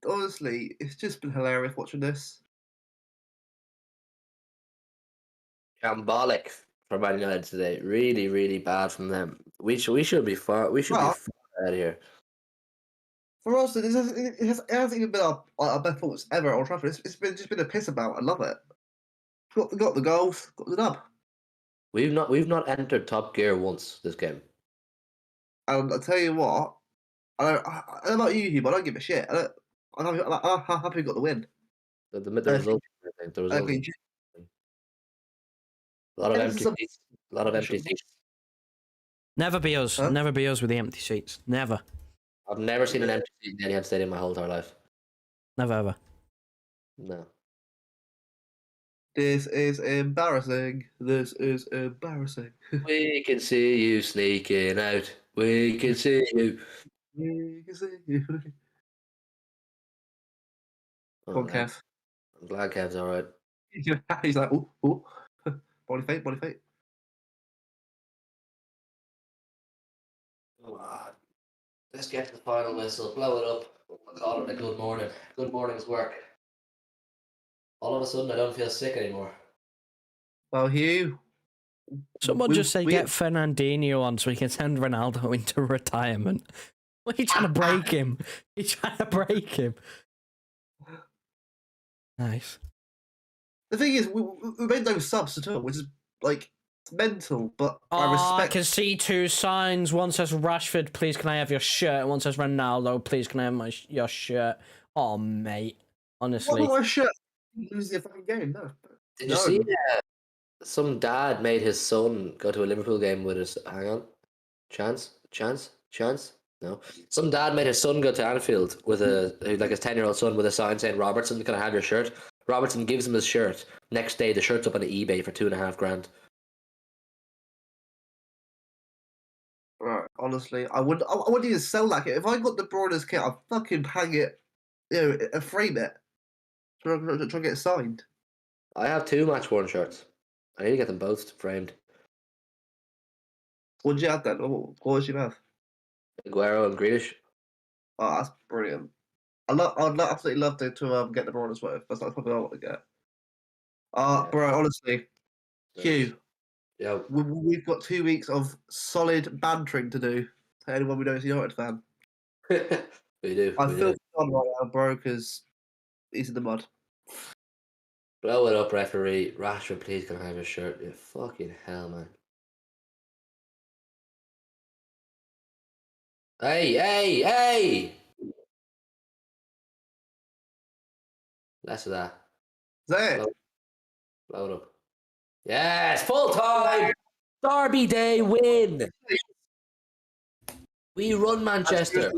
Honestly, it's just been hilarious watching this. Shambolic for Man United today. Really, really bad from them. We should be far. We should be far out of here. For us, it hasn't even been our best performance ever at Old Trafford. It's just been a piss about. I love it. Got the goals, got the dub. We've not entered top gear once this game. And I'll tell you what, I don't know about you, but I don't give a shit. I'm happy we got the win. The result, I think. The result. A lot of empty seats. A lot of empty seats. Never be us. Huh? Never be us with the empty seats. Never. I've never seen an empty seat in any Etihad Stadium my whole entire life. Never ever. No. This is embarrassing. This is embarrassing. We can see you sneaking out. We can see you. We can see you. Come on, Kev. I'm glad Kev's alright. He's like, ooh. Body fate. Let's get to the final whistle. Blow it up. We'll call it a good morning. Good morning's work. All of a sudden, I don't feel sick anymore. Well, Hugh. Someone just say get Fernandinho on so we can send Ronaldo into retirement. What are you trying to break him? You're trying to break him. Nice. The thing is, we made no subs at all, which is like mental. But I I respect. can see two signs. One says Rashford, please can I have your shirt? One says Ronaldo, please can I have your shirt? Oh, mate. What Honestly. about my shirt? Lose the fucking game, no. Did you see some dad made his son go to a Liverpool game with his... Hang on. Chance? No. Some dad made his son go to Anfield with like his 10-year-old son with a sign saying, Robertson, can I have your shirt? Robertson gives him his shirt. Next day, the shirt's up on eBay for $2.5 grand. Right, honestly, I wouldn't even sell that kit. If I got the Broaders kit, I'd fucking hang it, and frame it. Try and get it signed. I have 2 match-worn shirts. I need to get them both framed. What did you have then? What did you have? Aguero and Grealish. Oh, that's brilliant. Absolutely love to get the Broaders worth. That's probably what I want to get. Yeah. Bro, honestly, Hugh, Yeah. we've got 2 weeks of solid bantering to do. To anyone we know is a United fan. we do. I we feel do. on right now, bro, because he's in the mud. Blow it up, referee. Rashford, please can I have your shirt? You fucking hell, man. Hey! Less of that. Is that it? Blow it up. Yes, full time! Derby Day win! We run Manchester.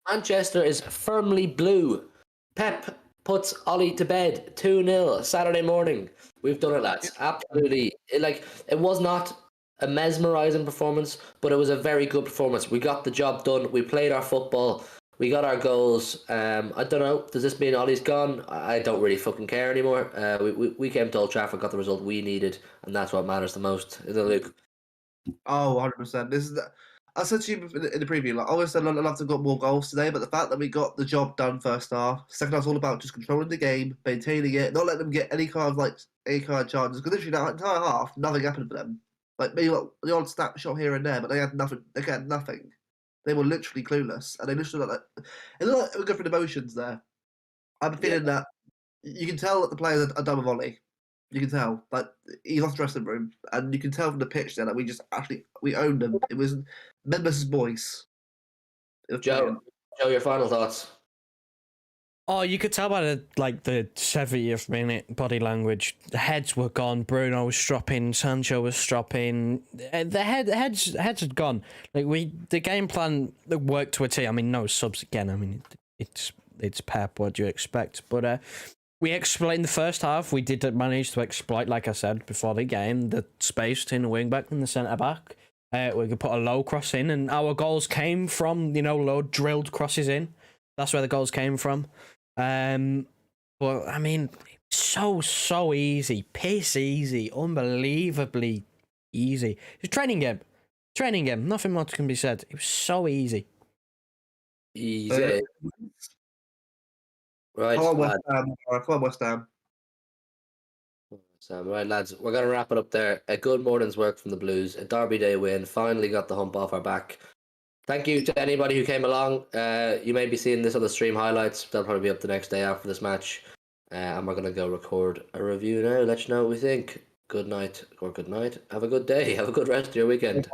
Manchester is firmly blue. Pep puts Ollie to bed 2-0 Saturday morning. We've done it, lads. Absolutely. It was not a mesmerising performance, but it was a very good performance. We got the job done. We played our football. We got our goals. I don't know. Does this mean Ollie's gone? I don't really fucking care anymore. We came to Old Trafford, got the result we needed, and that's what matters the most. Isn't it, Luke? Oh, 100%. I said to you in the preview, like, obviously I'd love to have got more goals today, but the fact that we got the job done first half, second half's all about just controlling the game, maintaining it, not letting them get any kind of chances. Because literally that entire half, nothing happened for them. Like maybe like the odd snapshot here and there, but they had nothing. They had nothing. They were literally clueless, and they literally it looked like they were going through emotions there. I have a feeling that you can tell that the players are done with Ollie. You can tell, like he's off the dressing room, and you can tell from the pitch there that we owned them. It was men versus boys. Joe, your final thoughts? Oh, you could tell by the 70th minute body language. The heads were gone. Bruno was stropping. Sancho was stropping. The heads had gone. The game plan worked to a T. I mean, no subs again. I mean, it's Pep. What do you expect? But we exploited in the first half. We did manage to exploit, like I said before the game, the space between the wing back and the centre back. We could put a low cross in, and our goals came from low drilled crosses in. That's where the goals came from. But I mean, so easy, piss easy, unbelievably easy. It's a training game. Nothing much can be said. It was so easy. Easy. Right, come on, West Ham. Come on, West Ham. Right, lads, we're going to wrap it up there. A good morning's work from the Blues. A Derby Day win. Finally got the hump off our back. Thank you to anybody who came along. You may be seeing this on the stream highlights. They'll probably be up the next day after this match. And we're going to go record a review now. Let you know what we think. Good night or good night. Have a good day. Have a good rest of your weekend.